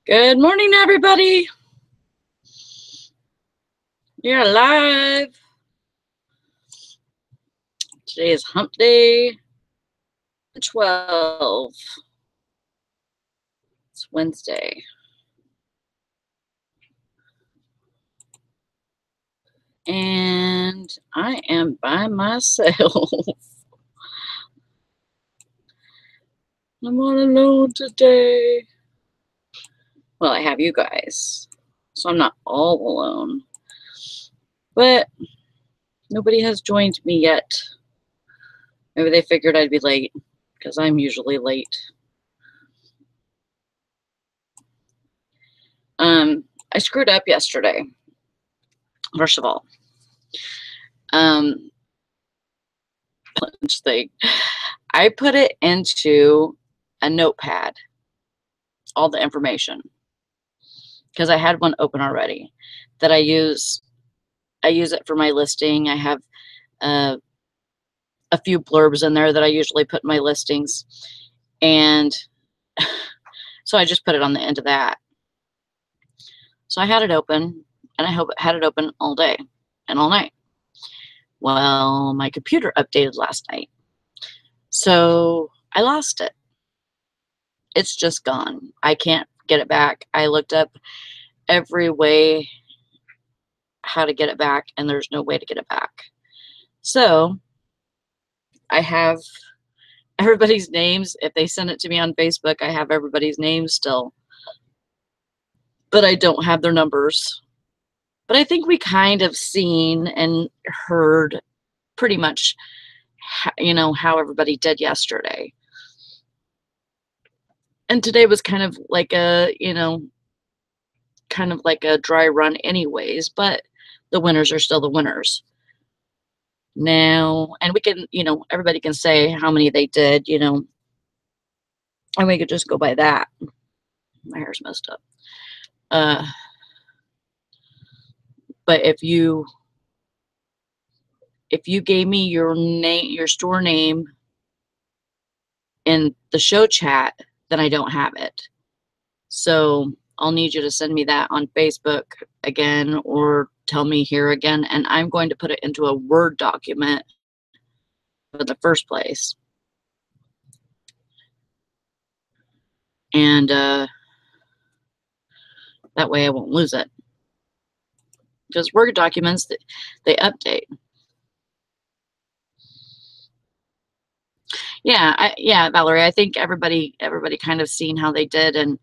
Good morning, everybody. You're live. Today is Hump Day 12. It's Wednesday. And I am by myself. I'm all alone today. Well, I have you guys, so I'm not all alone. But nobody has joined me yet. Maybe they figured I'd be late, because I'm usually late. I screwed up yesterday. First of all, thing. I put it into a notepad, all the information, because I had one open already that I use it for my listing. I have a few blurbs in there that I usually put in my listings, and so I just put it on the end of that. So I had it open, and I had it open all day and all night. Well, my computer updated last night, so I lost it. It's just gone. I can't get it back. I looked up every way how to get it back, and there's no way to get it back. So I have everybody's names. If they send it to me on Facebook, I have everybody's names still, but I don't have their numbers. But I think we kind of seen and heard pretty much, how everybody did yesterday. And today was kind of like a dry run anyways, but the winners are still the winners. Now, and we can, everybody can say how many they did, and we could just go by that. My hair's messed up. But if you gave me your name, your store name in the show chat, then I don't have it. So I'll need you to send me that on Facebook again, or tell me here again, and I'm going to put it into a Word document in the first place. And that way I won't lose it. Because Word documents, they update. Yeah, Valerie, I think everybody kind of seen how they did, and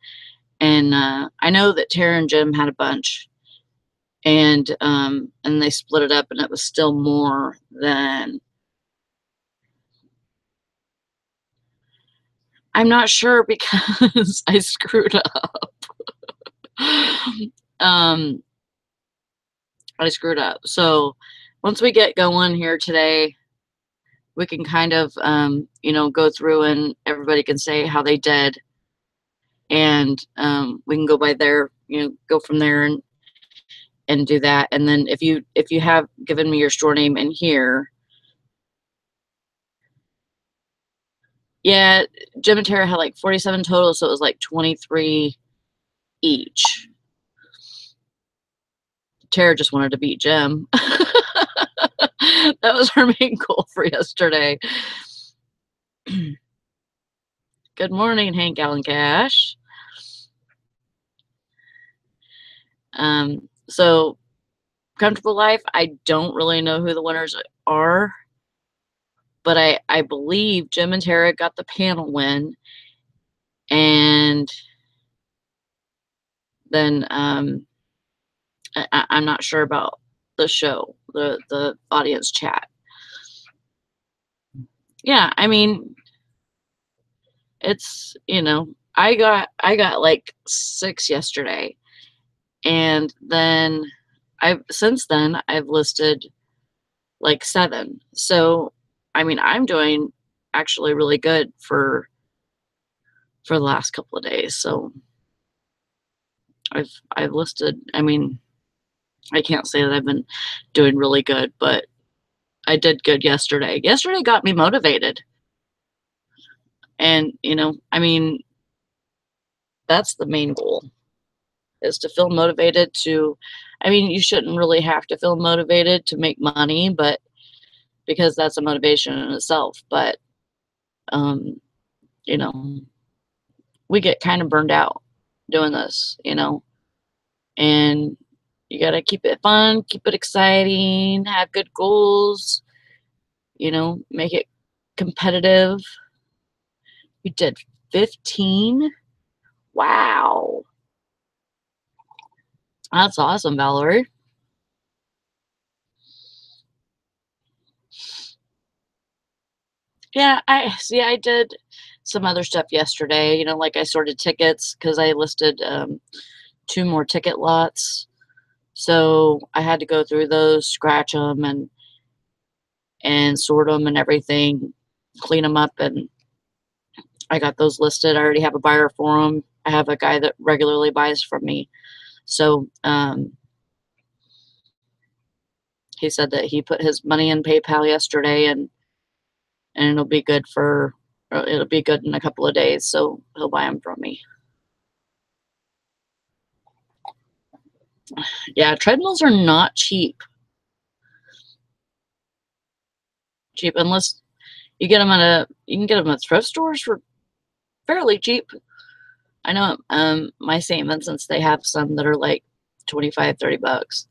I know that Tara and Jim had a bunch, and they split it up, and it was still more than, I'm not sure, because I screwed up. I screwed up. So once we get going here today, we can kind of go through, and everybody can say how they did, and we can go by there, go from there and do that. And then if you have given me your store name in here, yeah, Jim and Tara had like 47 total, so it was like 23 each. Tara just wanted to beat Jim. That was her main goal for yesterday. Good morning, Hank Allen Cash. So Comfortable Life, I don't really know who the winners are, but I believe Jim and Tara got the panel win, and then I'm not sure about the show, the audience chat. Yeah, I mean, it's, I got like 6 yesterday, and then since then I've listed like 7. So I mean, I'm doing actually really good for the last couple of days. So I've listed, I mean, I can't say that I've been doing really good, but I did good yesterday. Yesterday got me motivated. And, I mean, that's the main goal. is to feel motivated to, I mean, you shouldn't really have to feel motivated to make money, but because that's a motivation in itself. But, you know, we get kind of burned out doing this, you know, and you got to keep it fun, keep it exciting, have good goals, you know, make it competitive. You did 15? Wow. That's awesome, Valerie. Yeah, I did some other stuff yesterday, you know, like I sorted tickets because I listed 2 more ticket lots. So I had to go through those, scratch them and sort them and everything, clean them up, and I got those listed. I already have a buyer for them. I have a guy that regularly buys from me. So he said that he put his money in PayPal yesterday, and it'll be good it'll be good in a couple of days. So he'll buy them from me. Yeah, treadmills are not cheap. Cheap unless you get them you can get them at thrift stores for fairly cheap. I know my St. Vincent's, they have some that are like 25, 30 bucks.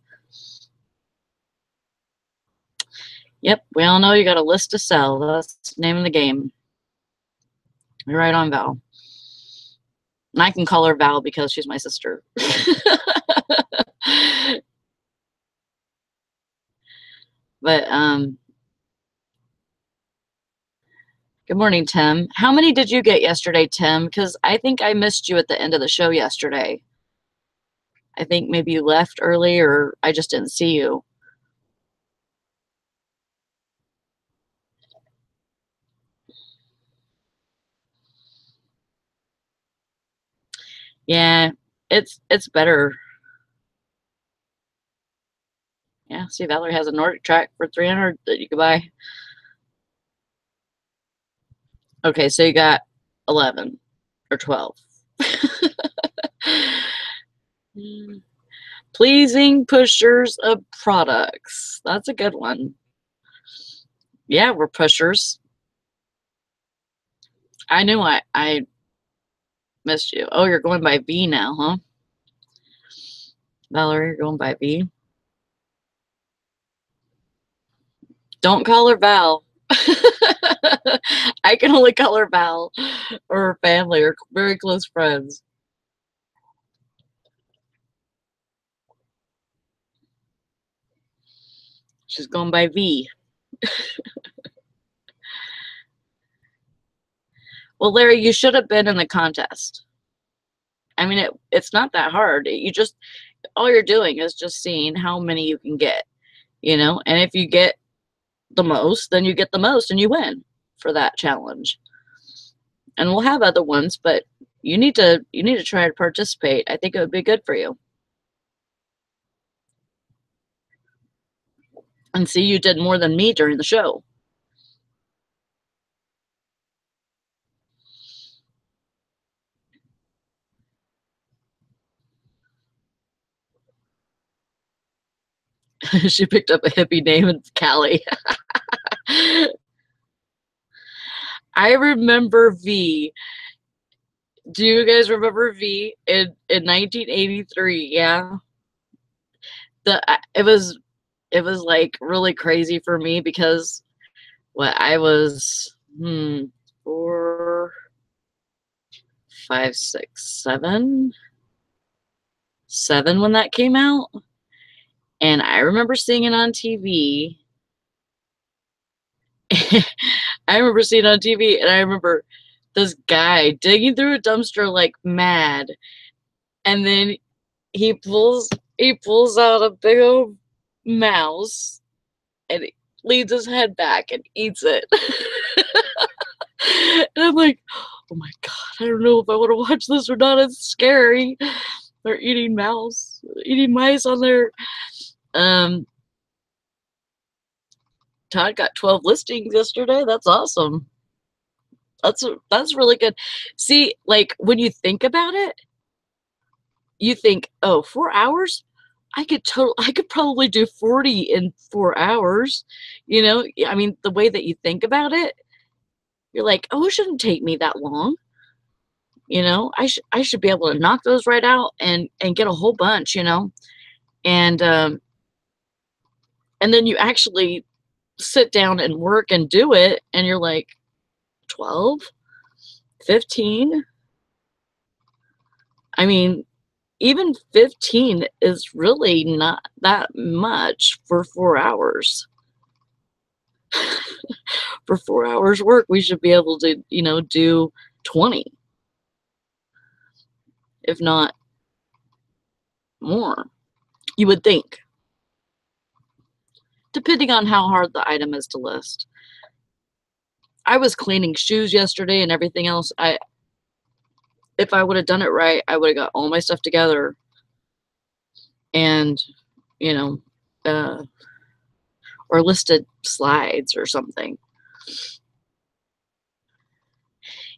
Yep, we all know you got a list to sell. That's the name of the game. You're right on, Val. And I can call her Val because she's my sister. But good morning, Tim. How many did you get yesterday, Tim? Because I think I missed you at the end of the show yesterday. I think maybe you left early, or I just didn't see you. Yeah, it's better. Yeah, see, Valerie has a Nordic track for 300 that you could buy. Okay, so you got 11 or 12. Pleasing pushers of products. That's a good one. Yeah, we're pushers. I knew I missed you. Oh, you're going by V now, huh? Valerie, you're going by V. Don't call her Val. I can only call her Val or her family or very close friends. She's going by V. Well, Larry, you should have been in the contest. I mean, it's not that hard. You just, all you're doing is just seeing how many you can get, you know? And if you get the most, then you get the most and you win for that challenge. And we'll have other ones, but you need to try to participate. I think it would be good for you. And see, you did more than me during the show. She picked up a hippie name in Cali. I remember V. Do you guys remember V in 1983? Yeah. It was like really crazy for me because I was 4, 5, 6, 7 when that came out. And I remember seeing it on TV. I remember seeing it on TV, and I remember this guy digging through a dumpster like mad. And then he pulls out a big old mouse and he leans his head back and eats it. And I'm like, oh my God, I don't know if I want to watch this or not. It's scary. They're eating mice on there. Todd got 12 listings yesterday. That's awesome. That's really good. See, like when you think about it, you think, "Oh, 4 hours? I could probably do 40 in 4 hours." You know? I mean, the way that you think about it, you're like, "Oh, it shouldn't take me that long." You know? I should be able to knock those right out and get a whole bunch, you know? And, and then you actually sit down and work and do it, and you're like, 12, 15. I mean, even 15 is really not that much for 4 hours. For 4 hours work, we should be able to, you know, do 20, if not more, you would think, depending on how hard the item is to list. I was cleaning shoes yesterday and everything else. If I would have done it right, I would have got all my stuff together and, you know, uh, or listed slides or something.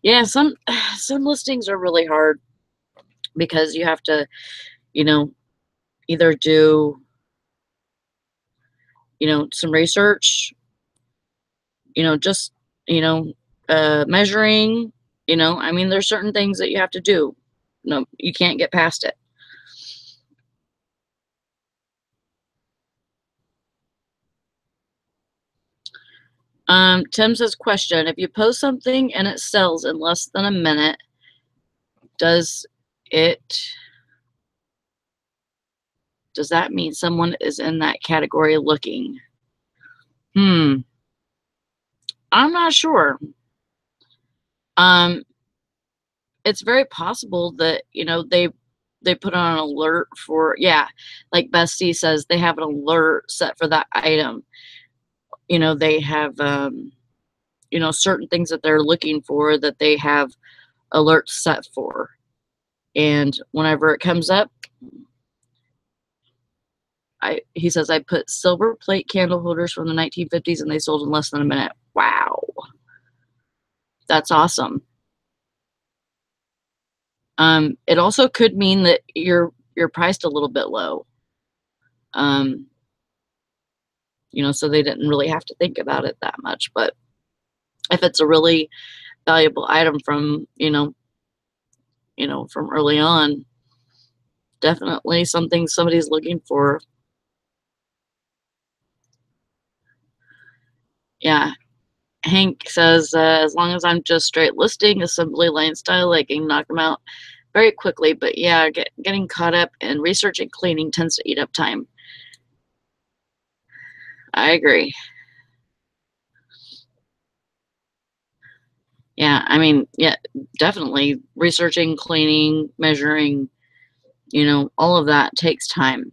Yeah, some listings are really hard because you have to, you know, either do, you know, some research, you know, just, you know, measuring, you know, I mean, there's certain things that you have to do. No, you can't get past it. Tim says, question, if you post something and it sells in less than a minute, does it, does that mean someone is in that category looking? Hmm. I'm not sure. Um, it's very possible that, you know, they put on an alert for, yeah, like Bestie says, they have an alert set for that item. You know, they have, you know, certain things that they're looking for that they have alerts set for. And whenever it comes up, he says, I put silver plate candle holders from the 1950s and they sold in less than a minute. Wow. That's awesome. It also could mean that you're priced a little bit low. Um, you know, so they didn't really have to think about it that much. But if it's a really valuable item from, you know, from early on, definitely something somebody's looking for. Yeah. Hank says, as long as I'm just straight listing, assembly line style, I can knock them out very quickly. But yeah, getting caught up in research and cleaning tends to eat up time. I agree. Yeah, I mean, yeah, definitely researching, cleaning, measuring, you know, all of that takes time.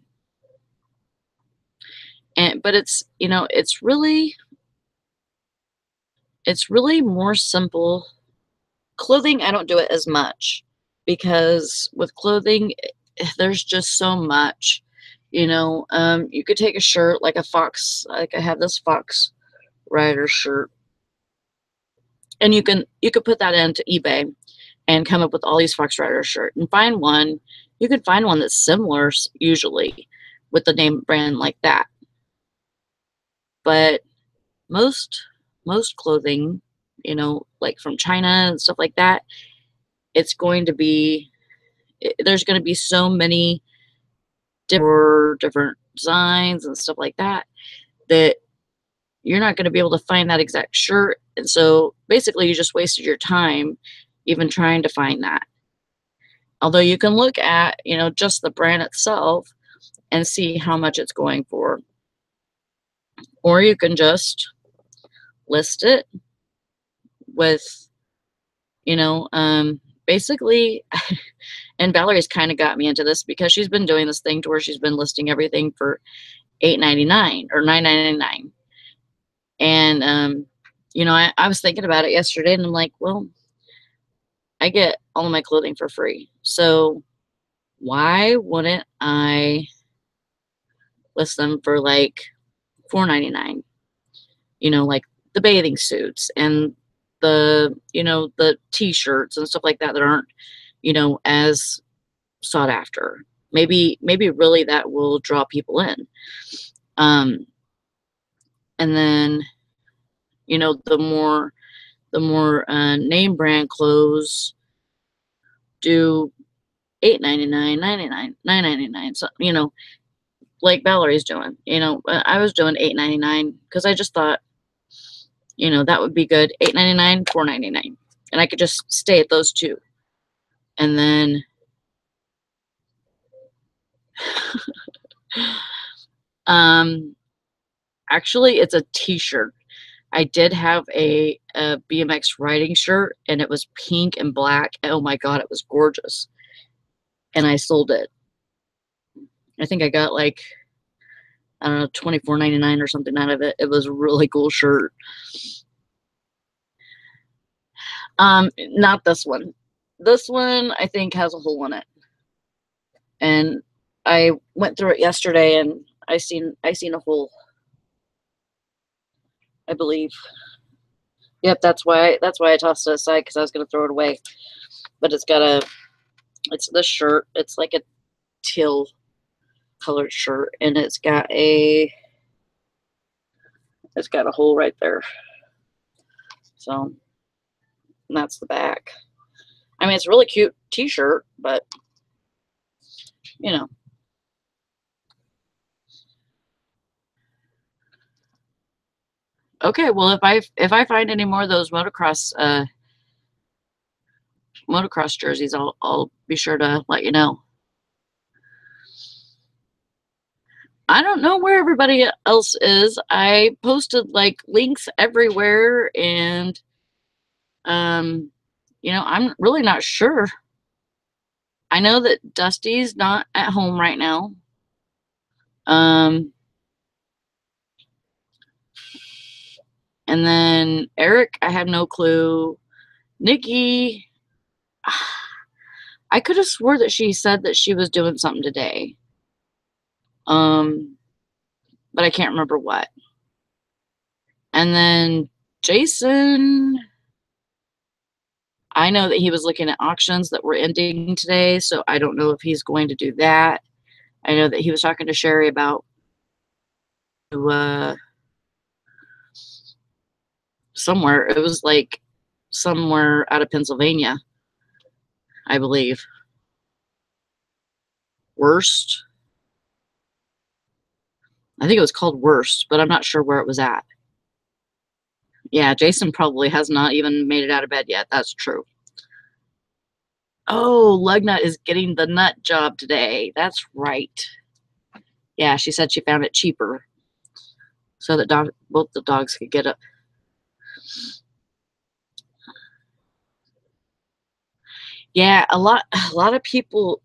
And but it's, you know, it's really more simple. Clothing, I don't do it as much because with clothing, there's just so much. You know, you could take a shirt like a fox, like I have this fox rider shirt, and you could put that into eBay and come up with all these fox rider shirt and find one. You could find one that's similar usually with the name brand like that. But most most clothing, you know, like from China and stuff like that, it's going to be there's going to be so many different designs and stuff like that that you're not going to be able to find that exact shirt. And so basically you just wasted your time even trying to find that. Although you can look at, you know, just the brand itself and see how much it's going for. Or you can just list it with, you know, basically, and Valerie's kind of got me into this because she's been doing this thing to where she's been listing everything for $8.99 or $9.99. And, you know, I was thinking about it yesterday and I'm like, well, I get all of my clothing for free. So why wouldn't I list them for like $4.99? You know, like the bathing suits and the, you know, the t-shirts and stuff like that that aren't, you know, as sought after. Maybe really that will draw people in. Um, and then, you know, the more name brand clothes do $8.99, $9.99, $9.99. So, you know, like Valerie's doing. You know, I was doing $8.99 because I just thought, you know, that would be good. $8.99, $4.99, and I could just stay at those two. And then, actually, it's a T-shirt. I did have a BMX riding shirt, and it was pink and black. Oh my god, it was gorgeous. And I sold it. I think I got like, I don't know, $24.99 or something out of it. It was a really cool shirt. Not this one. This one I think has a hole in it. And I went through it yesterday and I seen a hole, I believe. Yep, that's why I tossed it aside, because I was gonna throw it away. But it's this shirt. It's like a teal colored shirt, and it's got a hole right there. So that's the back. I mean, it's a really cute t-shirt, but you know. Okay, well, if I find any more of those motocross jerseys, I'll be sure to let you know. I don't know where everybody else is. I posted like links everywhere, and you know, I'm really not sure. I know that Dusty's not at home right now. And then Eric, I have no clue. Nikki, I could have swore that she said that she was doing something today. But I can't remember what. And then Jason, I know that he was looking at auctions that were ending today, so I don't know if he's going to do that. I know that he was talking to Sherry about somewhere. It was like somewhere out of Pennsylvania, I believe. Worst. I think it was called Worst, but I'm not sure where it was at. Yeah, Jason probably has not even made it out of bed yet. That's true. Oh, Lugnut is getting the nut job today. That's right. Yeah, she said she found it cheaper so that both the dogs could get it. Yeah, a lot of people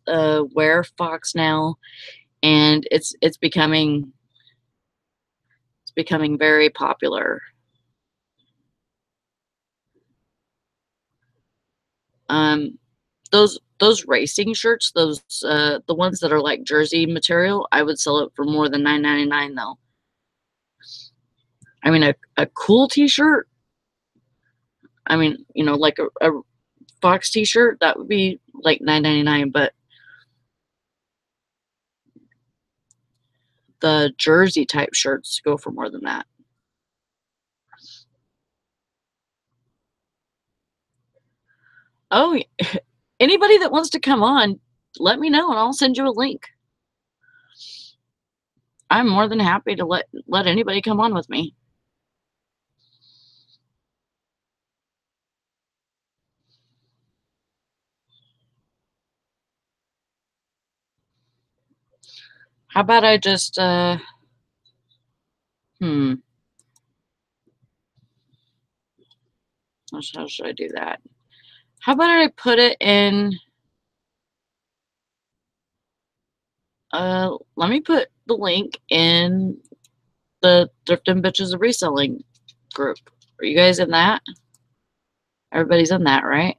wear Fox now, and it's becoming very popular. Those racing shirts, those the ones that are like jersey material, I would sell it for more than $9.99 though. I mean, a cool t-shirt, I mean, you know, like a Fox t-shirt, that would be like $9.99, but the jersey type shirts go for more than that. Oh, anybody that wants to come on, let me know and I'll send you a link. I'm more than happy to let anybody come on with me. How about I just how should I do that? How about I put it in let me put the link in the Thrifting Bitches of Reselling group. Are you guys in that? Everybody's in that, right?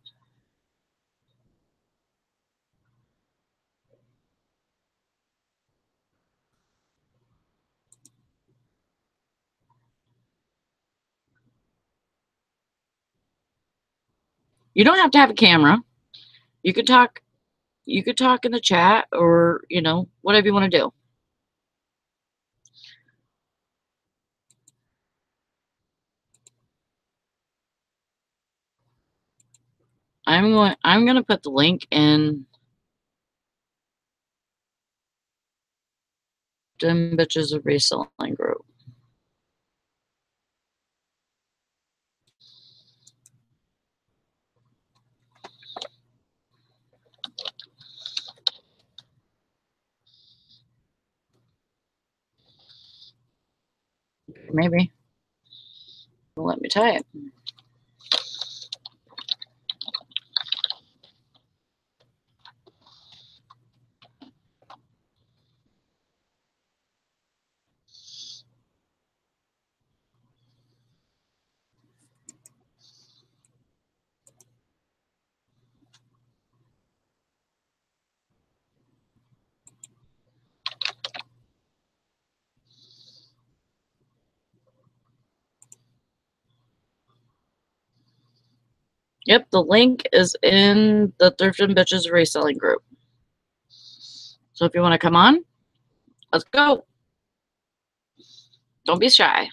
You don't have to have a camera. You can talk You could talk in the chat or, you know, whatever you want to do. I'm going to put the link in Dim Bitches of Reselling group. Maybe. Let me type. Yep, the link is in the Thrifting Bitches Reselling group. So if you want to come on, let's go. Don't be shy.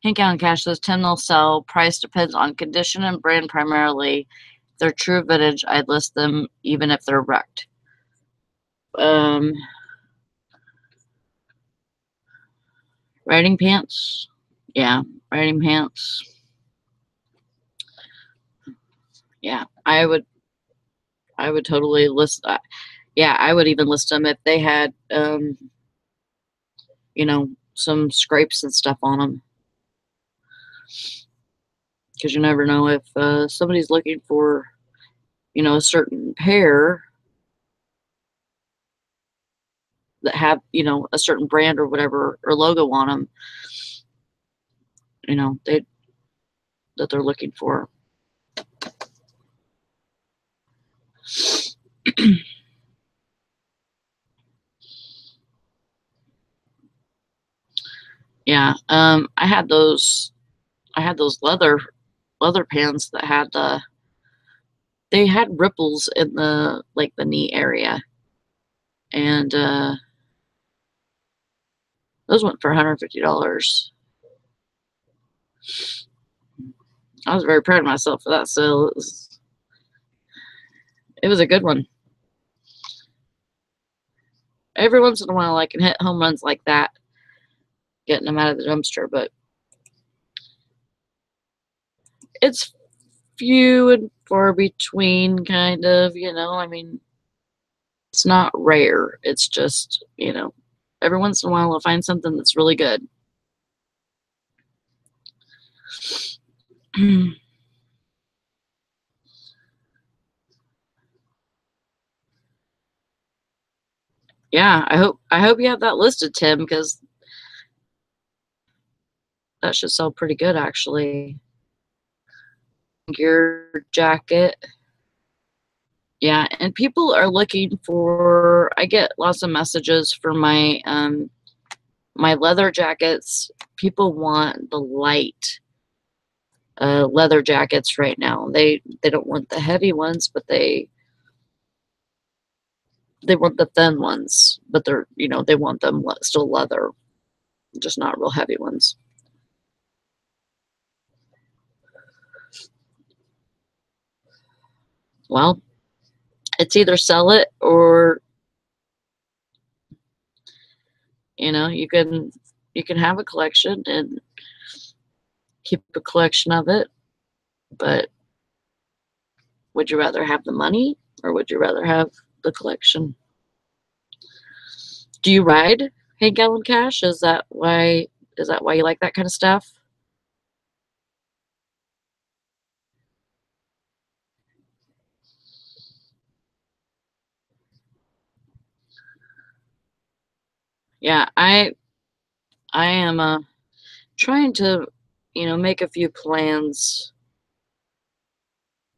Hangout and Cash says 10 will sell. Price depends on condition and brand primarily. If they're true vintage, I'd list them even if they're wrecked. Riding pants. Yeah, riding pants. Yeah, I would totally list that. Yeah, I would even list them if they had, you know, some scrapes and stuff on them. Because you never know if somebody's looking for, you know, a certain pair that have, you know, a certain brand or whatever or logo on them, you know, that they're looking for. Yeah, I had those leather pants that had they had ripples in the like the knee area, and those went for $150. I was very proud of myself for that sale. It was a good one. Every once in a while, I can hit home runs like that, getting them out of the dumpster, but it's few and far between, kind of, you know. I mean, it's not rare. It's just, you know, every once in a while I'll find something that's really good. Yeah, I hope you have that listed, Tim, because that should sell pretty good, actually. Gear jacket. Yeah, and people are looking for, I get lots of messages for my my leather jackets. People want the light leather jackets right now. They don't want the heavy ones, but they want the thin ones, but they're, you know, they want them still leather, just not real heavy ones. Well, it's either sell it or, you know, you can have a collection and keep a collection of it, but would you rather have the money or would you rather have the collection? Do you ride Hangout and Cash? Is that why you like that kind of stuff? Yeah, I am trying to, you know, make a few plans,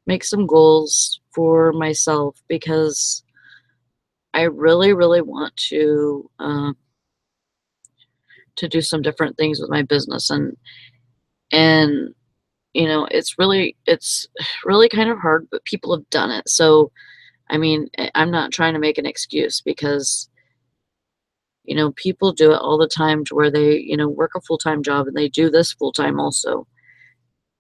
make some goals for myself because I really, really want to do some different things with my business, and it's really kind of hard, but people have done it. So, I mean, I'm not trying to make an excuse because, people do it all the time to where they, work a full-time job and they do this full-time also,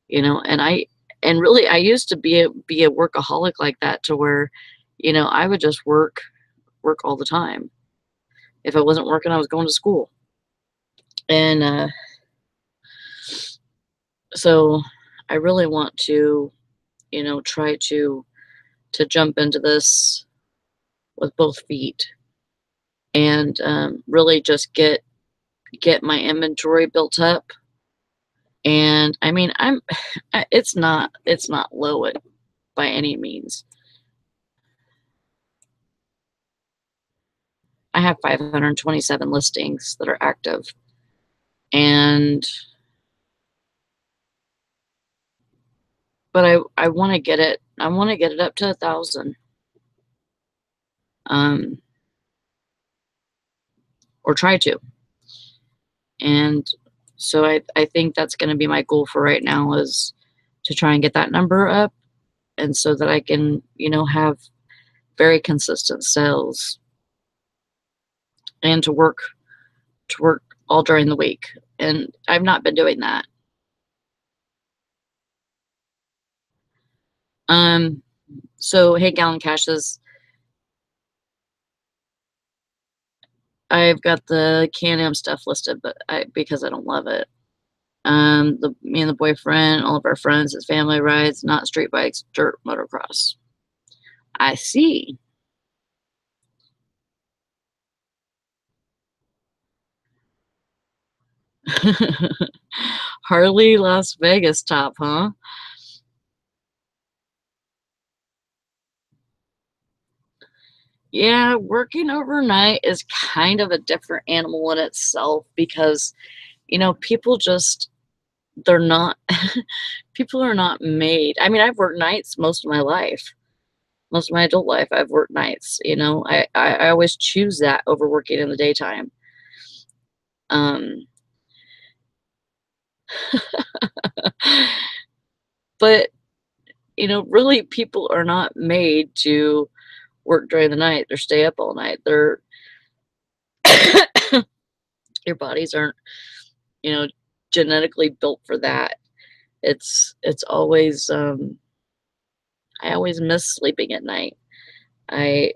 and really I used to be a workaholic like that to where, I would just work all the time. If I wasn't working, I was going to school. And so I really want to, try to jump into this with both feet and really just get my inventory built up. And I mean, it's not low by any means. I have 527 listings that are active, and but I want to get it. I want to get it up to 1,000, um, or try to. And so I think that's going to be my goal for right now is to try and get that number up, and so that I can have very consistent sales and to work all during the week. And I've not been doing that. Um, so hey, Gallon Caches, I've got the Can-Am stuff listed, but because I don't love it. Me and the boyfriend, all of our friends, his family rides, not street bikes, dirt motocross. I see. Harley Las Vegas top, huh? Yeah, working overnight is kind of a different animal in itself because, people just they're not people are not made. I mean, I've worked nights most of my life. Most of my adult life, I've worked nights, I always choose that over working in the daytime. Um, but, really people are not made to work during the night or stay up all night. Your bodies aren't, you know, genetically built for that. It's always, I always miss sleeping at night. I,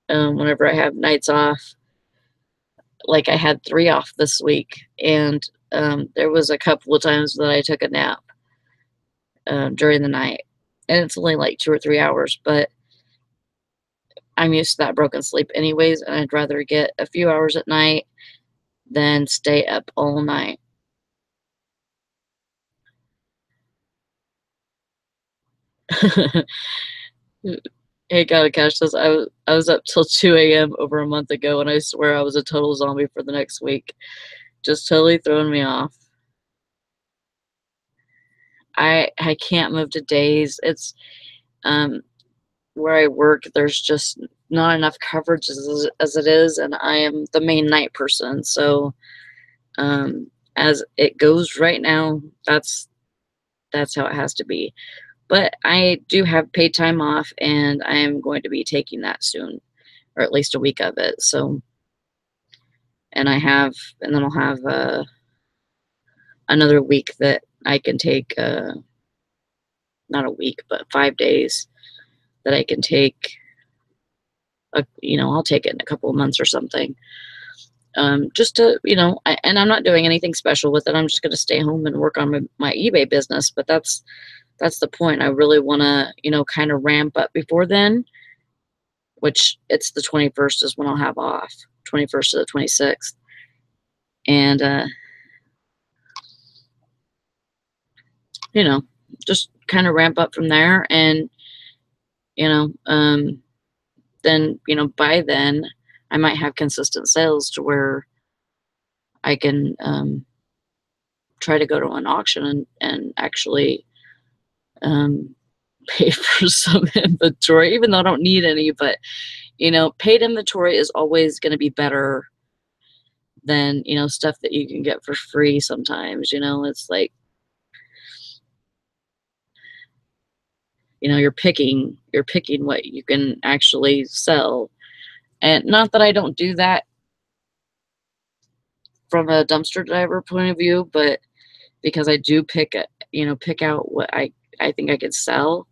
whenever I have nights off, like I had 3 off this week, and, there was a couple of times that I took a nap, during the night, and it's only like 2 or 3 hours, but I'm used to that broken sleep anyways, and I'd rather get a few hours at night than stay up all night. Hey, gotta catch this. I was up till 2 a.m. over a month ago, and I swear I was a total zombie for the next week. Just totally throwing me off. I can't move to days. It's, um, where I work, there's just not enough coverage as it is, and I am the main night person, so, as it goes right now, that's how it has to be. But I do have paid time off, and I am going to be taking that soon, or at least a week of it. So, and then I'll have another week that I can take, not a week, but 5 days that I can take. I'll take it in a couple of months or something. Just to, and I'm not doing anything special with it. I'm just going to stay home and work on my eBay business. But that's the point. I really want to, kind of ramp up before then, which it's the 21st is when I'll have off, 21st to the 26th. And, you know, just kind of ramp up from there. And, you know, um, then, by then I might have consistent sales to where I can, try to go to an auction and actually, um, pay for some inventory, even though I don't need any, but you know, paid inventory is always going to be better than, you know, stuff that you can get for free sometimes. You know, it's like, you know, you're picking what you can actually sell. And not that I don't do that from a dumpster diver point of view, but because I do pick out what I think I could sell,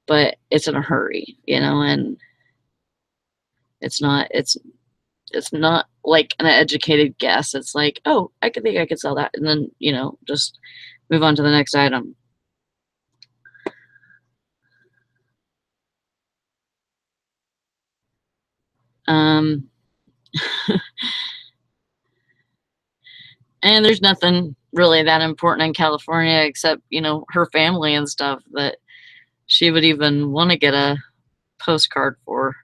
but it's in a hurry, you know, and it's not like an educated guess. It's like, oh, I think I could sell that, and then, you know, just move on to the next item. Um, and there's nothing really that important in California except, you know, her family and stuff that she would even want to get a postcard for.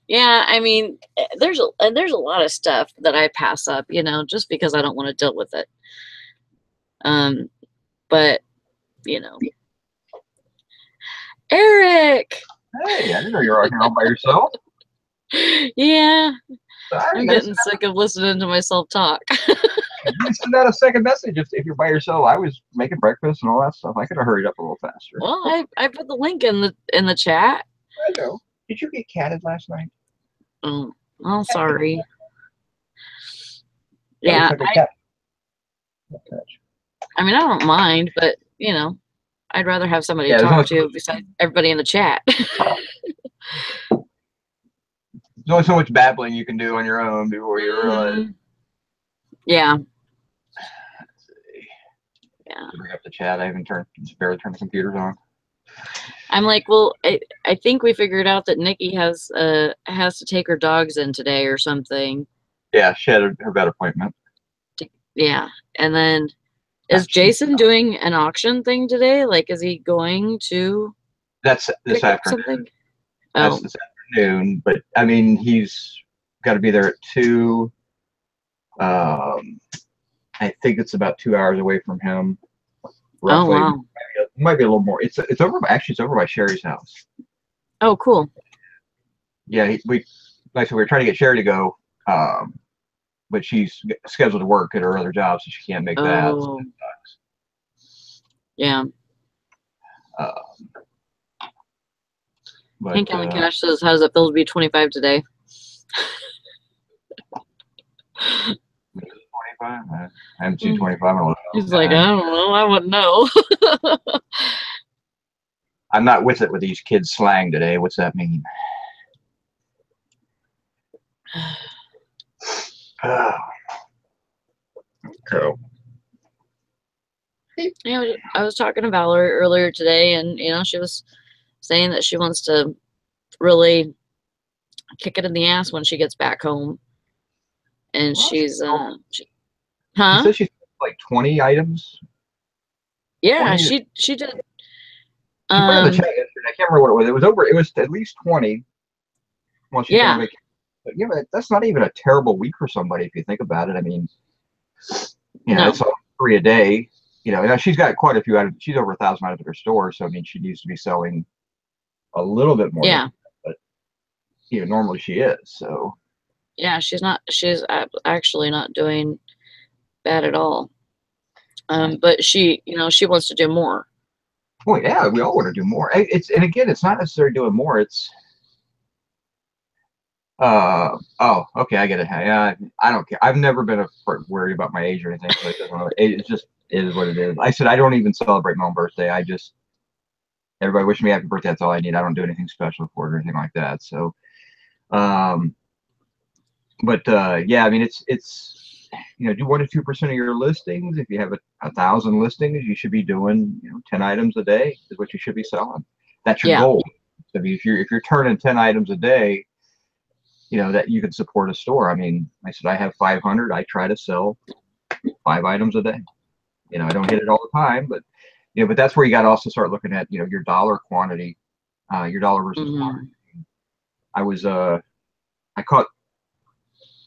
Yeah, I mean, there's a lot of stuff that I pass up, you know, just because I don't want to deal with it. But you know, Eric. Hey, I didn't know you were here all by yourself. Yeah, Sorry, I'm getting sick of listening to myself talk. You send out a second message if you're by yourself. I was making breakfast and all that stuff. I could have hurried up a little faster. Well, I put the link in the chat. I know. Did you get catted last night? Oh, well, sorry. Yeah, I mean, I don't mind, but you know, I'd rather have somebody to talk to besides everybody in the chat. There's only so much babbling you can do on your own before you realize. Yeah. Let's see. Yeah. Bring up the chat. I haven't barely turned the computers on. I'm like, well, I think we figured out that Nikki has to take her dogs in today or something. Yeah, she had her vet appointment. Yeah, and then is Jason doing an auction thing today? Like, is he going to? That's this afternoon. Something? That's this afternoon. But I mean, he's got to be there at 2. I think it's about 2 hours away from him. Roughly. Oh wow. It might be a little more. It's over. Actually, it's over by Sherry's house. Oh, cool. Yeah, we were trying to get Sherry to go, but she's scheduled to work at her other job, so she can't make that. So yeah. But, Hank on the Cash says, "How does it feel to be 25 today?" 25? I haven't seen 25 in a while. He's like, I don't know. I wouldn't know. I'm not with it with these kids' slang today. What's that mean? Cool. You know, I was talking to Valerie earlier today, and you know, she was saying that she wants to really kick it in the ass when she gets back home. And she's she said she's like 20 items. Yeah, 20. She did. She put in the chat yesterday. I can't remember what it was. It was at least 20. Well, she's on vacation. But yeah, but that's not even a terrible week for somebody if you think about it. I mean, you know, it's all 3 a day. You know, she's got quite a few items. She's over 1,000 items at her store, so I mean, she needs to be selling a little bit more. Yeah. But you know, normally she is. So. Yeah, she's actually not doing bad at all. But she, you know, she wants to do more. Well, yeah, we all want to do more. And again, it's not necessarily doing more. It's oh, okay, I get it. I don't care. I've never been worried about my age or anything. So it just is what it is. I said I don't even celebrate my own birthday. Everybody wish me happy birthday. That's all I need. I don't do anything special for it or anything like that. So, yeah, I mean, it's you know, do 1 to 2% of your listings. If you have 1,000 listings, you should be doing 10 items a day is what you should be selling. That's your goal. So if you're turning 10 items a day, you know, that you can support a store. I mean, I said I have 500. I try to sell 5 items a day. You know, I don't hit it all the time, but but that's where you got to also start looking at your dollar quantity, your dollar versus quantity. I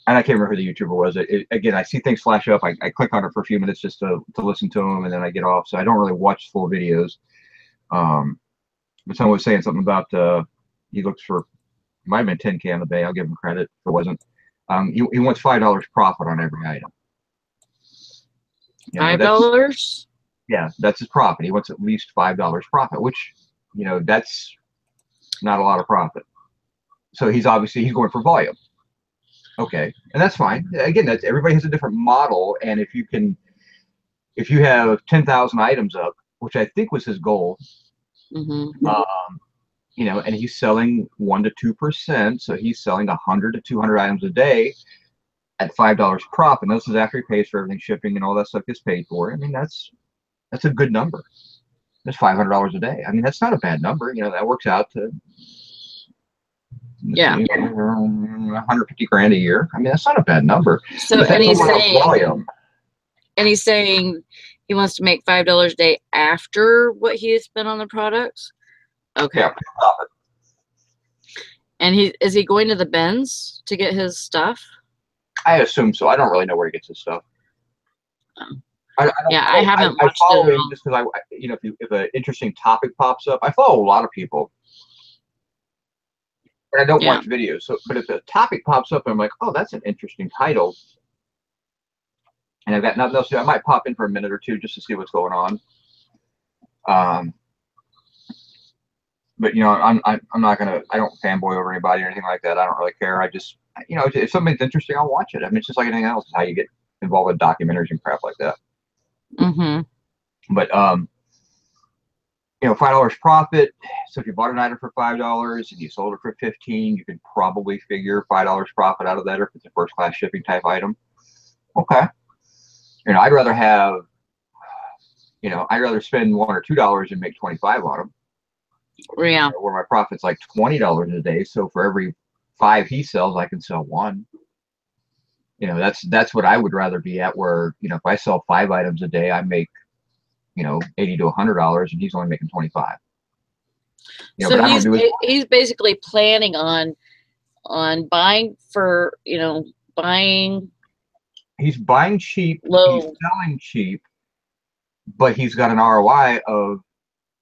and I can't remember who the YouTuber was. Again, I see things flash up. I click on it for a few minutes just to listen to them, and then I get off. So I don't really watch full videos. But someone was saying something about he looks for, might have been 10K on the day. I'll give him credit if it wasn't. He wants $5 profit on every item. You know, $5? Yeah, that's his profit. He wants at least $5 profit, which, you know, that's not a lot of profit. So he's going for volume. Okay, and that's fine. Again, that's, everybody has a different model, and if you have 10,000 items up, which I think was his goal, you know, and he's selling 1 to 2%, so he's selling 100 to 200 items a day at $5 profit. And this is after he pays for everything, shipping and all that stuff gets paid for. I mean, that's a good number. That's $500 a day. I mean, that's not a bad number. You know, that works out to 150 grand a year. I mean, that's not a bad number. So, and he's saying he wants to make $5 a day after what he has spent on the products. Okay. Yeah. And is he going to the bins to get his stuff? I assume so. I don't really know where he gets his stuff. I haven't watched follow it him just because you know, if an interesting topic pops up, I follow a lot of people, but I don't watch videos. So, but if the topic pops up, I'm like, oh, that's an interesting title, and I've got nothing else to do, I might pop in for a minute or two just to see what's going on. But you know, I'm not gonna, I don't fanboy over anybody or anything like that. I don't really care. I just, you know, if something's interesting, I'll watch it. I mean, it's just like anything else. It's how you get involved with documentaries and crap like that. But you know, $5 profit. So if you bought an item for $5 and you sold it for $15, you could probably figure $5 profit out of that, or if it's a first class shipping type item. Okay. You know, I'd rather have, you know, I'd rather spend $1 or $2 and make 25 on them. Yeah. You know, where my profit's like $20 a day. So for every 5 he sells, I can sell 1. You know, that's what I would rather be at, where, you know, if I sell 5 items a day, I make, you know, $80 to $100, and he's only making 25. You know, so he's basically planning on buying for, you know, buying. He's buying cheap, low. He's selling cheap, but he's got an ROI of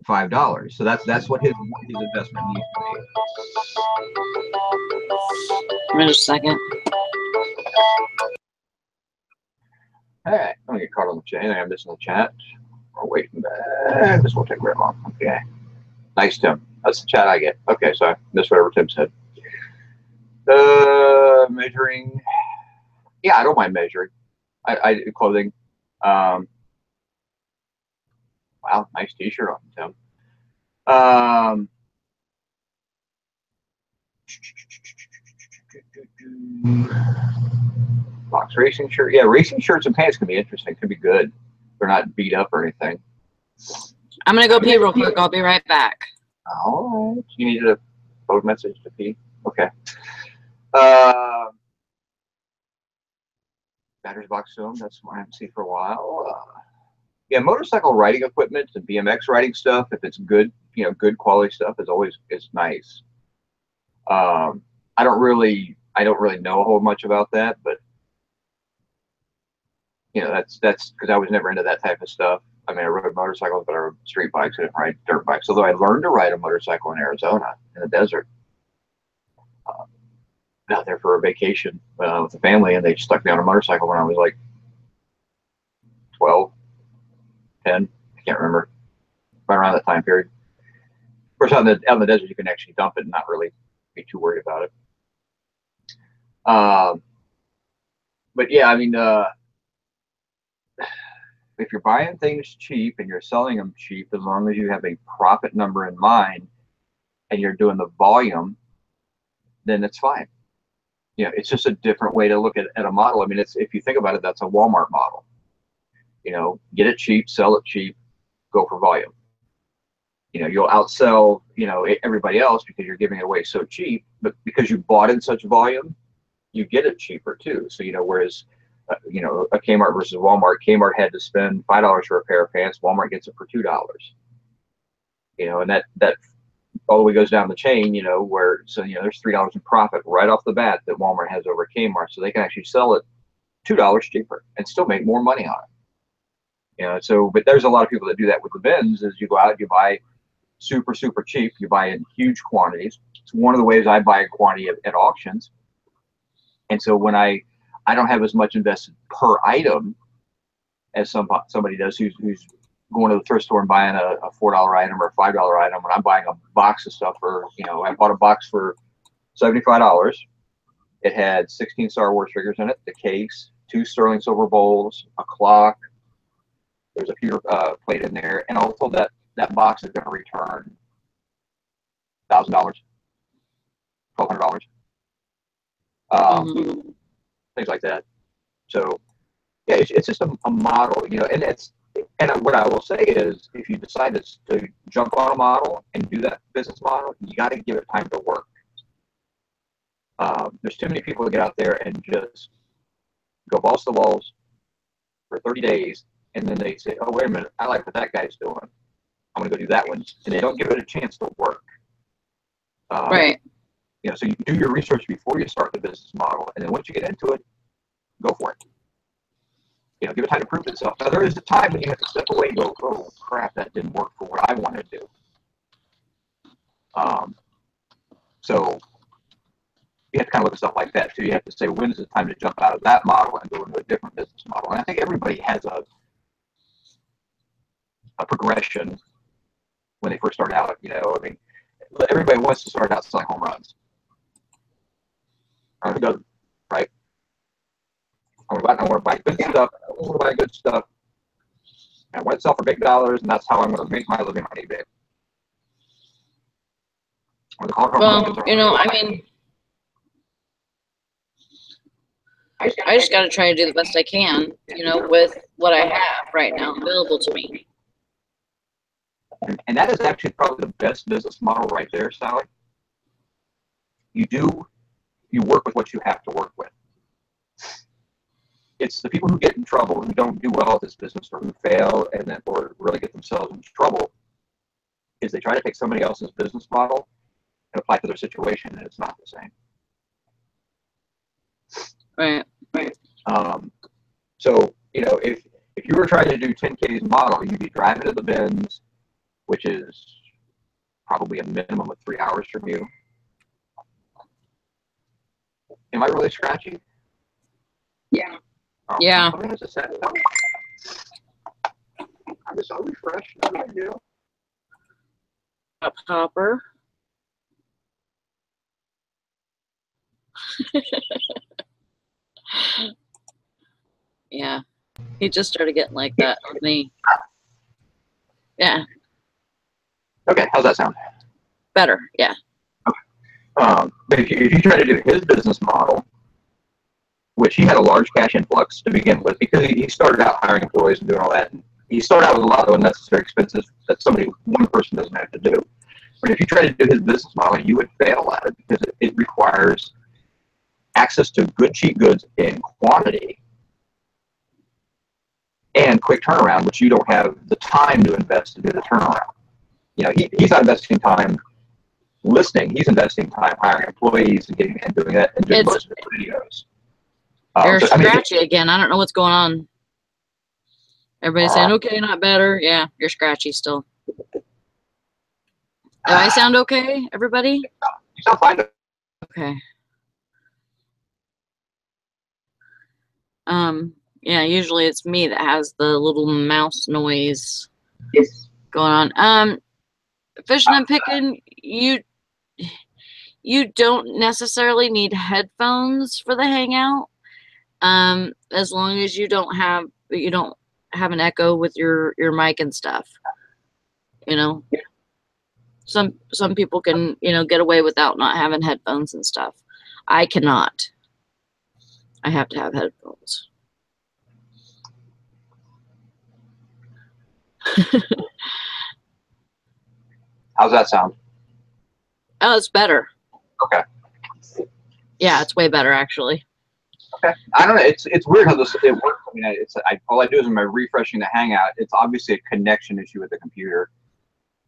$5. So that's what his investment needs to be. Wait a second. All right, I'm gonna get caught on the chat. I have this in the chat. We're waiting back. This won't take very long. Okay. Nice, Tim. That's the chat I get. Okay, so I missed whatever Tim said. Measuring. Yeah, I don't mind measuring. I clothing. Wow, nice T-shirt on Tim. Box racing shirt. Yeah, racing shirts and pants can be interesting. Can be good. They're not beat up or anything. I'm gonna go pee real quick. I'll be right back. All right. You needed a code message to pee. Okay. Batteries box film. That's what I haven't seen for a while. Yeah, motorcycle riding equipment and BMX riding stuff, if it's good, you know, good quality stuff, is nice. I don't really know a whole much about that, but you know, that's because I was never into that type of stuff. I mean, I rode motorcycles, but I rode street bikes. I didn't ride dirt bikes. Although I learned to ride a motorcycle in Arizona in the desert, out there for a vacation with the family, and they stuck me on a motorcycle when I was like 12, 10. I can't remember. Right around that time period. Of course, out in the desert, you can actually dump it and not really be too worried about it. But yeah, I mean, if you're buying things cheap and you're selling them cheap, as long as you have a profit number in mind and you're doing the volume, then it's fine. You know, it's just a different way to look at a model. I mean, if you think about it, that's a Walmart model. You know, get it cheap, sell it cheap, go for volume. You know, you'll outsell, you know, everybody else because you're giving it away so cheap, but because you bought in such volume, you get it cheaper too. So, you know, whereas, you know, a Kmart versus Walmart, Kmart had to spend $5 for a pair of pants, Walmart gets it for $2. You know, and that all the way goes down the chain, where, so, there's $3 in profit right off the bat that Walmart has over Kmart. So they can actually sell it $2 cheaper and still make more money on it. So, but there's a lot of people that do that with the bins. Is you go out, you buy super, super cheap, you buy in huge quantities. It's one of the ways I buy in quantity at auctions. And so when I don't have as much invested per item as somebody does who's going to the thrift store and buying a $4 item or a $5 item. When I'm buying a box of stuff for, I bought a box for $75. It had 16 Star Wars figures in it, the case, 2 sterling silver bowls, a clock. There's a pewter plate in there, and also that box is going to return $1,000, $1,200, things like that. So yeah, it's just a model, and what I will say is, if you decide to jump on a model and do that business model, you got to give it time to work. There's too many people that get out there and just go balls to the walls for 30 days, and then they say, oh, wait a minute, I like what that guy's doing. I'm going to go do that one. And they don't give it a chance to work. Right. So you do your research before you start the business model, and then once you get into it, go for it. Give it time to prove itself. Now, there is a time when you have to step away and go, oh, crap, that didn't work for what I want to do. So you have to kind of look at stuff like that, too. You have to say, when is it time to jump out of that model and go into a different business model? And I think everybody has a progression when they first start out. Everybody wants to start out selling home runs. Who doesn't, right? I want to buy good stuff. I want to buy good stuff. I want to sell for big dollars, and that's how I'm going to make my living on eBay. Well, I just got to try to do the best I can, with what I have right now available to me. And that is actually probably the best business model right there, Sally. You work with what you have to work with. It's the people who get in trouble, who don't do well at this business, or who fail or really get themselves in trouble, is they try to take somebody else's business model and apply it to their situation, and it's not the same. Right. So, if you were trying to do 10K's model, you'd be driving to the bins, which is probably a minimum of 3 hours from you. Am I really scratchy? Yeah. Yeah. I'm just so refreshed. Up hopper. Yeah. He just started getting like that with me. Yeah. Okay, how's that sound? Better, yeah. Okay. But if you try to do his business model, which he had a large cash influx to begin with, because he started out hiring employees and doing all that. And he started out with a lot of unnecessary expenses that one person doesn't have to do. But if you try to do his business model, you would fail at it, because it requires access to good, cheap goods in quantity and quick turnaround, which you don't have the time to invest to do the turnaround. He's not investing time listing. He's investing time hiring employees and doing that and doing most of the videos. You're scratchy again. I don't know what's going on. Everybody's saying, okay, not better. Yeah, you're scratchy still. Do I sound okay, everybody? You sound fine. Okay. Yeah, usually it's me that has the little mouse noise going on. Fishing and picking, you don't necessarily need headphones for the Hangout. As long as you don't have an echo with your mic and stuff. Some people can, get away without not having headphones and stuff. I cannot. I have to have headphones. How's that sound? Oh, it's better. Okay. Yeah, it's way better actually. Okay. I don't know. It's weird how it works. I mean, all I do is when I'm refreshing the Hangout. It's obviously a connection issue with the computer.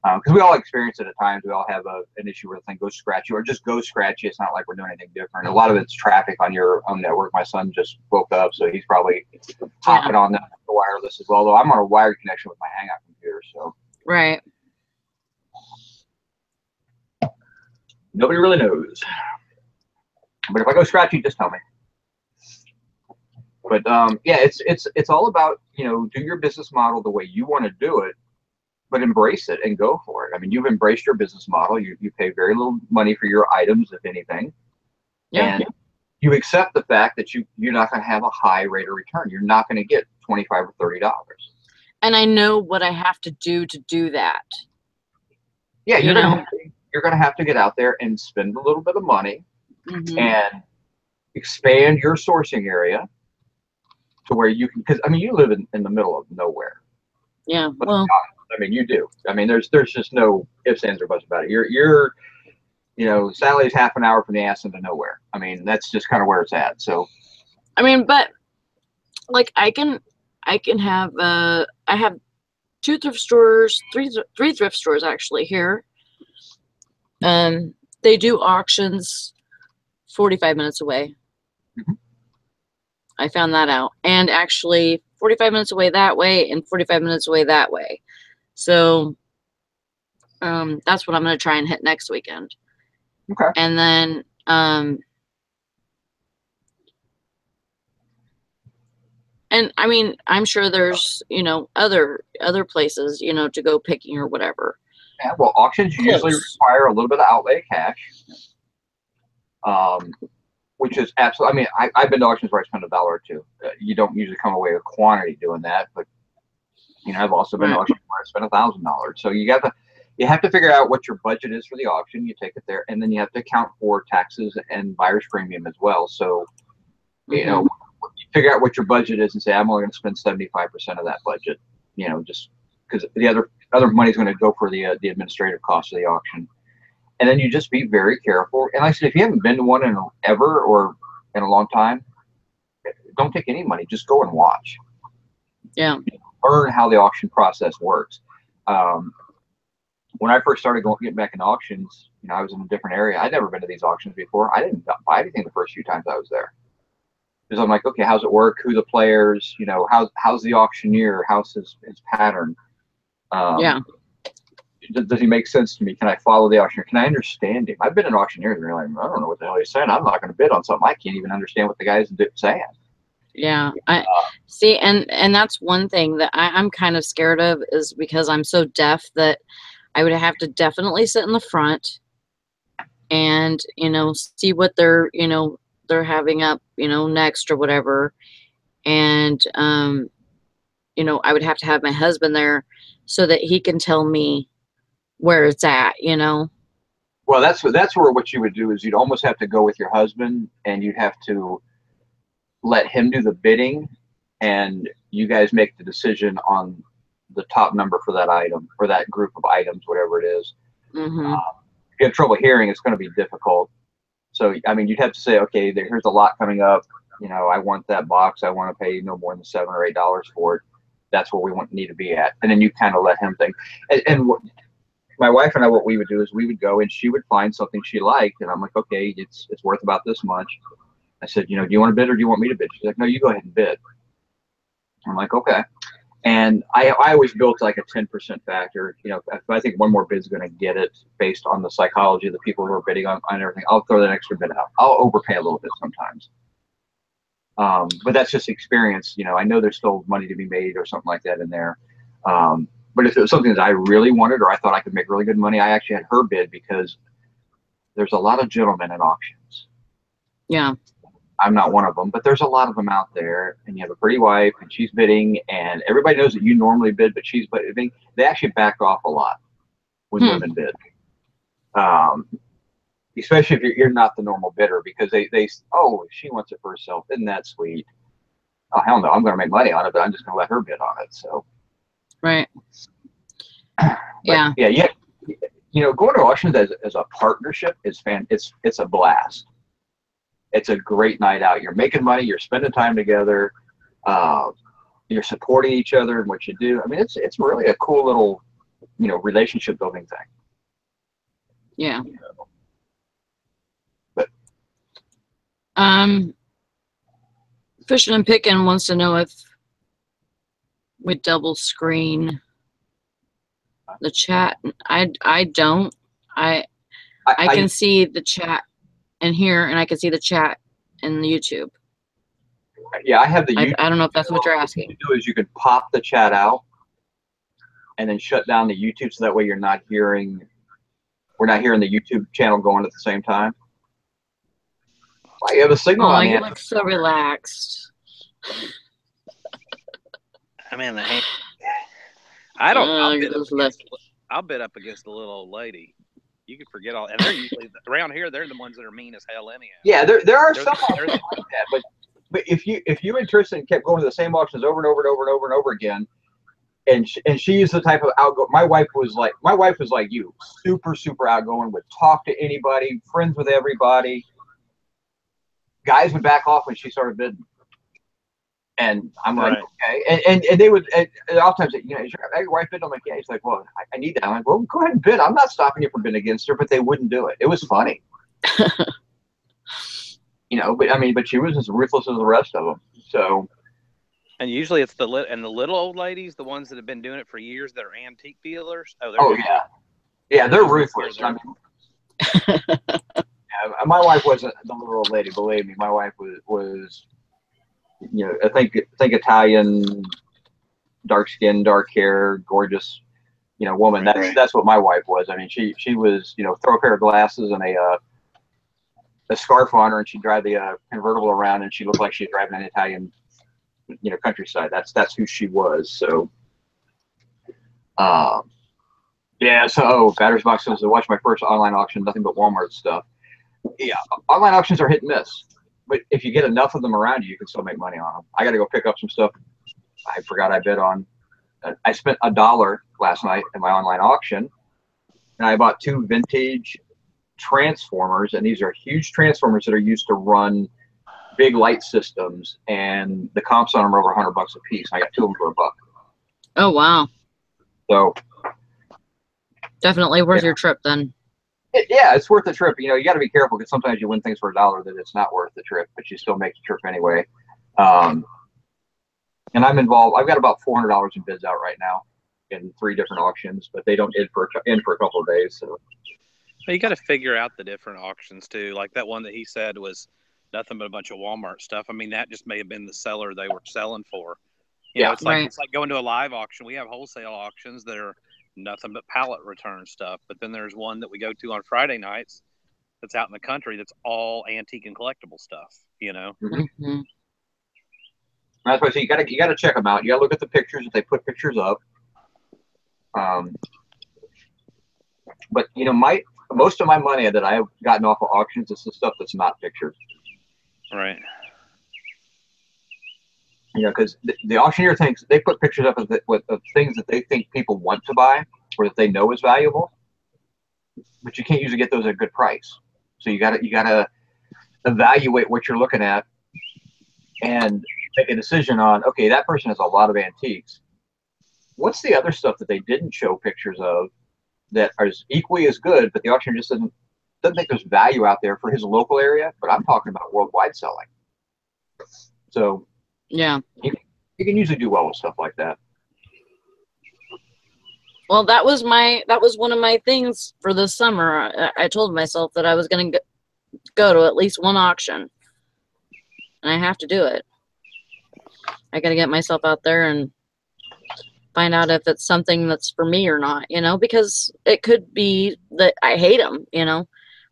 Because we all experience it at times. We all have an issue where the thing goes scratchy or just goes scratchy. It's not like we're doing anything different. A lot of it's traffic on your own network. My son just woke up, so he's probably hopping on the wireless as well. Though I'm on a wired connection with my Hangout computer, so right. Nobody really knows. But if I go scratchy, just tell me. But yeah, it's all about, do your business model the way you want to do it, but embrace it and go for it. I mean, you've embraced your business model. You pay very little money for your items, if anything. Yeah. And you accept the fact that you're not going to have a high rate of return. You're not going to get $25 or $30. And I know what I have to do that. Yeah, you're going to have to get out there and spend a little bit of money and expand your sourcing area to where you can, because I mean, you live in the middle of nowhere. Yeah, well, I mean, you do. I mean, there's just no ifs, ands, or buts about it. You're Sally's half an hour from the ass into nowhere. I mean, that's just kind of where it's at. So, I mean, but like I can have I have 2 thrift stores, three thrift stores actually here. They do auctions 45 minutes away. I found that out. And actually 45 minutes away that way and 45 minutes away that way. So that's what I'm going to try and hit next weekend. Okay. And then and I mean, I'm sure there's, other places, to go picking or whatever. Yeah, well, auctions usually require a little bit of outlay cash. Which is absolutely, I mean, I've been to auctions where I spend $1 or $2. You don't usually come away with quantity doing that, but I've also been to auctions where I spent $1,000. So you have to figure out what your budget is for the auction. You take it there, and then you have to account for taxes and buyer's premium as well. So, you figure out what your budget is and say, I'm only going to spend 75% of that budget, just because the other money is going to go for the administrative cost of the auction. And then you just be very careful. And like I said, if you haven't been to one ever or in a long time, don't take any money. Just go and watch. Yeah. Learn how the auction process works. When I first started getting back into auctions, I was in a different area. I'd never been to these auctions before. I didn't buy anything the first few times I was there. Because I'm like, okay, how's it work? Who the players? How's the auctioneer? How's his pattern? Yeah. Does he make sense to me? Can I follow the auctioneer? Can I understand him? I've been an auctioneer and realized, I don't know what the hell he's saying. I'm not going to bid on something I can't even understand what the guy's saying. Yeah, I see, and that's one thing that I'm kind of scared of, is because I'm so deaf that I would have to definitely sit in the front and see what they're having up next or whatever, and I would have to have my husband there so that he can tell me where it's at, Well, that's where what you would do is you'd almost have to go with your husband, and you'd have to let him do the bidding, and you guys make the decision on the top number for that item or that group of items, whatever it is. If you have trouble hearing, it's going to be difficult. So, I mean, you'd have to say, okay, here's a lot coming up. I want that box. I want to pay no more than $7 or $8 for it. That's where we need to be at. And then you kind of let him think. And my wife and I, what we would do is we would go and she would find something she liked. And I'm like, okay, it's worth about this much. I said, do you want to bid or do you want me to bid? She's like, no, you go ahead and bid. I'm like, okay. And I always built like a 10% factor. If I think one more bid's going to get it based on the psychology of the people who are bidding on everything, I'll throw that extra bid out. I'll overpay a little bit sometimes. But that's just experience. I know there's still money to be made or something like that in there. But if it was something that I really wanted or I thought I could make really good money, I actually had her bid, because there's a lot of gentlemen in auctions. Yeah. I'm not one of them, but there's a lot of them out there, and you have a pretty wife and she's bidding, and everybody knows that you normally bid, but she's bidding. They actually back off a lot when women bid. Especially if you're not the normal bidder, because they she wants it for herself. Isn't that sweet? Oh, hell no, I'm going to make money on it, but I'm just going to let her bid on it. So. Right. Yeah. Yeah. Going to auctions as a partnership is it's a blast. It's a great night out. You're making money. You're spending time together. You're supporting each other in what you do. I mean, it's really a cool little relationship building thing. Yeah. But Fishing and Picking wants to know if we double screen the chat. I don't. I can see the chat in here, and I can see the chat in YouTube. Yeah, I have the YouTube. I don't know if that's what you're asking. What you do is you can pop the chat out and then shut down the YouTube, so that way we're not hearing the YouTube channel going at the same time. Well, you have a signal on you hand. look so relaxed. I mean, I don't. I'll bet up against the little old lady. You can forget all, and they're usually around here. They're the ones that are mean as hell anyhow. Yeah, there are some like that, but if you and Tristan kept going to the same auctions over and over and over and over and over again, and she's the type of outgoing. My wife was like you, super outgoing, would talk to anybody, friends with everybody. Guys would back off when she started bidding. And I'm like, okay. And they would, and oftentimes, is your wife bid? I'm like, yeah. He's like, well, I need that. I'm like, well, go ahead and bid. I'm not stopping you from bidding against her, but they wouldn't do it. It was funny. But she was as ruthless as the rest of them. So. And usually it's the little old ladies, the ones that have been doing it for years, that are antique dealers. Yeah. Yeah, they're ruthless. I mean, my wife wasn't the little old lady. Believe me, my wife was I think Italian, dark skin, dark hair, gorgeous, woman. That's what my wife was. I mean, she was, throw a pair of glasses and a scarf on her, and she'd drive the convertible around, and she looked like she was driving an Italian, countryside. That's who she was. So, yeah. So, Batter's Box says to watch my first online auction, nothing but Walmart stuff. Yeah, online auctions are hit and miss. But if you get enough of them around you, you can still make money on them. I got to go pick up some stuff I forgot I bid on. I spent $1 last night at my online auction, and I bought 2 vintage transformers, and these are huge transformers that are used to run big light systems, and the comps on them are over $100 a piece. I got 2 of them for $1. Oh, wow. So definitely worth your trip then. Yeah, it's worth the trip. You got to be careful, because sometimes you win things for $1 that it's not worth the trip, but you still make the trip anyway. And I'm involved. I've got about $400 in bids out right now in 3 different auctions, but they don't end for a couple of days. So you got to figure out the different auctions too. Like that one that he said was nothing but a bunch of Walmart stuff. I mean, that just may have been the seller they were selling for. It's like going to a live auction. We have wholesale auctions that are nothing but pallet return stuff, but then there's one that we go to on Friday nights that's out in the country that's all antique and collectible stuff. Mm-hmm. That's why I say you got to check them out. You got to look at the pictures if they put pictures up. But most of my money that I've gotten off of auctions is the stuff that's not pictured. Right. Because the auctioneer thinks they put pictures up of things that they think people want to buy or that they know is valuable, but you can't usually get those at a good price. So you gotta evaluate what you're looking at and make a decision on, okay, that person has a lot of antiques. What's the other stuff that they didn't show pictures of that are equally as good, but the auctioneer just doesn't think there's value out there for his local area, but I'm talking about worldwide selling. So yeah, you can usually do well with stuff like that. Well, that was one of my things for this summer. I told myself that I was going to go to at least one auction, and I have to do it. I got to get myself out there and find out if it's something that's for me or not, because it could be that I hate them,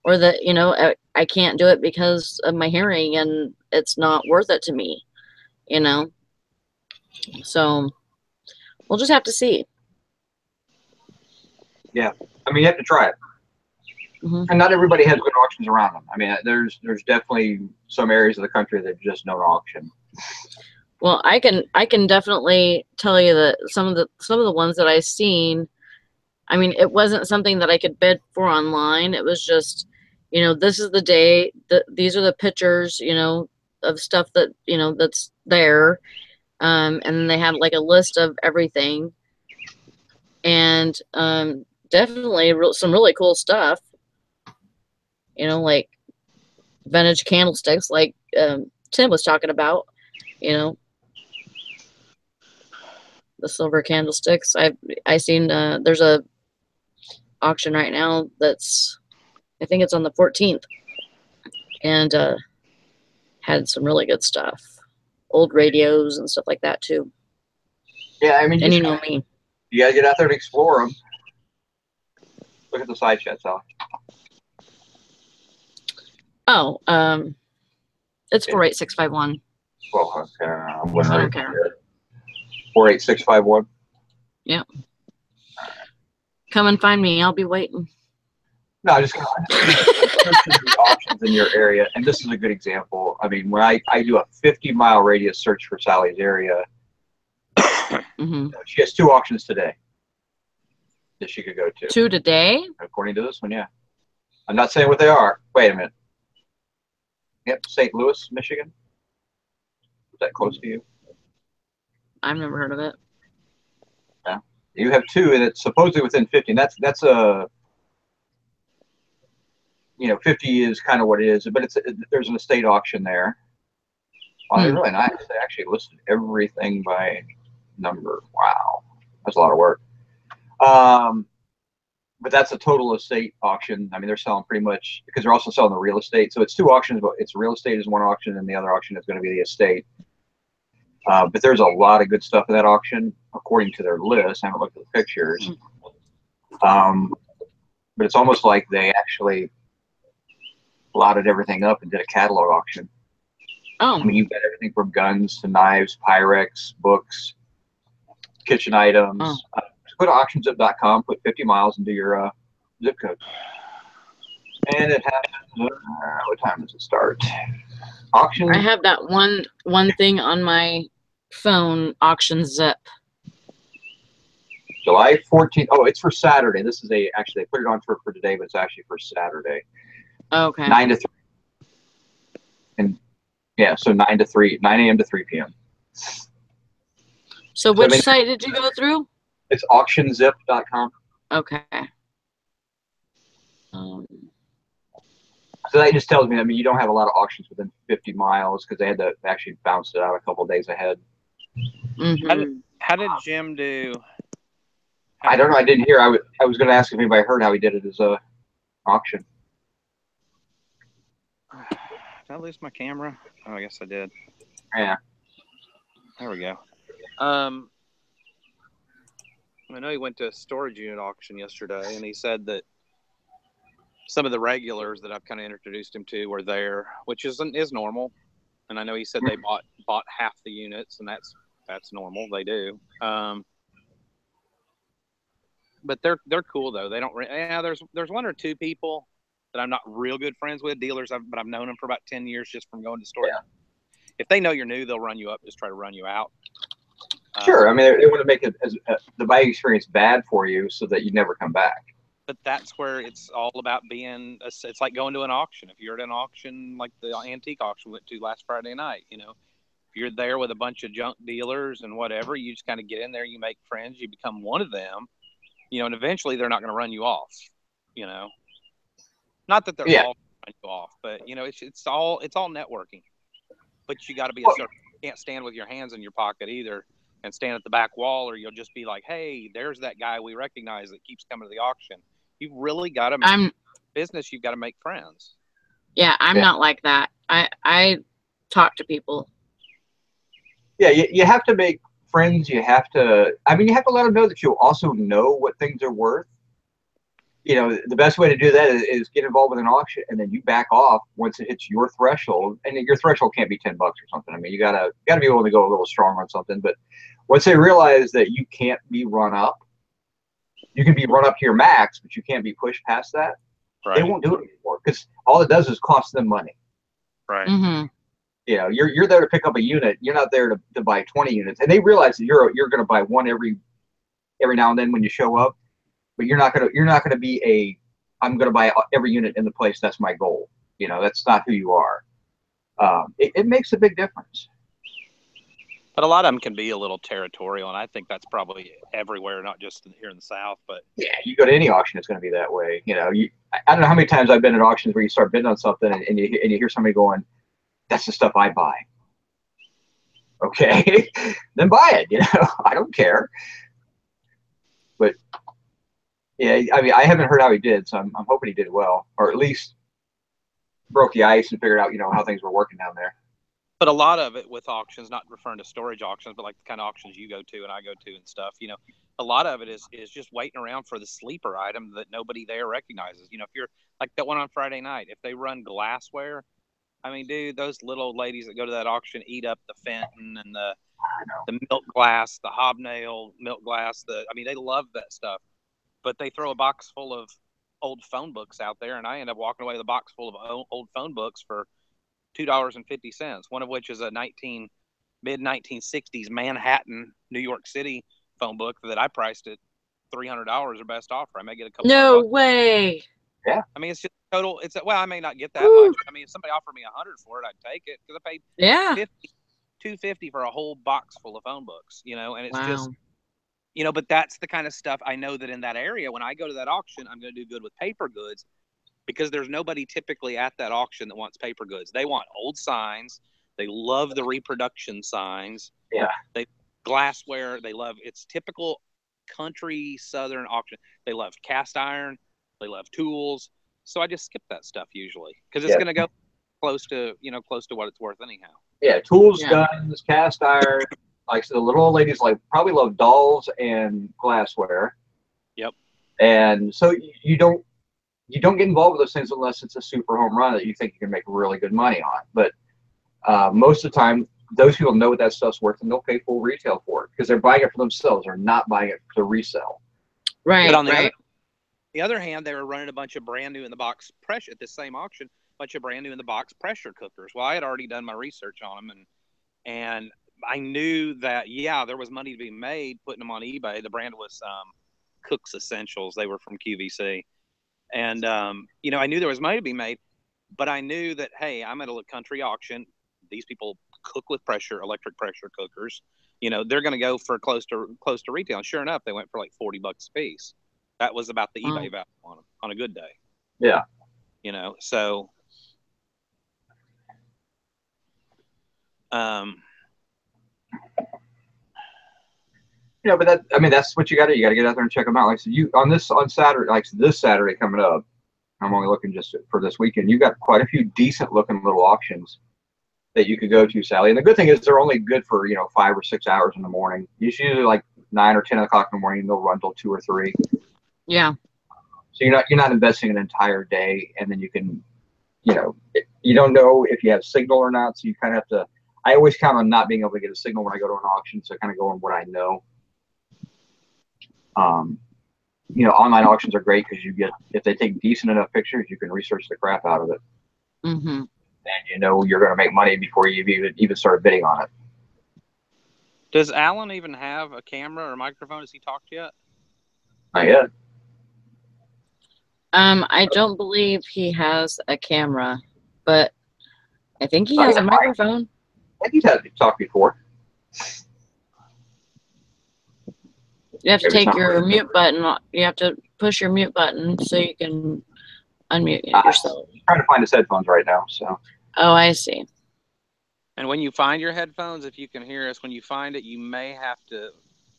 or that, I can't do it because of my hearing and it's not worth it to me, So we'll just have to see. Yeah. I mean, you have to try it. Mm-hmm. And not everybody has good auctions around them. I mean, there's definitely some areas of the country that just don't auction. Well, I can definitely tell you that some of the ones that I've seen, I mean, it wasn't something that I could bid for online. It was just, this is the day, these are the pictures, of stuff that, that's there. And then they had like a list of everything. and definitely some really cool stuff. You know, like vintage candlesticks, like Tim was talking about. You know, the silver candlesticks. I seen there's a auction right now that's, I think it's on the 14th, and had some really good stuff, old radios and stuff like that too. Yeah, I mean, and you know me, you gotta get out there and explore them. Look at the side chat, Sally. Oh, it's 48651. Well, okay, I'm I don't care. 48651. Yep. Come and find me. I'll be waiting. No, I just the options in your area, and this is a good example. I mean, when I do a 50-mile radius search for Sally's area, she has 2 auctions today that she could go to. 2 today? According to this one, yeah. I'm not saying what they are. Wait a minute. Yep, St. Louis, Michigan. Is that close to you? I've never heard of it. Yeah. You have 2, and it's supposedly within 50. And that's a, you know, 50 is kind of what it is, but there's an estate auction there. Well, they're really nice. They actually listed everything by number. Wow, that's a lot of work. But that's a total estate auction. I mean, they're selling pretty much, because they're also selling the real estate. So it's 2 auctions, but it's real estate is one auction, and the other auction is going to be the estate. But there's a lot of good stuff in that auction, according to their list. I haven't looked at the pictures. But it's almost like they actually lotted everything up and did a catalog auction. Oh. I mean, you've got everything from guns to knives, Pyrex, books, kitchen items. Just go to auctionzip.com, put 50 miles into your zip code. And it happens, what time does it start? Auction. I have that one thing on my phone, Auction Zip. July 14th. Oh, it's for Saturday. This is actually, they put it on for today, but it's actually for Saturday. Okay. 9 to 3. And yeah, so 9 a.m. to 3 p.m. So which site did you go through? It's auctionzip.com. Okay. So that just tells me, I mean, you don't have a lot of auctions within 50 miles because they had to actually bounce it out a couple of days ahead. How did Jim do? I don't know. I didn't hear. I was going to ask if anybody heard how he did it as a auction. Did I lose my camera? Oh, I guess I did. Yeah. There we go. I know he went to a storage unit auction yesterday, and he said that some of the regulars that I've kind of introduced him to were there, which is normal. And I know he said they bought half the units, and that's normal. They do. But they're cool though. They don't. Yeah, there's 1 or 2 people that I'm not real good friends with, dealers, but I've known them for about 10 years just from going to stores. Yeah. If they know you're new, they'll run you up, just try to run you out. Sure. I mean, they want to make it the buying experience bad for you so that you never come back. But that's where it's all about being. It's like going to an auction. If you're at an auction like the antique auction we went to last Friday night, you know, if you're there with a bunch of junk dealers and whatever, you just kind of get in there, you make friends, you become one of them, you know, and eventually they're not going to run you off, you know. Not that they're all run you off, but you know, it's all networking. But you got to be a certain. You can't stand with your hands in your pocket either, and stand at the back wall, or you'll just be like, "Hey, there's that guy we recognize that keeps coming to the auction." You've really got to make business. You've got to make friends. Yeah, I'm not like that. I talk to people. Yeah, you have to make friends. You have to. I mean, you have to let them know that you also know what things are worth. You know, the best way to do that is get involved with an auction, and then you back off once it hits your threshold. And your threshold can't be $10 or something. I mean, you gotta be willing to go a little strong on something. But once they realize that you can't be run up, you can be run up to your max, but you can't be pushed past that. Right. They won't do it anymore because all it does is cost them money. Right. Mm-hmm. You know, you're there to pick up a unit. You're not there to buy 20 units, and they realize that you're going to buy one every now and then when you show up. But you're not gonna be I'm gonna buy every unit in the place. That's my goal. You know, that's not who you are. It makes a big difference. But a lot of them can be a little territorial, and I think that's probably everywhere, not just here in the South. But yeah, you go to any auction, it's going to be that way. You know, I don't know how many times I've been at auctions where you start bidding on something and you hear somebody going, "That's the stuff I buy." Okay, then buy it. You know, I don't care. But yeah, I mean, I haven't heard how he did, so I'm hoping he did well, or at least broke the ice and figured out, you know, how things were working down there. But a lot of it with auctions, not referring to storage auctions, but like the kind of auctions you go to and I go to and stuff, you know, a lot of it is just waiting around for the sleeper item that nobody there recognizes. You know, if you're like that one on Friday night, if they run glassware, I mean, dude, those little old ladies that go to that auction eat up the Fenton and the milk glass, the hobnail milk glass. I mean, they love that stuff, but they throw a box full of old phone books out there, and I end up walking away with a box full of old phone books for $2.50, one of which is a mid-1960s Manhattan, New York City phone book that I priced at $300 or best offer. I may get a couple. No way. Yeah. I mean, it's just total. Well, I may not get that much. I mean, if somebody offered me $100 for it, I'd take it because I paid $250 for a whole box full of phone books. You know, and it's just, you know, but that's the kind of stuff I know that in that area, when I go to that auction, I'm going to do good with paper goods. Because there's nobody typically at that auction that wants paper goods. They want old signs. They love the reproduction signs. Yeah. They glassware. They love, it's typical country Southern auction. They love cast iron. They love tools. So I just skip that stuff usually because it's going to go close to what it's worth anyhow. Yeah. Tools, guns, cast iron. Like so the little old ladies probably love dolls and glassware. Yep. And so you don't get involved with those things unless it's a super home run that you think you can make really good money on. But most of the time, those people know what that stuff's worth and they'll pay full retail for it because they're buying it for themselves. They're not buying it to resell. Right. But on the other hand, they were running a bunch of brand new in the box pressure at this same auction, a bunch of brand new in the box pressure cookers. Well, I had already done my research on them and I knew that, there was money to be made putting them on eBay. The brand was Cook's Essentials. They were from QVC. And, you know, I knew there was money to be made, but I knew that, hey, I'm at a country auction. These people cook with electric pressure cookers. You know, they're going to go for close to retail. And sure enough, they went for like $40 a piece. That was about the eBay value on them on a good day. Yeah. You know, so, you know, but that's what you got to do. You got to get out there and check them out. Like I said, on Saturday, like this Saturday coming up, I'm only looking just for this weekend. You got quite a few decent looking little auctions that you could go to, Sally. And the good thing is they're only good for 5 or 6 hours in the morning. Usually like 9 or 10 o'clock in the morning. They'll run till 2 or 3. Yeah. So you're not investing an entire day, and then you can, you don't know if you have signal or not. So you kind of have to. I always count on not being able to get a signal when I go to an auction, so I kind of go on what I know. Online auctions are great because if they take decent enough pictures, you can research the crap out of it. Mm-hmm. And you're going to make money before you've even started bidding on it. Does Alan even have a camera or microphone? Has he talked yet? Not yet. I don't believe he has a camera, but I think he has a microphone. I think he's had to talk before. You have to take your mute button. You have to push your mute button so you can unmute yourself. I'm trying to find his headphones right now. So. Oh, I see. And when you find your headphones, if you can hear us, when you find it, you may have to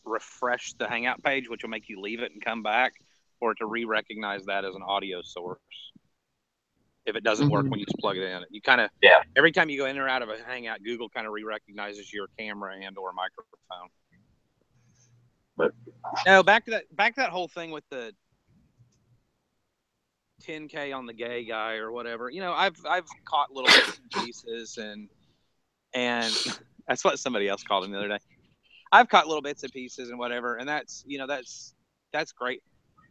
refresh the Hangout page, which will make you leave it and come back, or to re-recognize that as an audio source. If it doesn't work when you just plug it in, you kind of every time you go in or out of a Hangout, Google kind of re-recognizes your camera and or microphone. But no, back to that whole thing with the 10K on the gay guy or whatever. I've caught little bits and pieces and that's what somebody else called him the other day. I've caught little bits and pieces and whatever, and that's great.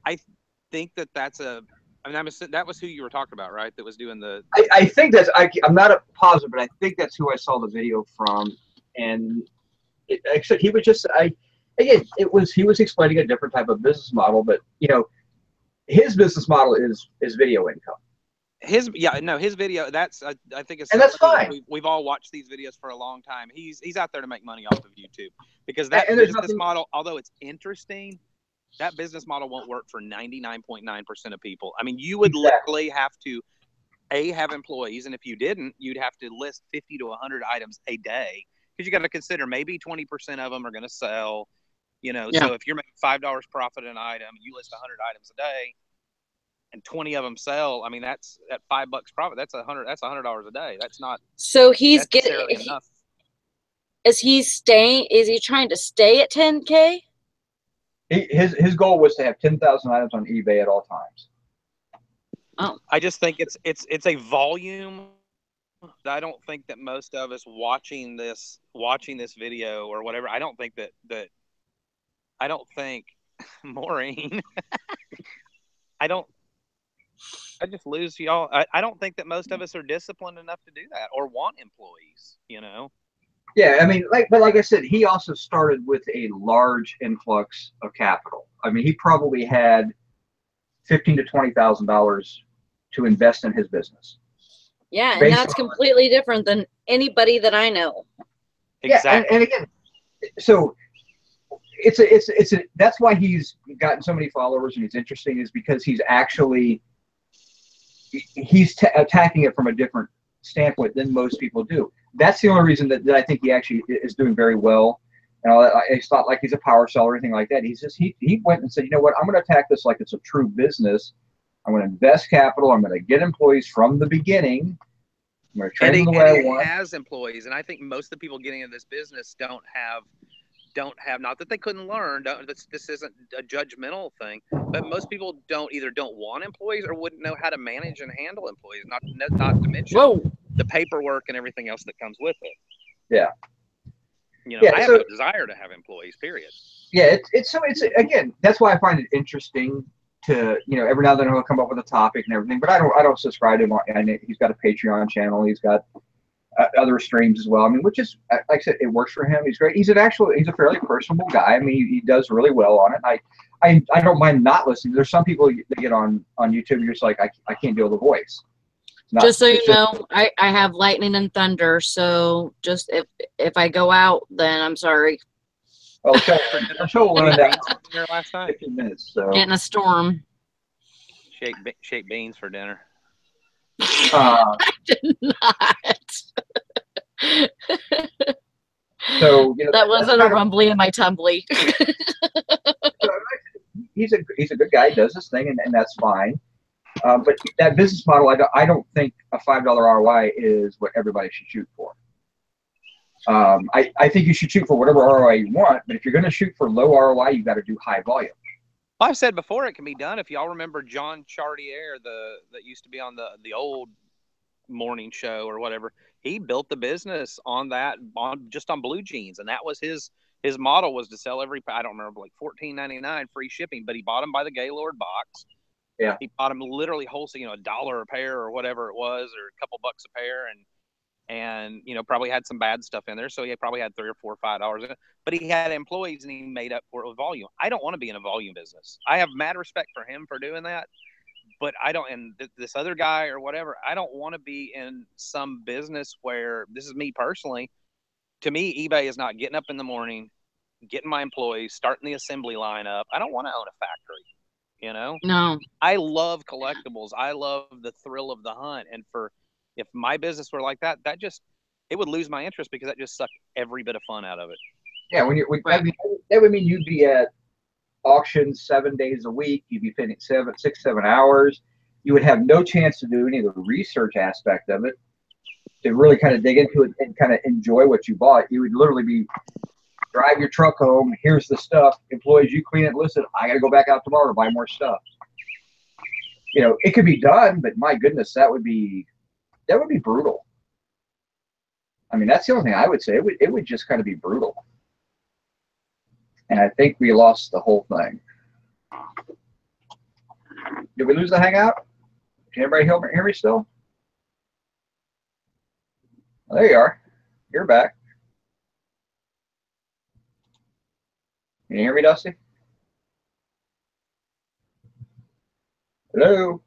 I think that's that was who you were talking about, right? That was doing the. I think that's. I'm not positive, but I think that's who I saw the video from, and except he was just. He was explaining a different type of business model, but his business model is video income. his video, that's I think it's and that's somebody fine. that we've all watched these videos for a long time. He's out there to make money off of YouTube, because that and business model, although it's interesting, that business model won't work for 99.9% of people. I mean, you would literally have to have employees, and if you didn't, you'd have to list 50 to 100 items a day, because you got to consider maybe 20% of them are going to sell. So if you're making $5 profit an item, you list 100 items a day, and 20 of them sell. I mean, that's at $5 profit. That's $100 a day. That's not so he's necessarily enough. Is he trying to stay at 10K? His goal was to have 10,000 items on eBay at all times. Oh, I just think it's a volume. I don't think that most of us watching this video or whatever, I don't think Maureen, I just lose y'all. I don't think that most of us are disciplined enough to do that or want employees, Yeah, I mean, but like I said, he also started with a large influx of capital. I mean, he probably had $15,000 to $20,000 to invest in his business. yeah, and that's completely different than anybody that I know. Exactly. Yeah, and again, so that's why he's gotten so many followers and he's interesting, is because he's attacking it from a different standpoint than most people do. That's the only reason that I think he actually is doing very well. And it's not like he's a power seller or anything like that. He's just he went and said, you know what, I'm going to attack this like it's a true business. I'm going to invest capital. I'm going to get employees from the beginning. I'm going to train them the way I want. He has employees, and I think most of the people getting into this business don't have, not that they couldn't learn. This isn't a judgmental thing, but most people either don't want employees or wouldn't know how to manage and handle employees. Not to mention the paperwork and everything else that comes with it. Yeah. I have no desire to have employees, period. Yeah, it's again, that's why I find it interesting to, every now and then he'll come up with a topic and everything, but I don't subscribe to him. And he's got a Patreon channel. He's got other streams as well. I mean, which is, like I said, it works for him. He's great. He's a fairly personable guy. I mean, he does really well on it. I don't mind not listening. There's some people that get on YouTube, you're just like, I can't deal with the voice. Just so you know, I have lightning and thunder. So just if I go out, then I'm sorry. Well, the show will run down last night. 15 minutes. So getting a storm. Shake beans for dinner. I did not. So that wasn't a rumbly in my tumbly. He's a good guy. He does his thing, and that's fine. But that business model, I don't think a $5 ROI is what everybody should shoot for. I think you should shoot for whatever ROI you want, but if you're going to shoot for low ROI, you've got to do high volume. Well, I've said before, it can be done. If y'all remember John Chartier, that used to be on the old morning show or whatever, he built the business on just on blue jeans, and that was his model, was to sell I don't remember, like $14.99 free shipping, but he bought them by the Gaylord box. Yeah, he bought them literally wholesale, $1 a pair or whatever it was, or a couple bucks a pair, and probably had some bad stuff in there, so he probably had $3 or $4 or $5 in it. But he had employees, and he made up for it with volume. I don't want to be in a volume business. I have mad respect for him for doing that, but I don't. And this other guy or whatever, I don't want to be in some business where, this is me personally. To me, eBay is not getting up in the morning, getting my employees, starting the assembly line up. I don't want to own a factory. No. I love collectibles. I love the thrill of the hunt, and if my business were like that, it would lose my interest, because that just sucked every bit of fun out of it. Yeah, that would mean you'd be at auctions 7 days a week. You'd be spending 7 hours. You would have no chance to do any of the research aspect of it, to really kind of dig into it and kind of enjoy what you bought. You would literally be drive your truck home. Here's the stuff. Employees, you clean it. Listen, I got to go back out tomorrow to buy more stuff. It could be done, but my goodness, that would be brutal. I mean, that's the only thing I would say. It would just kind of be brutal. And I think we lost the whole thing. Did we lose the Hangout? Can everybody hear me still? Oh, there you are. You're back. Can you hear me, Dusty? Hello?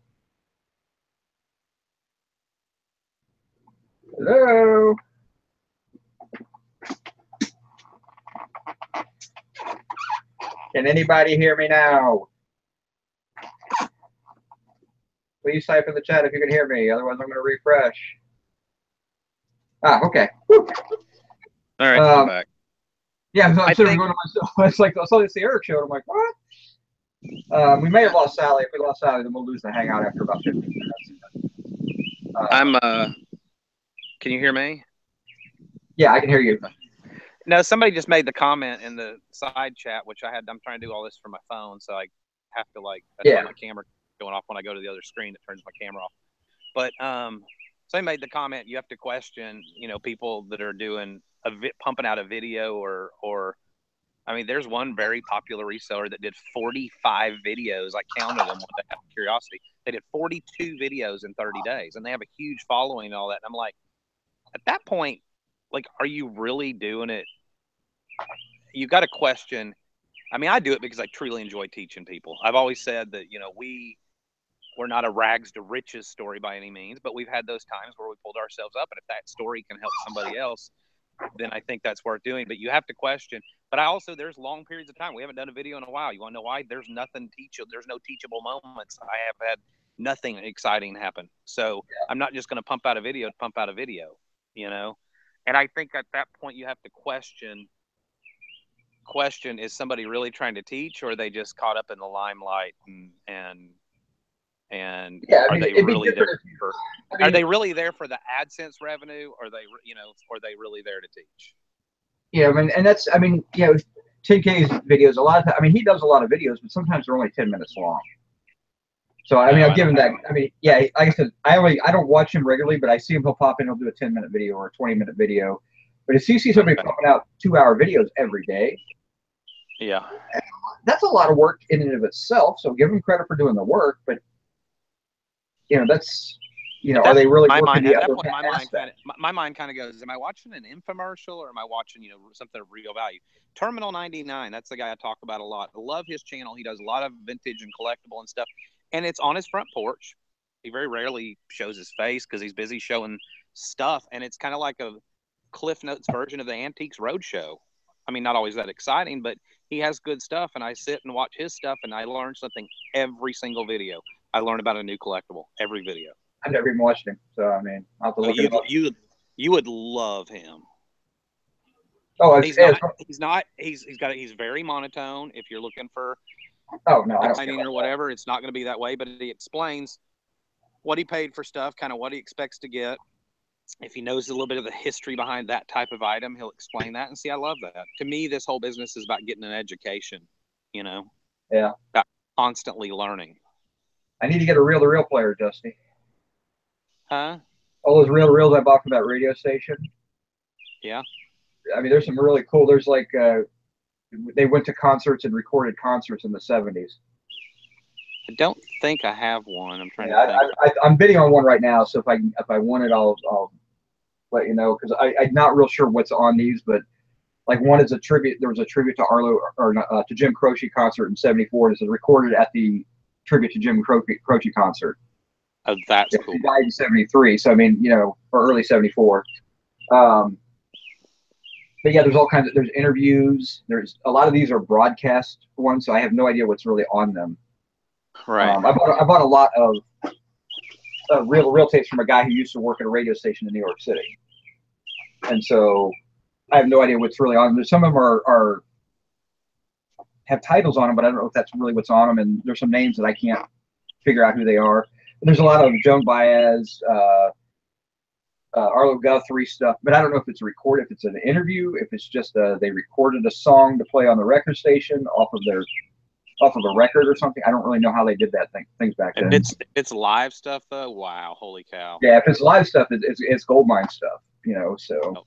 Hello. Can anybody hear me now? Please type in the chat if you can hear me. Otherwise, I'm going to refresh. Ah, okay. Woo. All right, I'm back. Yeah, I'm sitting going to myself. It's like I saw this the Eric show. And I'm like, what? We may have lost Sally. If we lost Sally, then we'll lose the Hangout after about 15 minutes. Can you hear me? Yeah, I can hear you. No, somebody just made the comment in the side chat, which I'm trying to do all this from my phone, so I have to turn my camera going off when I go to the other screen. It turns my camera off. But somebody made the comment, you have to question, people that are doing pumping out a video or I mean, there's one very popular reseller that did 45 videos. I counted them out of curiosity. They did 42 videos in 30 days, and they have a huge following and all that. And I'm like, at that point, are you really doing it? You got to question. I mean, I do it because I truly enjoy teaching people. I've always said that, we're not a rags to riches story by any means, but we've had those times where we pulled ourselves up. And if that story can help somebody else, then I think that's worth doing. But you have to question. But there's long periods of time. We haven't done a video in a while. You want to know why? There's nothing teachable. There's no teachable moments. I have had nothing exciting happen. So I'm not just going to pump out a video to pump out a video, And I think at that point you have to question, is somebody really trying to teach, or are they just caught up in the limelight and are they really there for? Are they really there for the AdSense revenue, or are they really there to teach? Yeah, and that's 10K's videos. A lot of time, he does a lot of videos, but sometimes they're only 10 minutes long. So I've given that. Like I said, I don't watch him regularly, but I see him. He'll pop in. He'll do a 10-minute video or a 20-minute video. But if you see somebody pumping out 2-hour videos every day, yeah, that's a lot of work in and of itself. So give him credit for doing the work, but that's are they really working the other aspect? My mind kind of goes, am I watching an infomercial, or am I watching something of real value? Terminal 99, that's the guy I talk about a lot. I love his channel. He does a lot of vintage and collectible and stuff, and it's on his front porch. He very rarely shows his face because he's busy showing stuff, and it's kind of like a Cliff Notes version of the Antiques Roadshow. I mean, not always that exciting, but he has good stuff, and I sit and watch his stuff, and I learn something every single video. I learn about a new collectible every video. I've never even watched him, so I'll have to look it up. You would love him. Oh, he's very monotone. If you're looking for exciting or whatever, it's not going to be that way. But he explains what he paid for stuff, kind of what he expects to get. If he knows a little bit of the history behind that type of item, he'll explain that. And see, I love that. To me, this whole business is about getting an education. Yeah. About constantly learning. I need to get a reel-to-reel player, Dusty. Huh? All those reel-to-reels I bought from that radio station. Yeah. There's some really cool. There's they went to concerts and recorded concerts in the 70s. I don't think I have one. I'm trying to think. I'm bidding on one right now, so if I want it, I'll let you know, because I'm not real sure what's on these, but one is a tribute. There was a tribute to to Jim Croce concert in '74. This is recorded at the tribute to Jim Croce concert. Oh, that's cool. He died in '73, so or early '74. But yeah, there's all kinds of, there's interviews. There's a lot of these are broadcast ones, so I have no idea what's really on them. Right. I bought a lot of real tapes from a guy who used to work at a radio station in New York City, and so I have no idea what's really on them. Some of them have titles on them, but I don't know if that's really what's on them. And there's some names that I can't figure out who they are. But there's a lot of Joan Baez, Arlo Guthrie stuff, but I don't know if it's recorded, if it's an interview, if it's just they recorded a song to play on the record station off of a record or something. I don't really know how they did that things back then. It's live stuff though. Wow, holy cow! Yeah, if it's live stuff, it's gold mine stuff. So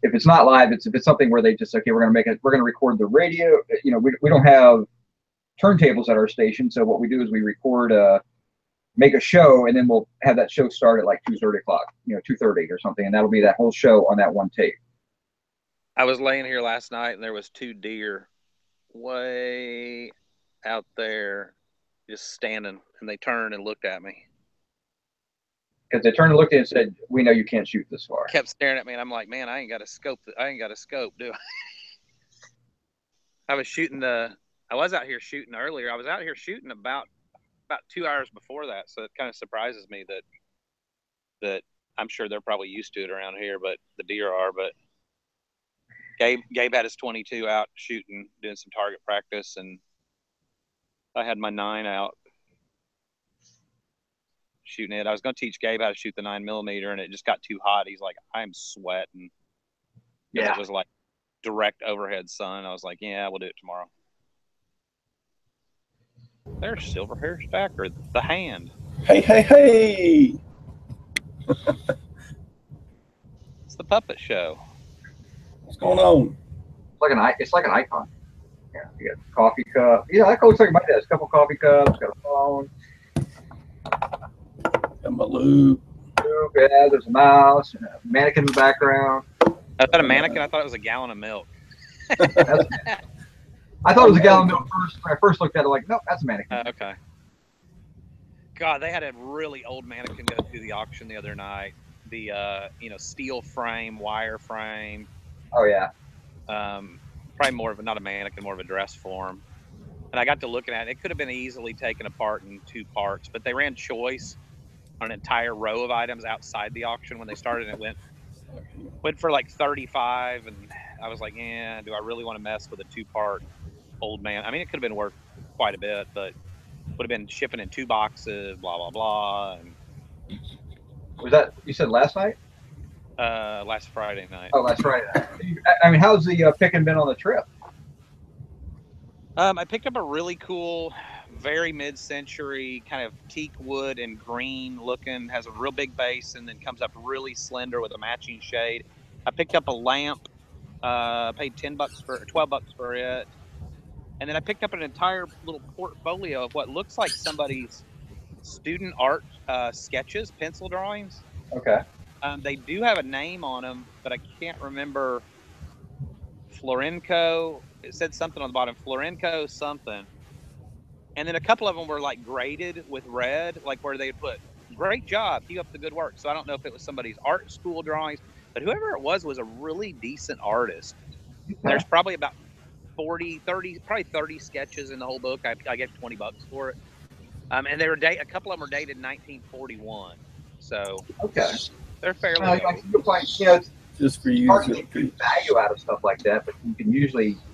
if it's not live, if it's something where they just we're gonna record the radio. We don't have turntables at our station, so what we do is we record make a show, and then we'll have that show start at 2:30 o'clock, 2:30 or something, and that'll be that whole show on that one tape. I was laying here last night, and there was 2 deer way out there just standing, and they turned and looked at me. Because they turned and looked at it and said, "We know you can't shoot this far." Kept staring at me, and I'm like, man, I ain't got a scope. I ain't got a scope, do I? I was shooting I was out here shooting earlier. I was out here shooting about 2 hours before that, so it kind of surprises me that I'm sure they're probably used to it around here, but the deer are. But Gabe had his 22 out shooting, doing some target practice, and I had my 9 out shooting it. I was going to teach Gabe how to shoot the 9mm, and it just got too hot. He's like, I'm sweating. Yeah. It was like direct overhead sun. I was like, yeah, we'll do it tomorrow. There's Silverhair Stacker, the hand. Hey! It's the puppet show. What's going on? It's like an icon. Yeah, you got a coffee cup. Yeah, that looks like my desk. A couple coffee cups. Got a phone. Got my lube. Yeah, there's a mouse and a mannequin in the background. Is that a mannequin? I thought it was a gallon of milk. I thought it was a gallon of milk first. When I first looked at it, like, nope, that's a mannequin. Okay. God, they had a really old mannequin go through the auction the other night. The steel frame, wire frame. Oh yeah. Probably more of not a mannequin, more of a dress form. And I got to looking at it. It could have been easily taken apart in 2 parts, but they ran choice on an entire row of items outside the auction when they started. And it went for like 35, and I was like, yeah, do I really want to mess with a 2-part old man? I mean, it could have been worth quite a bit, but would have been shipping in 2 boxes, blah blah blah. And was that, you said last night? Last Friday night. Oh, last Friday night. I mean, how's the picking been on the trip? I picked up a really cool, very mid-century kind of teak wood and green looking, has a real big base, and then comes up really slender with a matching shade. I picked up a lamp, paid $12 for it. And then I picked up an entire little portfolio of what looks like somebody's student art sketches, pencil drawings. Okay. They do have a name on them, but I can't remember. Florenco. It said something on the bottom. Florenco something. And then a couple of them were like graded with red, like where they put, great job, keep up the good work. So I don't know if it was somebody's art school drawings, but whoever it was a really decent artist. Okay. There's probably about 30 sketches in the whole book. I get $20 for it. And they were a couple of them were dated 1941. So okay, they're fairly you'll find, just for you. Hard to get good value out of stuff like that, but you can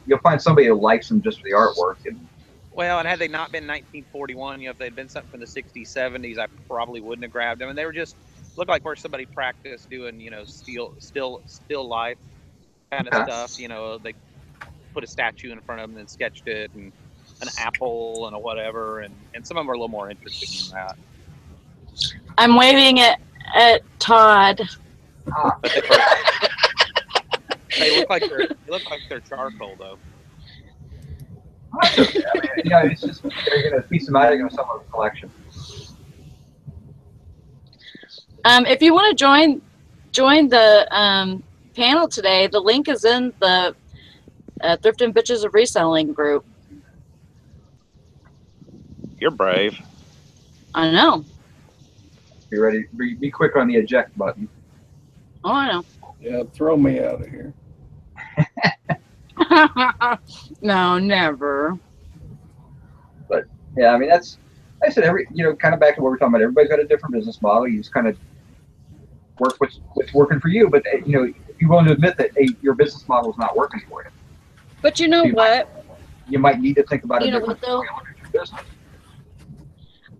you'll find somebody who likes them just for the artwork. Well, and had they not been 1941, if they'd been something from the 60s, 70s, I probably wouldn't have grabbed them. And they were just looked like where somebody practiced doing, still life kind of stuff. They put a statue in front of them and sketched it, and an apple and a whatever, and some of them are a little more interesting than that. I'm waving at Todd. They look like they're charcoal though. I mean, it's just they're gonna piece them out. They're gonna sell them a collection. If you want to join the panel today, the link is in the Thrift and Bitches of Reselling group. You're brave. I know. Be ready. Be quick on the eject button. Oh, I know. Yeah, throw me out of here. No, never. But yeah, I mean, that's, like I said, kind of back to what we're talking about. Everybody's got a different business model. You just kind of work what's working for you. But if you're willing to admit that your business model is not working for you. But you know what? You might need to think about it. You know what though?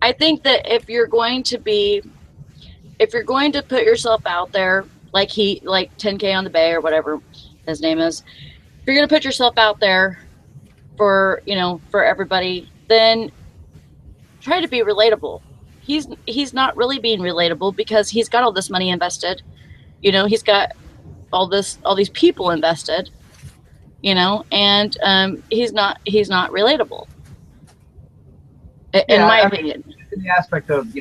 I think that if you're going to put yourself out there, like 10K on the Bay or whatever his name is, if you're going to put yourself out there for everybody, then try to be relatable. He's not really being relatable because he's got all this money invested. He's got all these people invested, and he's not relatable. In my opinion. In the aspect of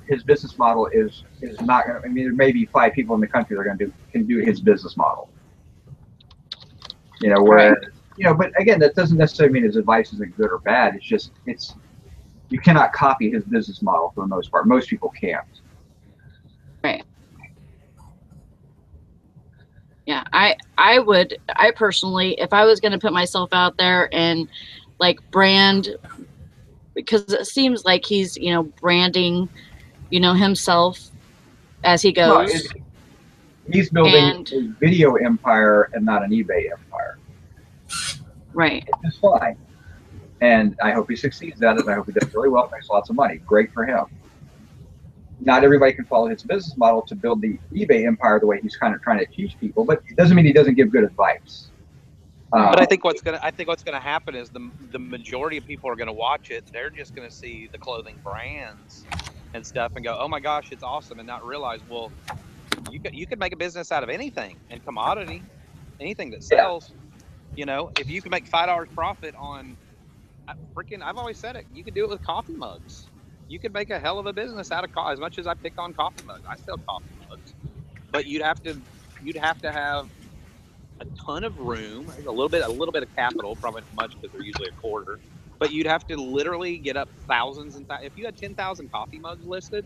his business model is not. I mean, there may be 5 people in the country that are going to can do his business model. Whereas but again, that doesn't necessarily mean his advice isn't good or bad. It's just you cannot copy his business model for the most part. Most people can't. Right. Yeah, I personally, if I was going to put myself out there and like brand, because it seems like he's, you know, branding, you know, himself as he Well, goes. he's building And a video empire and not an eBay empire. right. It's fine. And I hope he succeeds at it. I hope he does really well, makes lots of money. Great for him. Not everybody can follow his business model to build the eBay empire the way he's kind of trying to teach people, but it doesn't mean he doesn't give good advice. But I think what's gonna happen is the majority of people are gonna watch it. They're just gonna see the clothing brands and stuff and go, "Oh my gosh, it's awesome," and not realize, well, you could make a business out of anything and commodity, anything that sells. You know, if you can make $5 profit on I've always said it. You could do it with coffee mugs. You could make a hell of a business out of as much as I pick on coffee mugs. I sell coffee mugs, but you'd have to have a ton of room, a little bit of capital, probably not much because they're usually a quarter. But you'd have to literally get up thousands and if you had 10,000 coffee mugs listed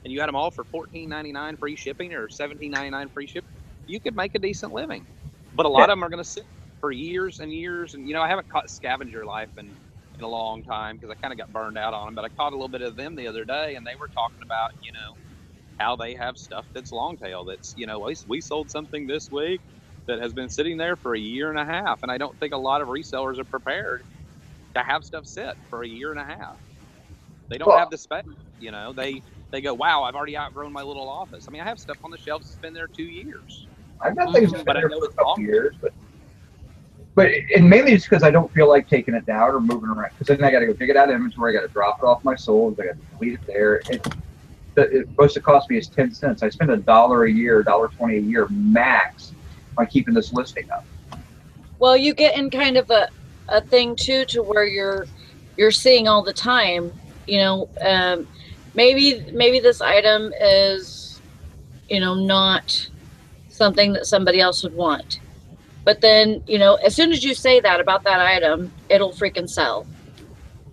and you had them all for $14.99 free shipping or $17.99 free shipping, you could make a decent living. But a lot of them are going to sit for years and years. And, you know, I haven't caught scavenger life in a long time because I kind of got burned out on them. But I caught a little bit of them the other day, and they were talking about, you know, how they have stuff that's long tail. That's, you know, we sold something this week that has been sitting there for a year and a half. And I don't think a lot of resellers are prepared to have stuff sit for a year and a half. They don't have the space, you know. They go, wow, I've already outgrown my little office. I mean, I have stuff on the shelves that's been there 2 years. I've got things that but been I there know for a it's couple long. years, but and mainly it's because I don't feel like taking it down or moving around. Because then I got to go dig it out of inventory. I got to drop it off my sold. I got to delete it there. It supposed to cost me is 10 cents. I spend $1 a year, $1.20 a year max on keeping this listing up. Well, you get in kind of a thing too, to where you're seeing all the time, you know, maybe this item is, you know, not something that somebody else would want. But then, you know, as soon as you say that about that item, it'll freaking sell,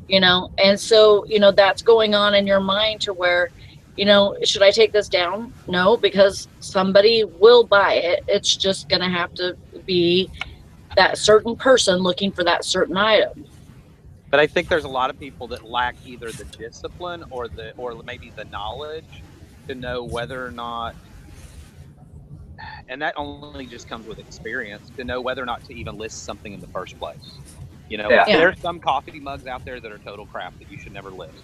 you know? And so, you know, that's going on in your mind to where, you know, should I take this down? No, because somebody will buy it. It's just going to have to be that certain person looking for that certain item. But I think there's a lot of people that lack either the discipline or maybe the knowledge to know whether or not, and that only just comes with experience, to know whether or not to even list something in the first place. You know, there's some coffee mugs out there that are total crap that you should never list.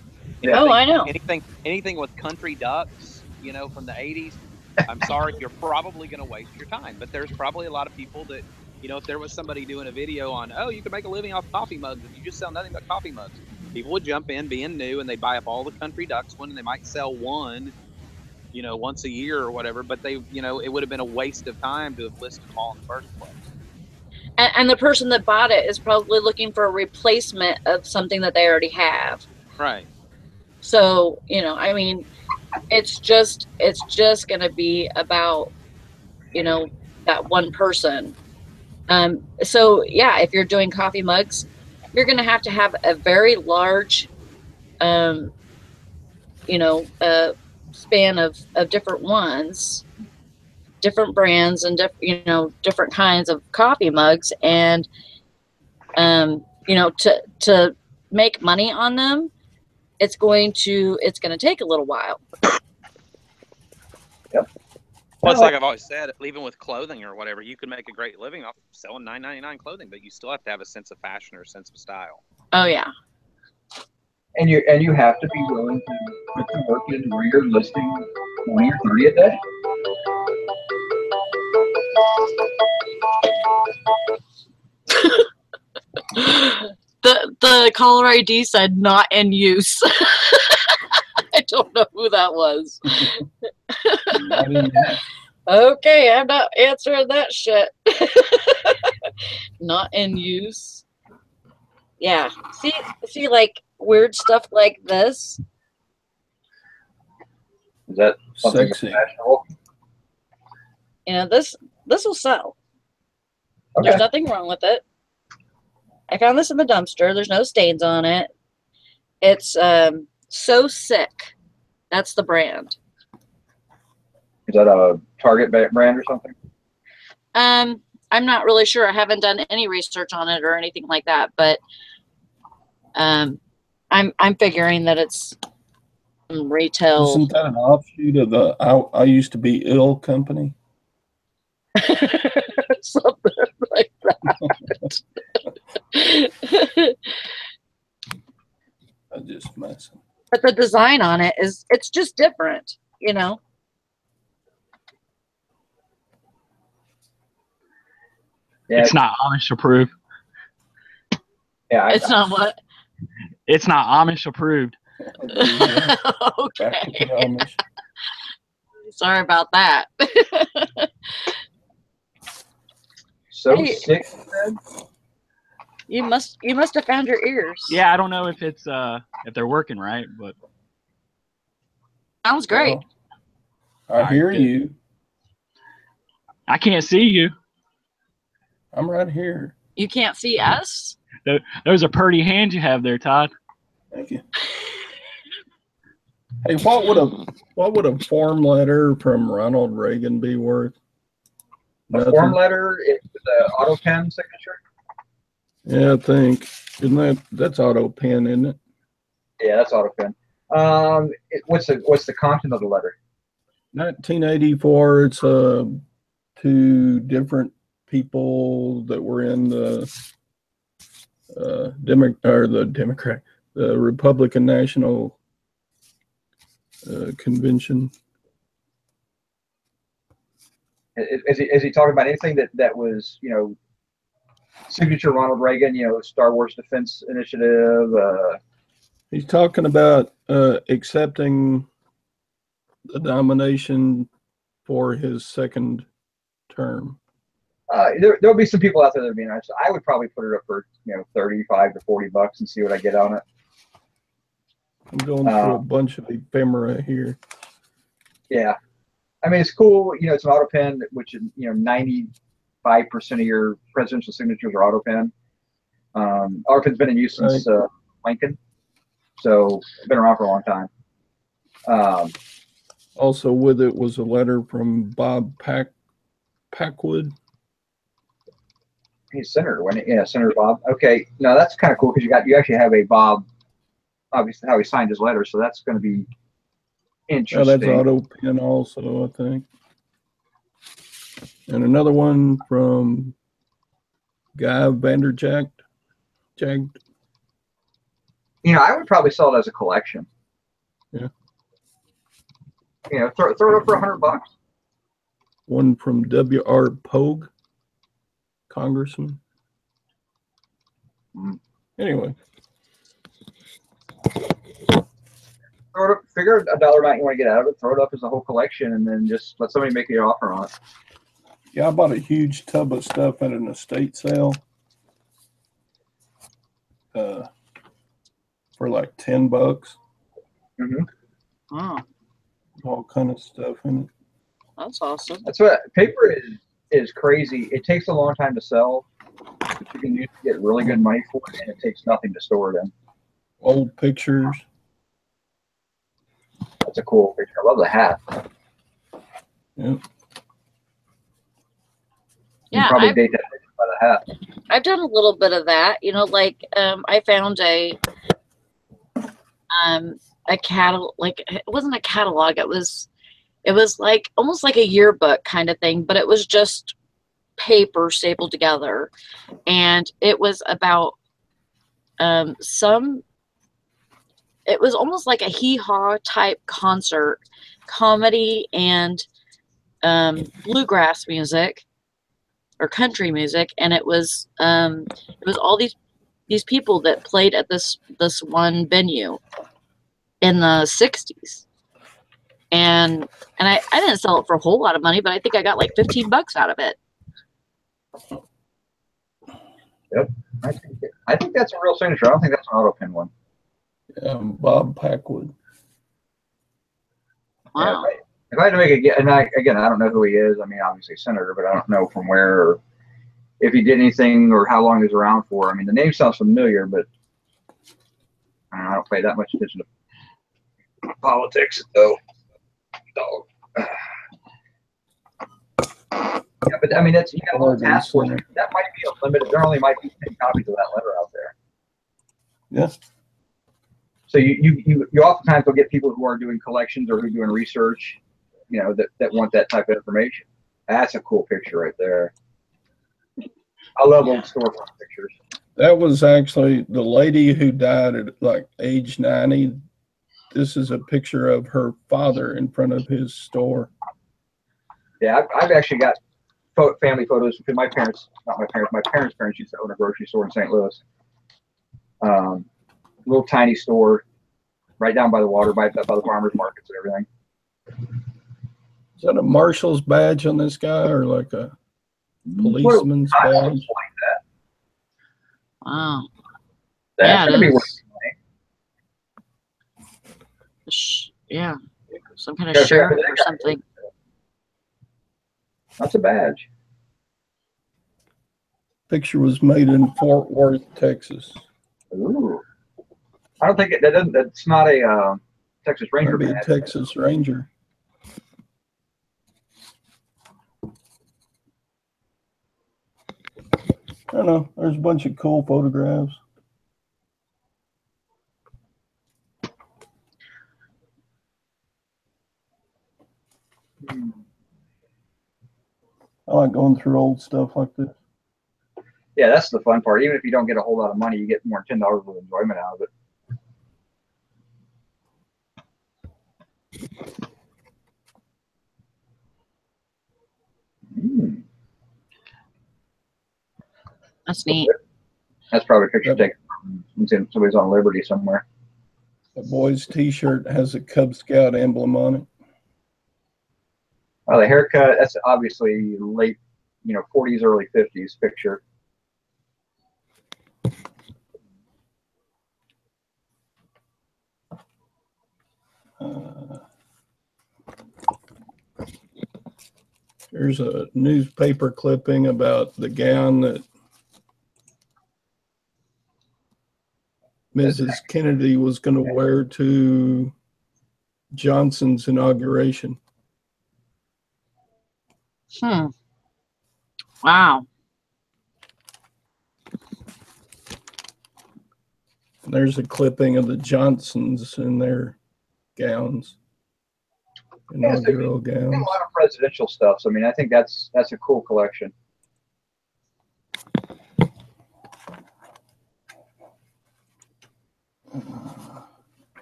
Oh, I know. Anything with country ducks, you know, from the 80s, I'm sorry, you're probably going to waste your time. But there's probably a lot of people that, you know, if there was somebody doing a video on, oh, you can make a living off coffee mugs if you just sell nothing but coffee mugs, people would jump in being new and they buy up all the country ducks one, and they might sell one, you know, once a year or whatever. But they, you know, it would have been a waste of time to have listed them all in the first place. And the person that bought it is probably looking for a replacement of something that they already have. Right. So, you know, I mean, it's just going to be about, you know, that one person. So yeah, if you're doing coffee mugs, you're going to have a very large, you know, span of different ones, different brands, and you know, different kinds of coffee mugs. And, you know, to make money on them, it's going to take a little while. Yep. Well, it's like I've always said, even with clothing or whatever, you can make a great living off selling $9.99 clothing, but you still have to have a sense of fashion or a sense of style. Oh yeah. And you have to be willing to put the work in where you're listing 20 or 30 a day. The caller ID said not in use. I don't know who that was. Okay, I'm not answering that shit. Not in use. Yeah. See, like weird stuff like this. Is that something Sexy. fashionable? You know, this will sell. Okay. There's nothing wrong with it. I found this in the dumpster. There's no stains on it. It's So Sick. That's the brand. Is that a Target brand or something? I'm not really sure. I haven't done any research on it or anything like that, but I'm figuring that it's retail. Isn't that an offshoot of the I used to be ill company? Something like that. I'm just messing. But the design on it it's just different, you know. Yeah, it's not Amish approved. Yeah, it's not what? It's not Amish approved. Okay. Sorry about that. So hey, sick. You must have found your ears. Yeah, I don't know if it's if they're working right, but sounds great. Well, I hear you. I can't see you. I'm right here. You can't see us? Those are pretty hands you have there, Todd. Thank you. Hey, what would a form letter from Ronald Reagan be worth? A form letter is the auto pen signature. Yeah, I think. Isn't that's auto pen, isn't it? Yeah, that's auto pen. What's the content of the letter? 1984. It's two different people that were in the the Republican National Convention. Is he talking about anything that was, you know, signature Ronald Reagan, you know, Star Wars Defense Initiative? He's talking about accepting the nomination for his second term. There'll be some people out there that are being honest. I would probably put it up for, you know, $35 to $40 and see what I get on it. I'm going through a bunch of ephemera here. Yeah, I mean, it's cool. You know, it's an auto pen, which, you know, 95% of your presidential signatures are auto pen. Auto pen's been in use since Lincoln, so it's been around for a long time. Also with it was a letter from Bob Packwood. He's senator, wasn't he? Yeah, Senator Bob. Okay, no, that's kind of cool because you actually have a Bob, obviously how he signed his letter, so that's going to be interesting. Oh, that's auto pen also, I think. And another one from Guy Vanderjagt. You know, I would probably sell it as a collection. Yeah. You know, throw it up for $100. One from W.R. Pogue, Congressman. Anyway. Figure a dollar amount you want to get out of it, throw it up as a whole collection, and then just let somebody make you an offer on it. Yeah, I bought a huge tub of stuff at an estate sale for like $10. Mm-hmm. Oh, all kind of stuff in it. That's awesome. That's what paper is crazy. It takes a long time to sell, but you can use to get really good money for it, and it takes nothing to store it in. Old pictures. That's a cool picture. I love the hat. Yep. You can probably date that picture by the hat. I've done a little bit of that. You know, like I found a catalog. Like it wasn't a catalog. It was like almost like a yearbook kind of thing, but it was just paper stapled together, and it was about it was almost like a hee-haw type concert, comedy and bluegrass music or country music, and it was all these people that played at this one venue in the 60s. And I didn't sell it for a whole lot of money, but I think I got like $15 out of it. Yep. I think that's a real signature. I don't think that's an auto pen one. Bob Packwood. Wow. Yeah, if I had to make a guess, and I don't know who he is. I mean, obviously senator, but I don't know from where or if he did anything or how long he was around for. I mean, the name sounds familiar, but I don't pay that much attention to politics, though. Yeah, but I mean, that's you got a little Oregon task force. Center. That might be a limited. There only might be 10 copies of that letter out there. Yeah. So you oftentimes will get people who are doing collections or who are doing research, you know, that want that type of information. That's a cool picture right there. I love old storefront pictures. That was actually the lady who died at like age 90. This is a picture of her father in front of his store. Yeah, I've actually got family photos because my parents, not my parents, my parents' parents used to own a grocery store in St. Louis. Little tiny store right down by the water, by the farmers markets and everything. Is that a marshal's badge on this guy or like a policeman's badge? Like that. Wow. That's going to be worth money. Yeah. Some kind of sheriff or something. That's a badge. Picture was made in Fort Worth, Texas. Ooh. I don't think that's not a Texas Ranger Maybe badge. a Texas Ranger. I don't know. There's a bunch of cool photographs. I like going through old stuff like this. Yeah, that's the fun part. Even if you don't get a whole lot of money, you get more than $10 worth of enjoyment out of it. That's neat. That's probably a picture taken from somebody's on Liberty somewhere. The boy's T-shirt has a Cub Scout emblem on it. Oh, the haircut, that's obviously late, 40s, early 50s picture. There's a newspaper clipping about the gown that Mrs. Kennedy was going to wear to Johnson's inauguration. Wow. There's a clipping of the Johnsons in their gowns. Inaugural gowns. A lot of presidential stuff. So I mean, I think that's a cool collection.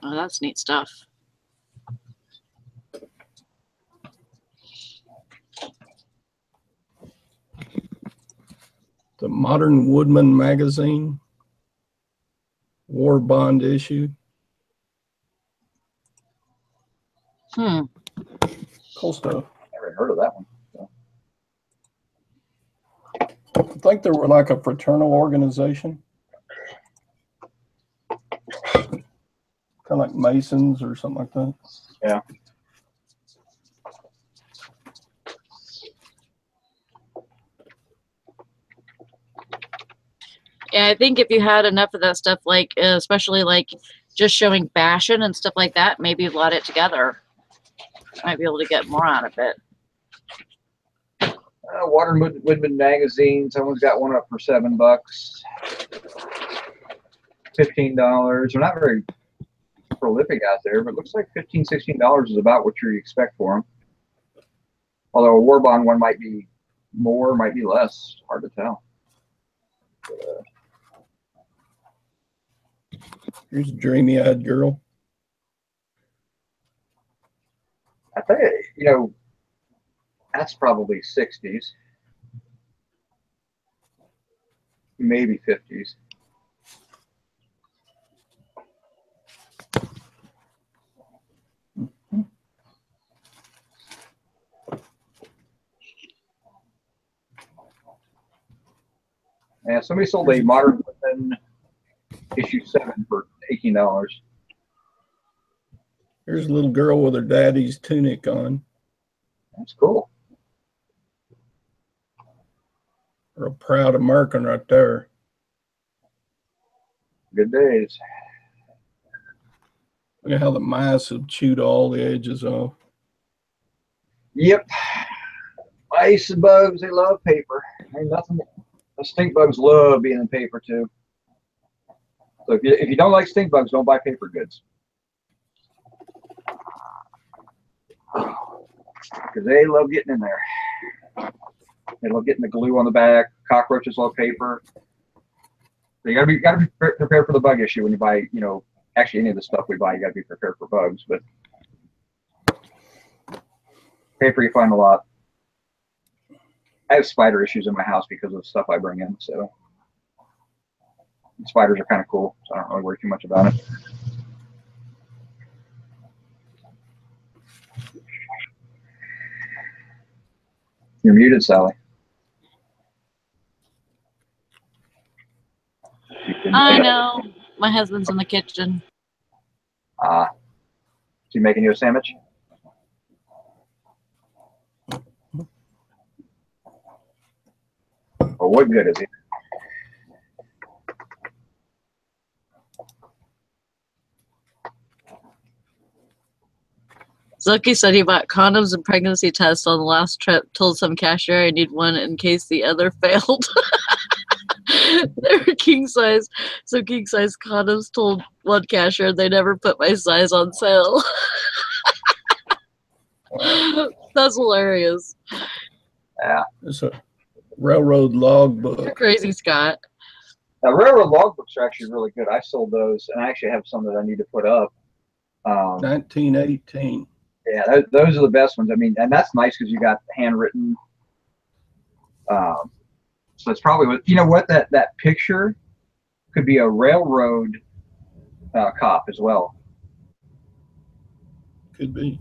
Oh, that's neat stuff. The Modern Woodman magazine, war bond issue. Cool stuff. Never heard of that one. So. I think they were like a fraternal organization. Kind of like Masons or something like that. Yeah. Yeah, I think if you had enough of that stuff, like especially like just showing fashion and stuff like that, maybe lot it together. Might be able to get more out of it. Woodman magazine. Someone's got one up for $7, $15. They're not very prolific out there, but it looks like $15, $16 is about what you expect for them. Although a war bond one might be more, might be less. Hard to tell. But, here's a dreamy-eyed girl. I tell you, that's probably 60s, maybe 50s. And somebody sold a Modern Woodman issue 7 for $18. Here's a little girl with her daddy's tunic on. That's cool. Or a proud American right there. Good days. Look at how the mice have chewed all the edges off. Yep. Mice and bugs, they love paper. Ain't nothing. The stink bugs love being in paper too. So if you don't like stink bugs, don't buy paper goods. Because they love getting in there. They love getting the glue on the back. Cockroaches love paper. So you gotta be prepared for the bug issue when you buy, you know, actually any of the stuff we buy, you gotta be prepared for bugs. But paper you find a lot. I have spider issues in my house because of the stuff I bring in. So spiders are kind of cool, so I don't really worry too much about it. You're muted, Sally. I know. My husband's in the kitchen. Is he making you a sandwich? Oh, what good is he? Zuki said he bought condoms and pregnancy tests on the last trip, told some cashier I need one in case the other failed. They were king size. So king size condoms, told one cashier they never put my size on sale. That's hilarious. Yeah. It's a railroad logbook. You're crazy, Scott. Now, railroad logbooks are actually really good. I sold those, and I actually have some that I need to put up. 1918. Yeah, those are the best ones. I mean, and that's nice because you got handwritten. So it's probably what, you know what, that picture could be a railroad cop as well. Could be.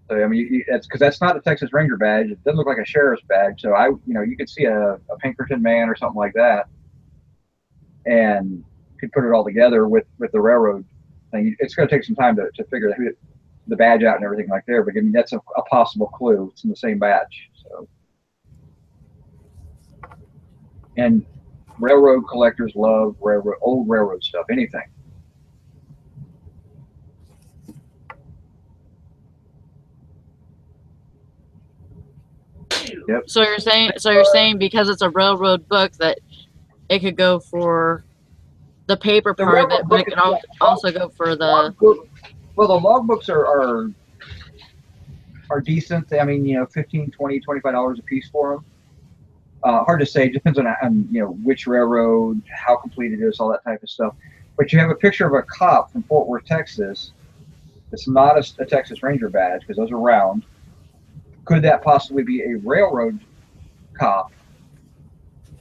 So I mean, it's because that's not a Texas Ranger badge. It doesn't look like a sheriff's badge. So you could see a Pinkerton man or something like that, and could put it all together with the railroad thing. It's going to take some time to figure the badge out and everything like there. But I mean, that's a possible clue. It's in the same badge. So, and railroad collectors love old railroad stuff. Anything. Yep. So you're saying because it's a railroad book that it could go for the paper part of it, but it could also go for the. Well, the logbooks are decent. I mean, $15, $20, $25 a piece for them. Hard to say. It depends on which railroad, how complete it is, all that type of stuff. But you have a picture of a cop from Fort Worth, Texas. It's not a Texas Ranger badge because those are round. Could that possibly be a railroad cop?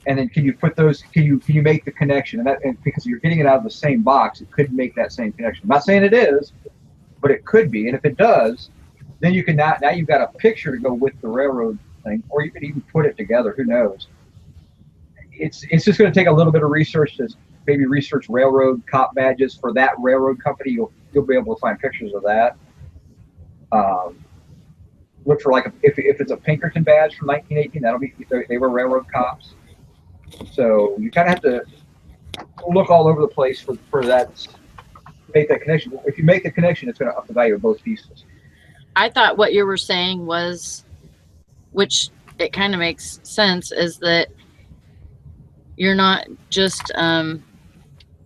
And then can you put those? Can you make the connection? And because you're getting it out of the same box, it could make that same connection. I'm not saying it is, but it could be. And if it does, then you can now you've got a picture to go with the railroad thing, or you could even put it together. Who knows? It's just going to take a little bit of research to maybe research railroad cop badges for that railroad company. You'll be able to find pictures of that. Look for if it's a Pinkerton badge from 1918, that'll be they were railroad cops. So you kind of have to look all over the place for that, make that connection. If you make the connection, it's going to up the value of both pieces. I thought what you were saying was, which it kind of makes sense, is that you're not just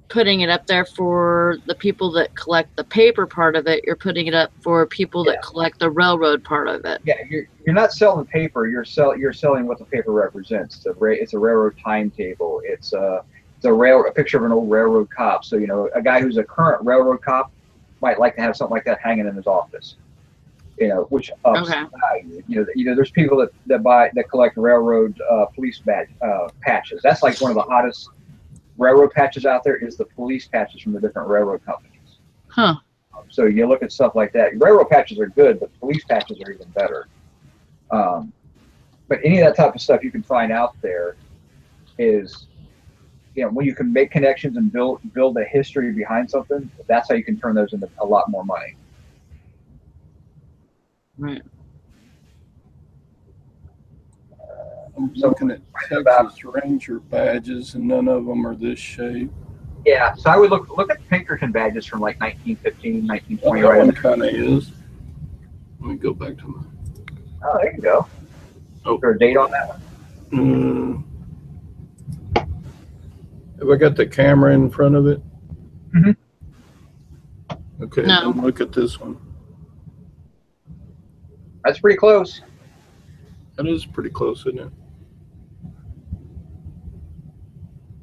putting it up there for the people that collect the paper part of it. You're putting it up for people that collect the railroad part of it. Yeah, you're not selling paper. You're selling what the paper represents. It's a railroad timetable. It's a picture of an old railroad cop. So a guy who's a current railroad cop might like to have something like that hanging in his office. Which ups the value. There's people that collect railroad police badge patches. That's like one of the hottest railroad patches out there is the police patches from the different railroad companies. Huh. So you look at stuff like that. Railroad patches are good, but police patches are even better. But any of that type of stuff you can find out there is, when you can make connections and build a history behind something, that's how you can turn those into a lot more money. Right. I'm looking at Texas Ranger badges, and none of them are this shape. Yeah, so I would look at Pinkerton badges from like 1915, 1920. That one kind of is. Let me go back to my. Oh, there you go. Is there a date on that one? Have I got the camera in front of it? Mm-hmm. Okay, No. then look at this one. That's pretty close. That is pretty close, isn't it?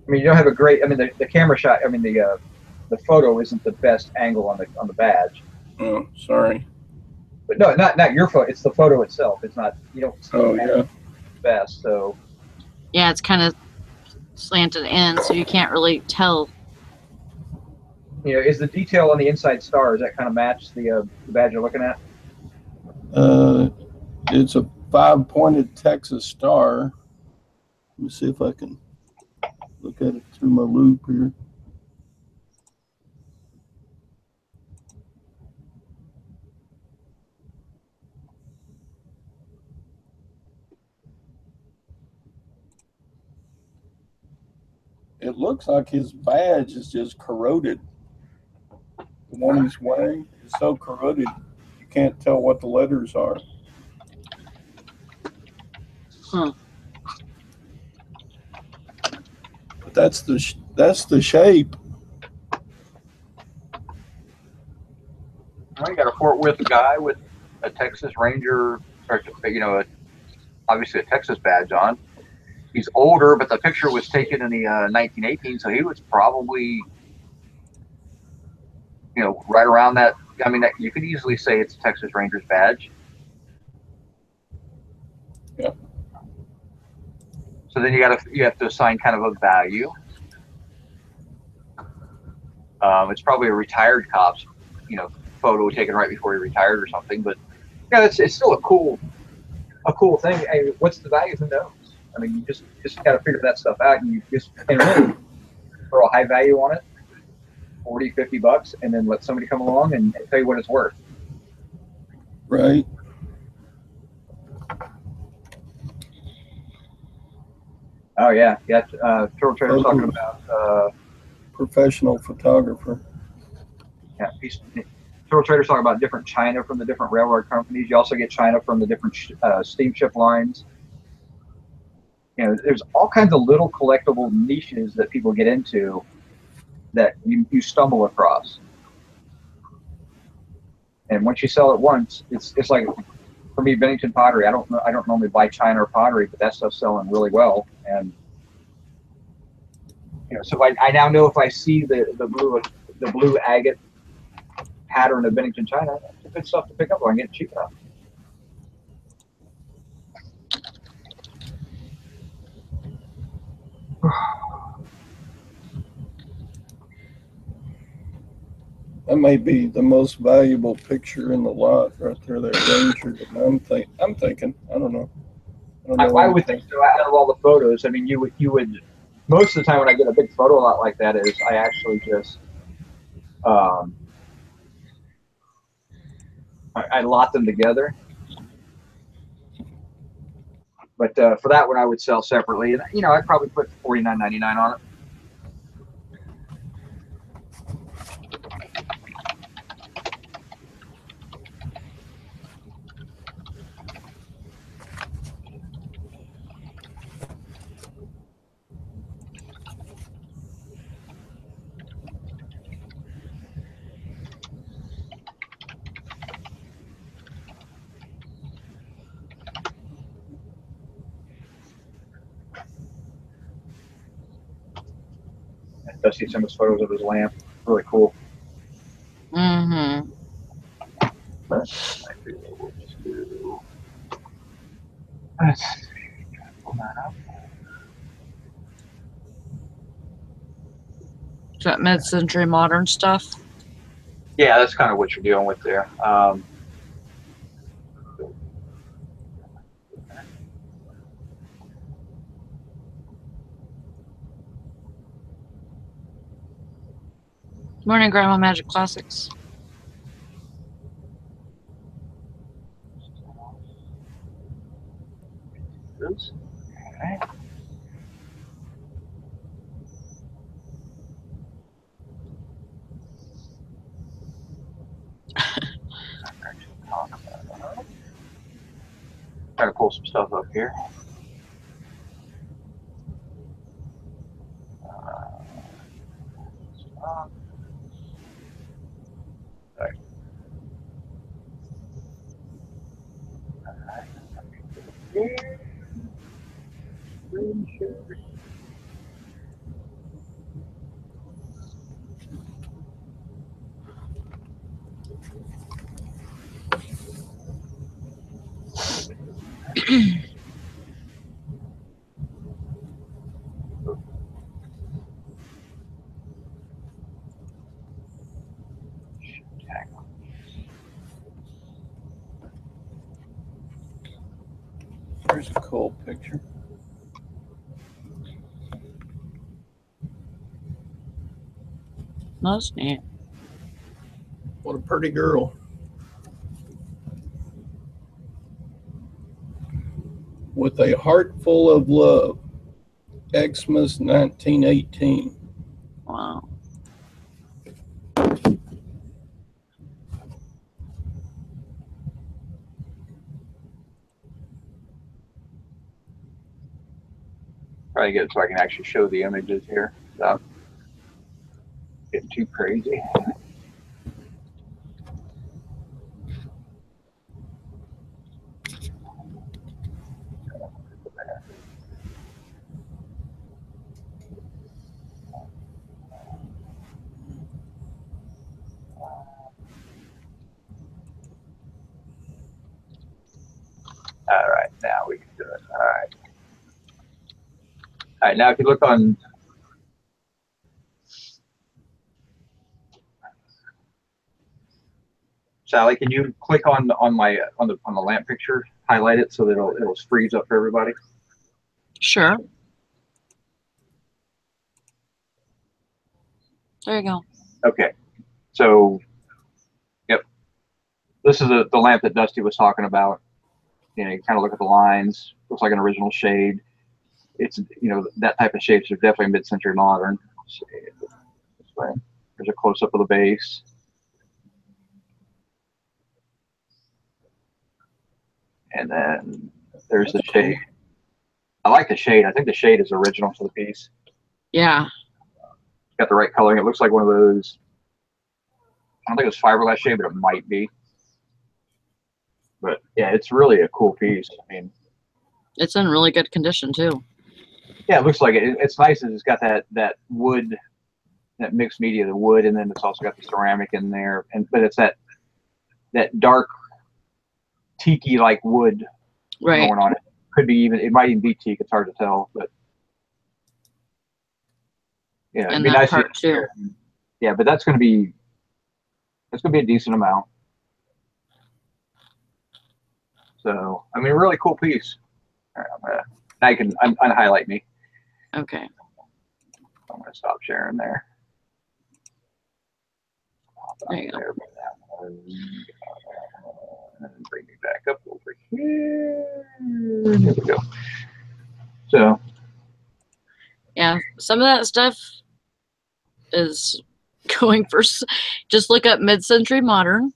I mean, you don't have a great. I mean, the camera shot. I mean, the photo isn't the best angle on the badge. Oh, sorry. But no, not your photo. It's the photo itself. It's not. You don't. Oh, yeah. Best. So. Yeah, it's kind of slanted in, so you can't really tell. You know, is the detail on the inside star, does that kind of match the badge you're looking at? It's a 5-pointed Texas star. Let me see if I can look at it through my loop here. It looks like his badge is just corroded. The one he's wearing is so corroded, you can't tell what the letters are. But that's the shape. Well, you got a Fort Worth guy with a Texas Ranger, or obviously a Texas badge on. He's older, but the picture was taken in the 1918, so he was probably, right around that. I mean, you could easily say it's a Texas Rangers badge. Yeah. So then you have to assign kind of a value. It's probably a retired cop's, photo taken right before he retired or something. But it's still a cool thing. Hey, what's the value? Who knows? I mean, you just got to figure that stuff out, and you just really throw a high value on it, $40, $50, and then let somebody come along and tell you what it's worth. Right. Oh yeah. Turtle Trader's talking about professional photographer. Yeah, Turtle Trader's talking about different china from the different railroad companies. You also get china from the different steamship lines. There's all kinds of little collectible niches that people get into that you stumble across. And once you sell it once, it's like, for me, Bennington pottery. I don't normally buy china or pottery, but that stuff's selling really well. And so I now know if I see the blue agate pattern of Bennington china, it's good stuff to pick up on and get it cheap enough. That may be the most valuable picture in the lot right there, that Ranger. I'm thinking. I don't know. I would think so. Out of all the photos, I mean, you would. Most of the time when I get a big photo lot like that, is I actually just I lot them together. But for that one, I would sell separately, and I'd probably put $49.99 on it. Does see some of his photos of his lamp. Really cool. Mm-hmm. Let's pull that up. Is that mid-century modern stuff? Yeah, that's kind of what you're dealing with there. Morning, Grandma Magic Classics. Okay. Try to pull some stuff up here. There's a cool picture. That's neat. What a pretty girl. With a heart full of love. Xmas 1918. Wow. Try to get it so I can actually show the images here without getting too crazy. All right, now we can do it. All right. All right, now if you look on Sally, can you click on the lamp picture, highlight it so that it'll freeze up for everybody? Sure. There you go. Okay. So, yep. This is the lamp that Dusty was talking about. You know, you kind of look at the lines. Looks like an original shade. It's, you know, that type of shapes are definitely mid-century modern. This way. There's a close-up of the base. And then there's the shade. I like the shade. I think the shade is original for the piece. Yeah. It's got the right coloring. It looks like one of those. I don't think it's fiberglass shade, but it might be. But yeah, it's really a cool piece. I mean, it's in really good condition too. Yeah, it looks like it. It's nice. It's got that wood, that mixed media, the wood, and then it's also got the ceramic in there. But it's that dark tiki like wood going on it. Could be even. It might even be teak. It's hard to tell, but yeah, it'd be nice too. Yeah, but that's going to be a decent amount. So I mean, a really cool piece. All right, now you can unhighlight me. Okay. I'm going to stop sharing there. There you go. And bring me back up over here. There we go. So. Yeah, some of that stuff is going for. Just look up mid-century modern.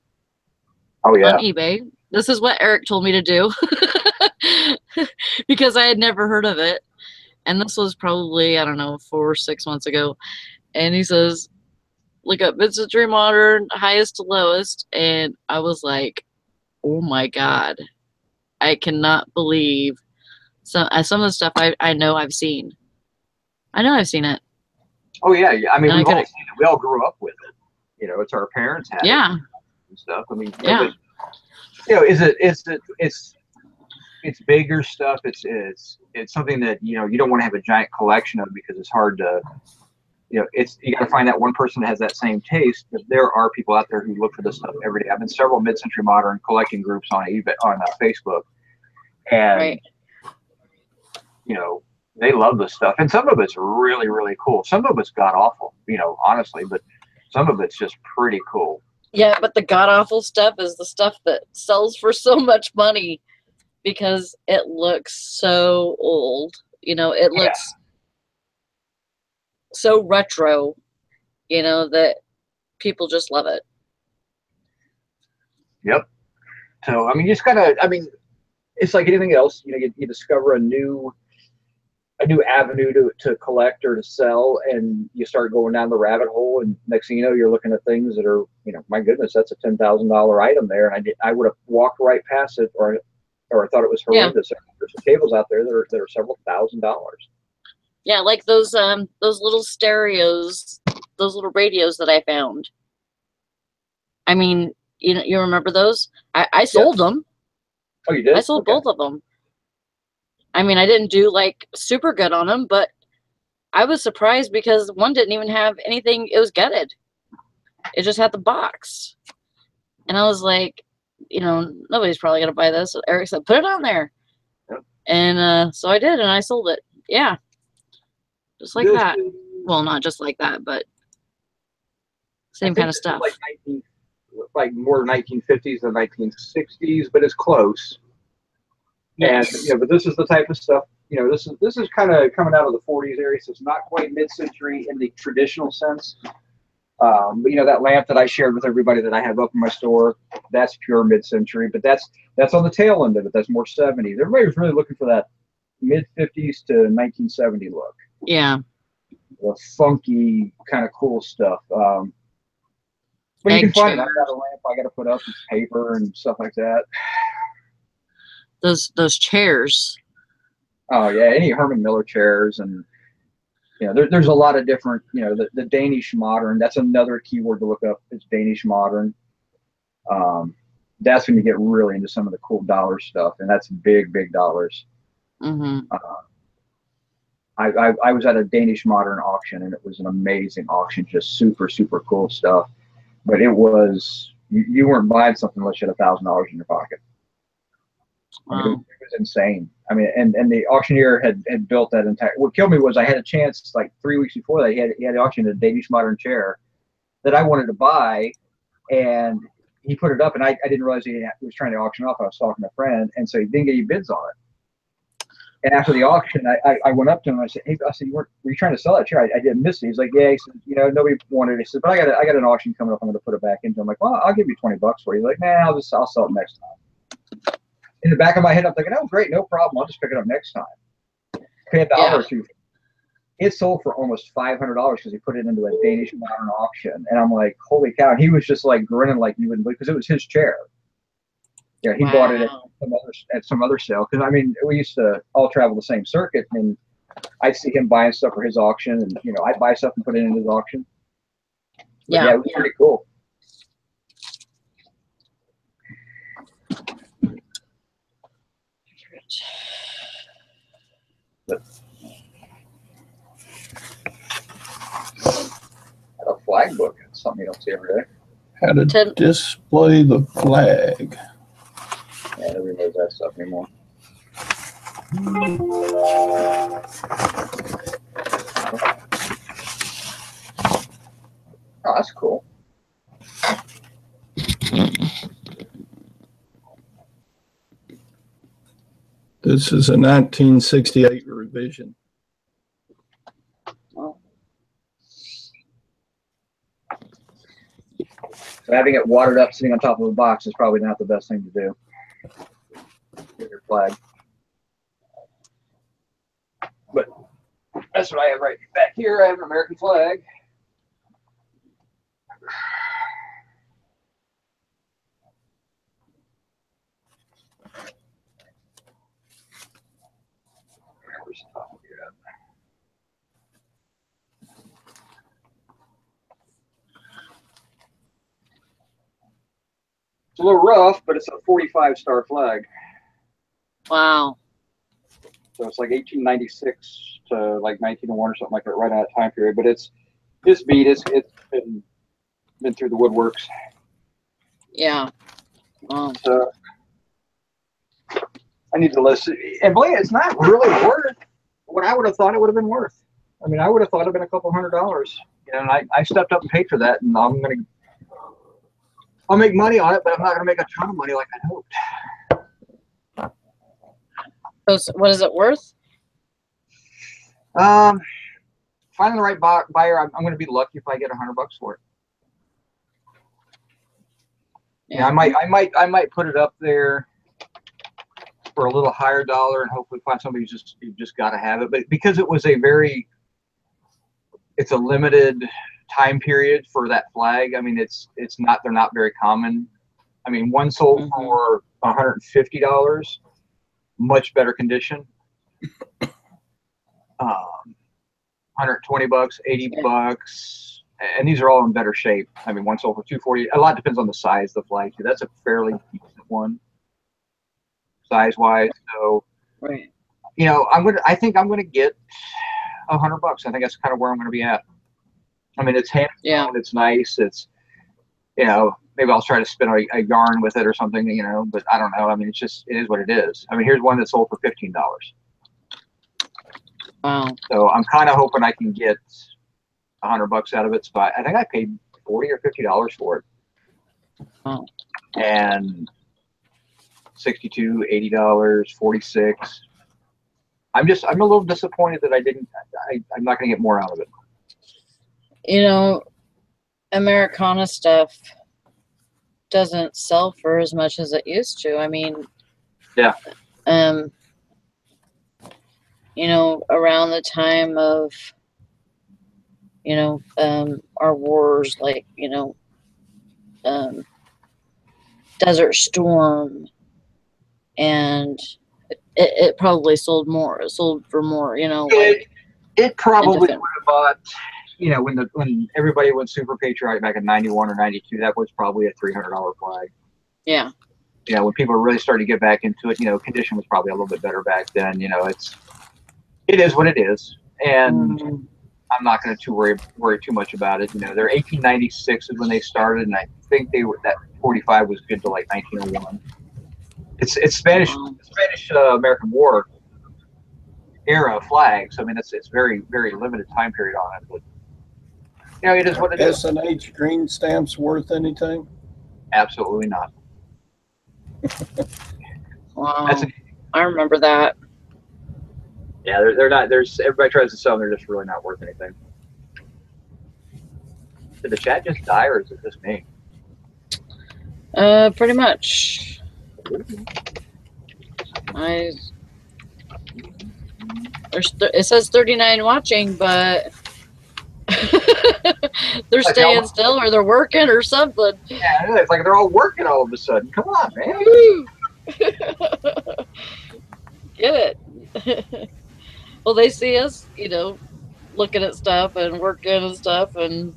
Oh yeah. On eBay. This is what Eric told me to do because I had never heard of it. And this was probably, I don't know, 4 or 6 months ago. And he says, look up mid-century modern, highest to lowest. And I was like, oh my God. I cannot believe some of the stuff I know I've seen. I know I've seen it. Oh yeah. I mean, we've all seen it. We all grew up with it. You know, it's our parents had it and stuff. I mean, yeah. But, you know, it's bigger stuff. It's something that, you know, you don't want to have a giant collection of because it's hard to, you know, you got to find that one person that has that same taste. But there are people out there who look for this stuff every day. I've been several mid-century modern collecting groups on eBay, on Facebook, and you know, they love this stuff. And some of it's really, really cool. Some of it's god awful, you know, honestly, but some of it's just pretty cool. Yeah, but the god awful stuff is the stuff that sells for so much money because it looks so old. You know, it looks so retro, you know, that people just love it. Yep. So, I mean, you just gotta, I mean, it's like anything else. You know, you discover a new avenue to collect or to sell, and you start going down the rabbit hole, and next thing you know, you're looking at things that are, you know, my goodness, that's a $10,000 item there, and I would have walked right past it, or I thought it was horrendous. Yeah. There's some tables out there that are several $1,000s. Yeah, like those little stereos, those little radios that I found. I mean, you remember those? I sold them. Oh, you did? I sold both of them. I mean, I didn't do like super good on them, but I was surprised because one didn't even have anything. It was gutted. It just had the box. And I was like, you know, nobody's probably going to buy this. So Eric said, put it on there. Yep. And so I did, and I sold it. Yeah. Just like that. Well, not just like that, but same kind of stuff. Like more 1950s than 1960s, but it's close. Yes. And, you know, but this is the type of stuff, you know, this is kind of coming out of the 40s area, so it's not quite mid-century in the traditional sense. But, you know, that lamp that I shared with everybody that I have up in my store, that's pure mid-century, but that's on the tail end of it. That's more 70s. Everybody was really looking for that mid-50s to 1970 look. Yeah. The funky, kind of cool stuff. But you can find it. I've got a lamp I got to put up with paper and stuff like that. Those chairs. Oh yeah, any Herman Miller chairs, and you know, there's a lot of different. You know, the Danish modern. That's another keyword to look up. Is Danish modern. That's when you get really into some of the cool dollar stuff, and that's big dollars. Mm-hmm. I was at a Danish modern auction, and it was an amazing auction, just super cool stuff. But it was you weren't buying something unless you had $1,000 in your pocket. Wow. I mean, it was insane. I mean, and the auctioneer had built that entire. What killed me was I had a chance like 3 weeks before that. He had auctioned a Danish modern chair that I wanted to buy, and he put it up, and I didn't realize he was trying to auction off. I was talking to a friend, and so he didn't get any bids on it. And after the auction, I went up to him and I said, "Hey," I said, were you trying to sell that chair? I didn't miss it. He's like, "Yeah." He said, "You know, nobody wanted it." He said, "But I got an auction coming up. I'm going to put it back into." I'm like, "Well, I'll give you $20 for it." He's like, "Nah, I'll sell it next time." In the back of my head, I'm thinking, "Oh, great, no problem. I'll just pick it up next time." Pay $1 or $2. It sold for almost $500 because he put it into a Danish modern auction, and I'm like, "Holy cow!" And he was just like grinning like you wouldn't believe, because it was his chair. Yeah, he bought it at some other sale. Because I mean, we used to all travel the same circuit, and I'd see him buying stuff for his auction, and you know, I'd buy stuff and put it in his auction. But yeah, it was pretty cool. Had a flag book. It's something you don't see every day. How to display the flag. Yeah, nobody knows that stuff anymore. Oh, that's cool. This is a 1968 revision. Oh. So having it watered up sitting on top of a box is probably not the best thing to do. Get your flag. But that's what I have right back here. I have an American flag. Where's the top of your head? It's a little rough, but it's a 45-star flag. Wow. So it's like 1896 to like 1901 or something like that, right out of time period. But it's beat. It's been through the woodworks. Yeah. Wow. So I need to listen. And believe it, it's not really worth what I would have thought it would have been worth. I mean, I would have thought it would have been a couple $100. You know, and I stepped up and paid for that, and I'll make money on it, but I'm not going to make a ton of money like I hoped. So what is it worth? Finding the right buyer, I'm going to be lucky if I get $100 for it. Yeah, I might put it up there. for a little higher dollar and hopefully find somebody who's you just got to have it. But because it was it's a limited time period for that flag. I mean, they're not very common. I mean, one sold for $150, much better condition. 120 bucks, 80 bucks, and these are all in better shape. I mean, one sold for 240. A lot depends on the size of the flag too. That's a fairly decent one, size wise. So, right. You know, I think I'm gonna get $100. I think that's kind of where I'm gonna be at. I mean, it's hand sewn, it's nice. It's, you know, maybe I'll try to spin a yarn with it or something, you know, but I don't know. I mean, it is what it is. I mean, here's one that sold for $15. Wow. So I'm kind of hoping I can get $100 out of it. So I think I paid $40 or $50 for it. Wow. And $62, $80, $46. I'm a little disappointed that I'm not going to get more out of it. You know, Americana stuff doesn't sell for as much as it used to. I mean, yeah. You know, around the time of, you know, our wars, like, you know, Desert Storm, and it probably sold more. It sold for more, you know. It probably would have bought, you know, when everybody went super patriotic back in 91 or 92, that was probably a $300 flag. Yeah. You know, when people really started to get back into it, you know, condition was probably a little bit better back then. You know, it is what it is, and I'm not going to worry too much about it. You know, they're 1896 is when they started, and I think that 45 was good to like 1901. It's Spanish American War era flags. I mean, it's very, very limited time period on it, but you know, it is what it is. S&H green stamps worth anything? Absolutely not. Wow. I remember that. Yeah, they're not. Everybody tries to sell them. They're just really not worth anything. Did the chat just die, or is it just me? Pretty much. It says 39 watching, but they're staying still, or they're working, or something. Yeah, it's like they're all working all of a sudden. Come on, man. Get it. Well, they see us, you know, looking at stuff and working and stuff, and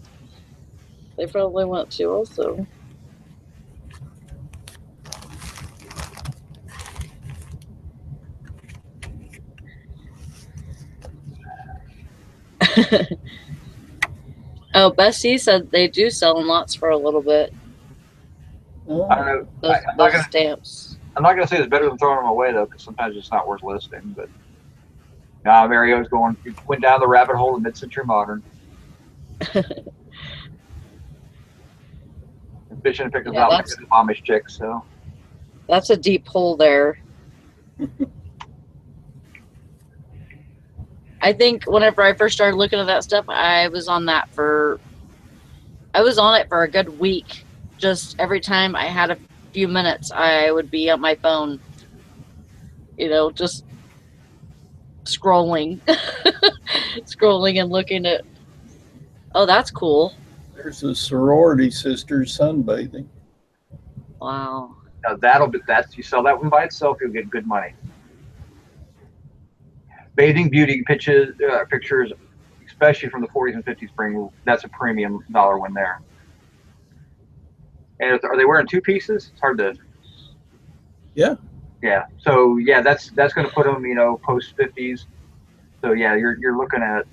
they probably want to also. Oh, Bessie said they do sell in lots for a little bit. I don't know. Those stamps. I'm not going to say it's better than throwing them away, though, because sometimes it's not worth listing. But now Mario's went down the rabbit hole of mid-century modern. Fishing and picking out like the Amish chicks, so. That's a deep hole there. I think whenever I first started looking at that stuff, I was on it for a good week. Just every time I had a few minutes, I would be on my phone, you know, just scrolling, scrolling and looking at, oh, that's cool. There's a sorority sisters sunbathing. Wow. Now you sell that one by itself, you'll get good money. Bathing beauty pictures, especially from the 40s and 50s spring, that's a premium dollar one there. And are they wearing two pieces? It's hard to. Yeah. Yeah. So yeah, that's going to put them, you know, post 50s. So yeah, you're looking at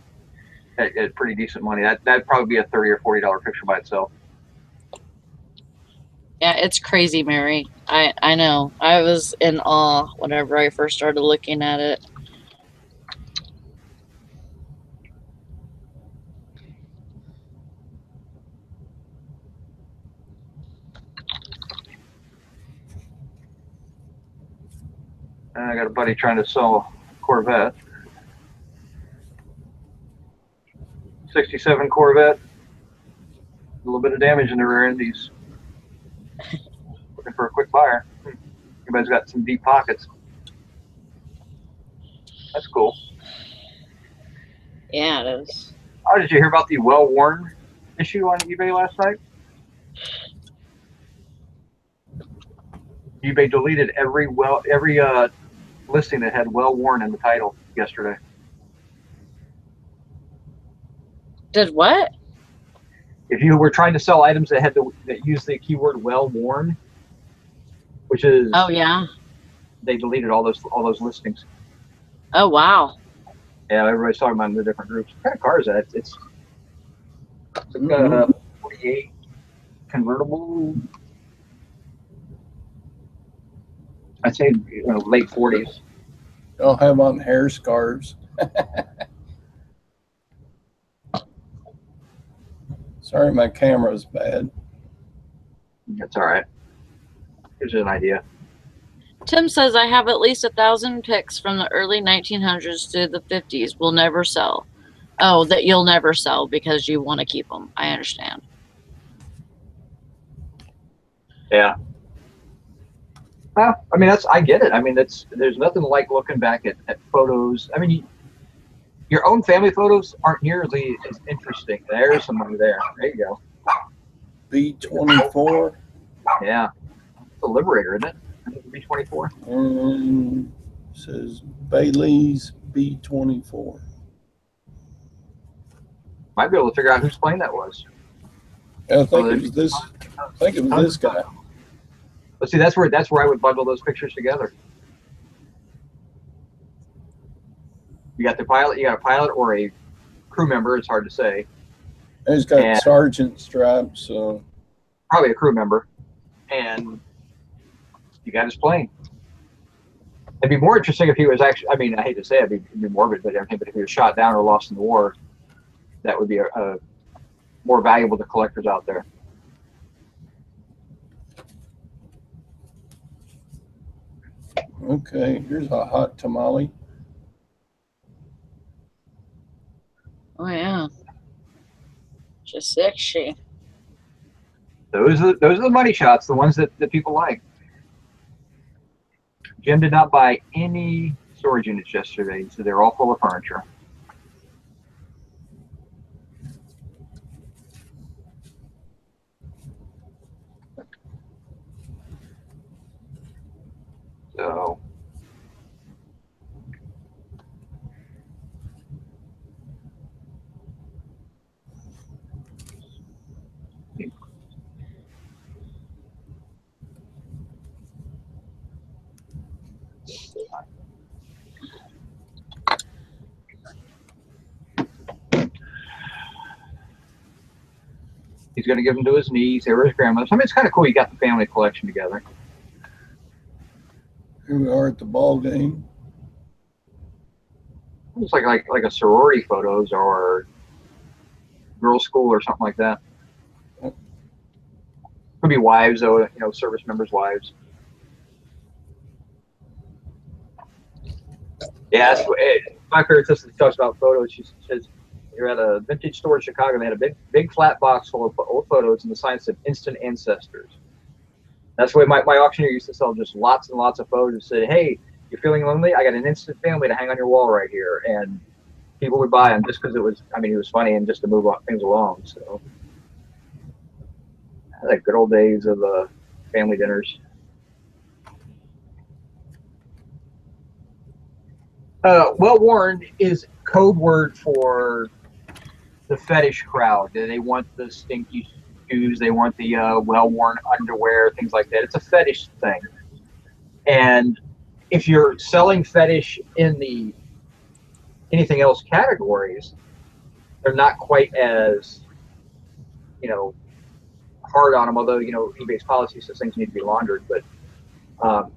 pretty decent money. That'd probably be a $30 or $40 picture by itself. Yeah, it's crazy, Mary. I know. I was in awe whenever I first started looking at it. I got a buddy trying to sell a Corvette. 67 Corvette. A little bit of damage in the rear end. He's looking for a quick buyer. Anybody's got some deep pockets. That's cool. Yeah, it is. Oh, did you hear about the well-worn issue on eBay last night? eBay deleted every listing that had well-worn in the title yesterday. Did what? If you were trying to sell items that use the keyword well-worn, which is, Oh yeah. they deleted all those listings. Oh wow. Yeah, everybody's talking about it in the different groups. What kind of car is that? It's like a 48 convertible. I'd say late 40s. They'll have on hair scarves. Sorry, my camera's bad. That's all right. Gives you an idea. Tim says I have at least 1,000 pics from the early 1900s to the 50s. Will never sell. Oh, that you'll never sell because you want to keep them. I understand. Yeah. Well, I mean, I get it. I mean, there's nothing like looking back at photos. I mean, your own family photos aren't nearly as interesting. There's somebody there. There you go. B24. Yeah. It's a Liberator, isn't it? B24. Says Bailey's B24. Might be able to figure out whose plane that was. I think it was this. I think it was this guy. Let's see. That's where I would bundle those pictures together. You got the pilot. You got a pilot or a crew member. It's hard to say. And he's got sergeant stripes. So probably a crew member, and you got his plane. It'd be more interesting if he was actually. I mean, I hate to say it, it'd be morbid, but if he was shot down or lost in the war, that would be a more valuable to collectors out there. Okay, here's a hot tamale. Oh yeah. Just sexy. Those are the money shots, the ones that people like. Jim did not buy any storage units yesterday, so they're all full of furniture. So he's going to give them to his niece. They were his grandmother's. I mean, it's kind of cool. You got the family collection together. Here we are at the ball game. It's like a sorority photos or girls' school or something like that. Could be wives, though. Service members' wives. Yeah, my favorite sister talks about photos. She says you're at a vintage store in Chicago. And they had a big flat box full of old photos, and the sign said "Instant Ancestors." That's the way my auctioneer used to sell just lots and lots of photos. And said, "Hey, you're feeling lonely? I got an instant family to hang on your wall right here." And people would buy them just because it was funny and just to move things along. So, like good old days of family dinners. Well-worn is code word for the fetish crowd. They want the stinky shoes. They want the well-worn underwear, things like that. It's a fetish thing. And if you're selling fetish in the anything else categories, they're not quite as, hard on them, although, eBay's policy says things need to be laundered. But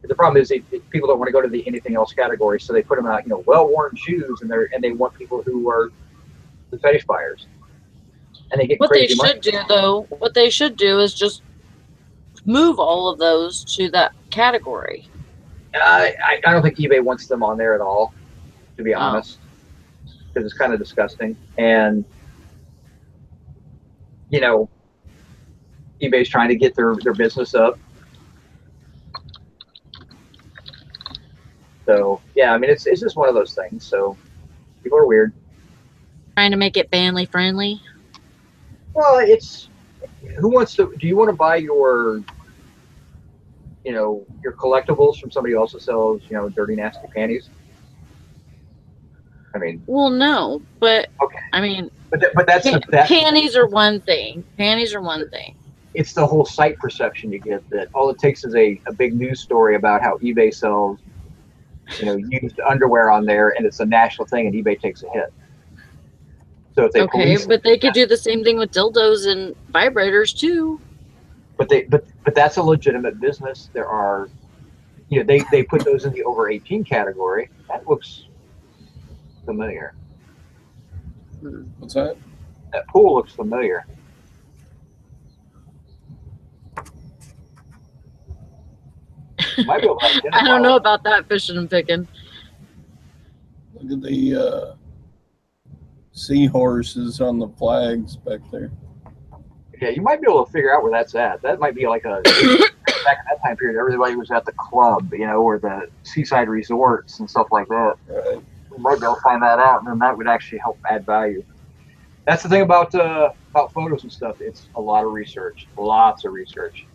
the problem is people don't want to go to the anything else category, so they put them out, well-worn shoes, and they want people who are the fetish buyers. And they get crazy money. What they should do is just move all of those to that category. I don't think eBay wants them on there at all, to be honest, because it's kind of disgusting. And eBay's trying to get their business up. So yeah, I mean, it's just one of those things. So people are weird. Trying to make it family friendly. Well, it's who wants to? Do you want to buy your your collectibles from somebody else that sells dirty nasty panties? I mean, Well, no, but okay, I mean, but that's panties are one thing. Panties are one thing. It's the whole site perception you get that all it takes is a big news story about how eBay sells used underwear on there, and it's a national thing, and eBay takes a hit. So if they Okay, police, but they could do the same thing with dildos and vibrators too. but that's a legitimate business. There are they put those in the over 18 category. That looks familiar. What's that? That pool looks familiar. You might be able to identify. I don't know about that fishing and picking. Look at the seahorses on the flags back there. Yeah, you might be able to figure out where that's at. That might be like a back in that time period, everybody was at the club, or the seaside resorts and stuff like that. Right. You might be able to find that out, and then that would actually help add value. That's the thing about photos and stuff. It's a lot of research, lots of research.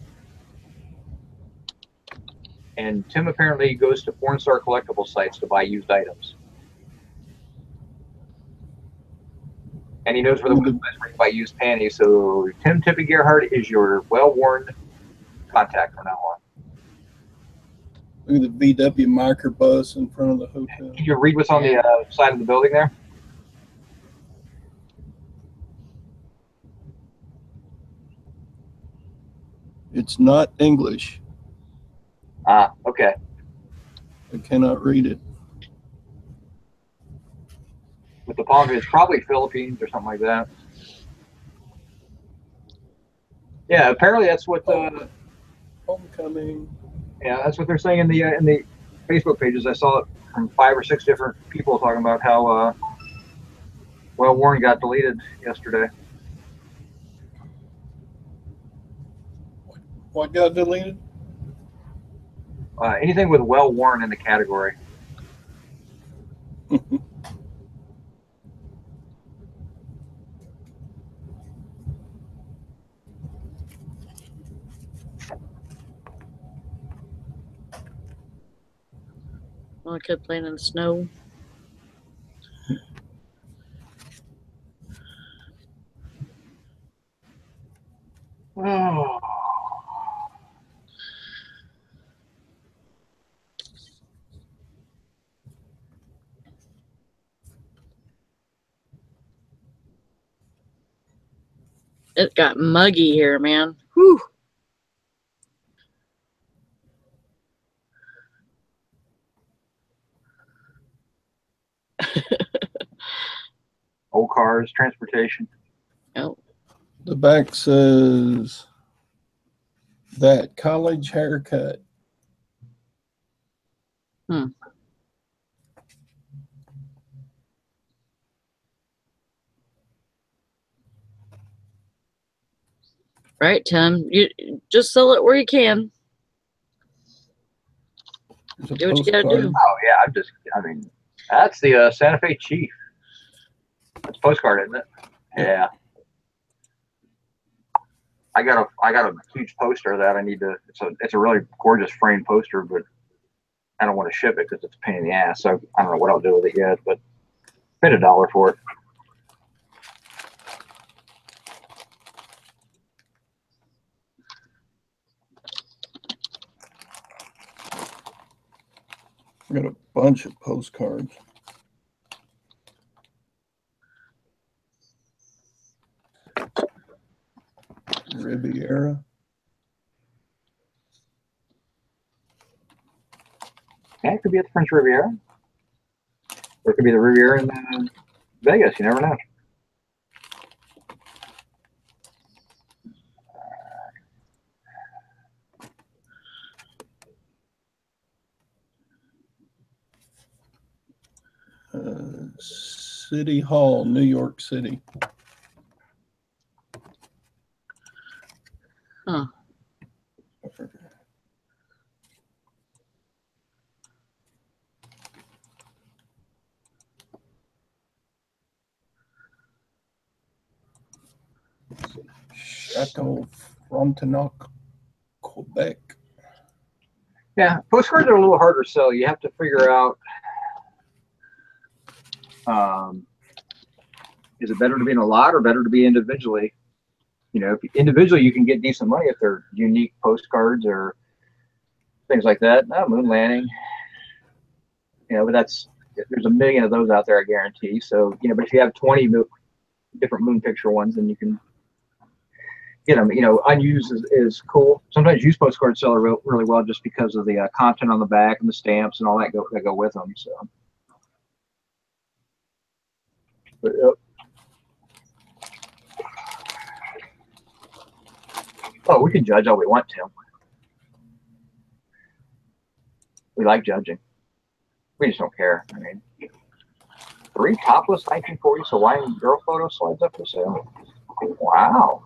And Tim apparently goes to porn star collectible sites to buy used items. And he knows where the websites where you can buy used panties. So Tim Tippy Gerhardt is your well-worn contact from now on. Look at the VW microbus in front of the hotel. Can you read what's on the side of the building there? It's not English. Ah, okay. I cannot read it. With the palm, it's probably Philippines or something like that. Yeah, apparently that's what. Homecoming. Yeah, that's what they're saying in the Facebook pages. I saw it from 5 or 6 different people talking about how well worn got deleted yesterday. What got deleted? Anything with well worn in the category. Well, I could play in the snow. Oh. It got muggy here, man. Whew. Old cars, transportation. Oh. The back says that college haircut. Right, Tim. You just sell it where you can. Do what you gotta do. Oh yeah, I mean, that's the Santa Fe Chief. That's postcard, isn't it? Yeah. I got a huge poster of that. I need to. It's a really gorgeous framed poster, but I don't want to ship it because it's a pain in the ass. So I don't know what I'll do with it yet, but paid $1 for it. I got a bunch of postcards. Riviera. Yeah, it could be at the French Riviera, or it could be the Riviera in Vegas. You never know. City Hall, New York City. Huh. Chateau Frontenac, Quebec. Yeah, postcards are a little harder to sell. You have to figure out, is it better to be in a lot or better to be individually? You know, if individually you can get decent money if they're unique postcards or things like that. No, moon landing. You know, but there's a million of those out there, I guarantee. So, you know, but if you have 20 different moon picture ones, then you can get them. You know, unused is cool. Sometimes used postcards sell really well just because of the content on the back and the stamps and all that go with them. So, but, oh, we can judge all we want, Tim. We like judging. We just don't care. I mean, 3 topless 1940s Hawaiian girl photo slides up for sale. Wow.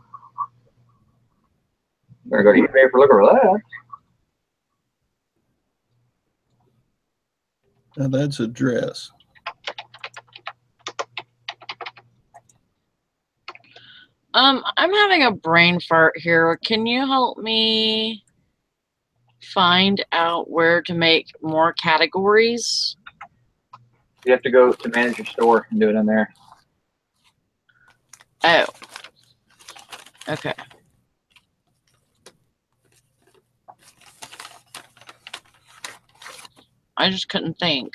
Better go to eBay for look at that. Now that's a dress. I'm having a brain fart here. Can you help me find out where to make more categories? You have to go to manage your store and do it in there. Oh. Okay. I just couldn't think.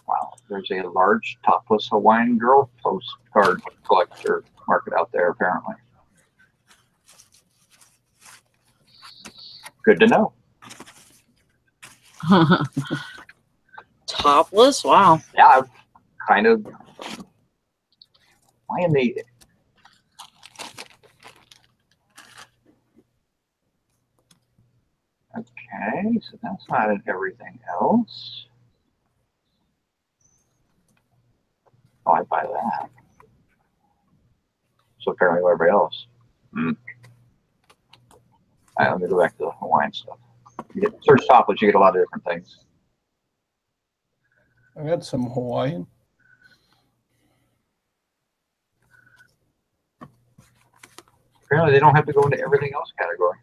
Wow, there's a large topless Hawaiian girl postcard collector market out there, apparently. Good to know. Topless? Wow. Yeah, I've kind of. Why am they? Okay, so that's not in everything else. Oh, I buy that. So apparently everybody else. All right, let me go back to the Hawaiian stuff. You get search topless, you get a lot of different things. I got some Hawaiian. Apparently they don't have to go into everything else category.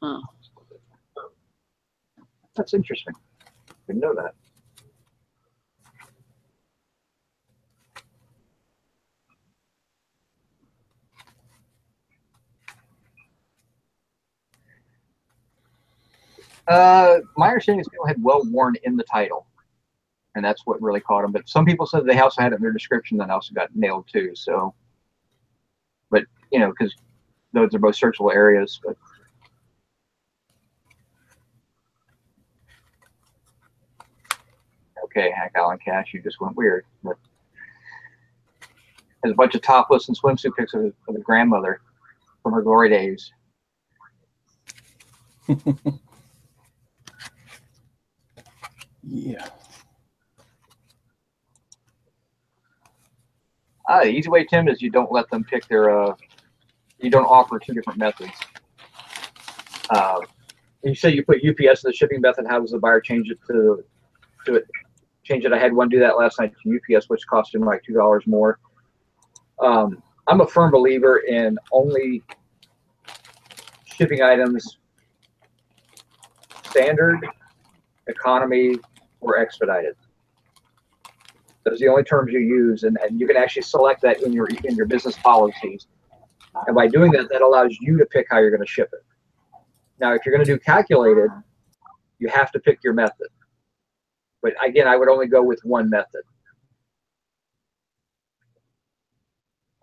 Huh. That's interesting. Didn't know that. My understanding is people had well worn in the title, and that's what really caught them. But some people said they also had it in their description, then also got nailed too. So, but you know, because those are both searchable areas. But okay, Hank Allen Cash, you just went weird. But there's a bunch of topless and swimsuit pics of a grandmother from her glory days. Yeah. The easy way, Tim, is you don't let them pick their. You don't offer 2 different methods. You say you put UPS as the shipping method. How does the buyer change it to it? Change it. I had one do that last night to UPS, which cost him like $2 more. I'm a firm believer in only shipping items standard, economy, or expedited. Those are the only terms you use, and you can actually select that in your business policies. And by doing that, that allows you to pick how you're going to ship it. Now, if you're going to do calculated, you have to pick your method. But again, I would only go with one method.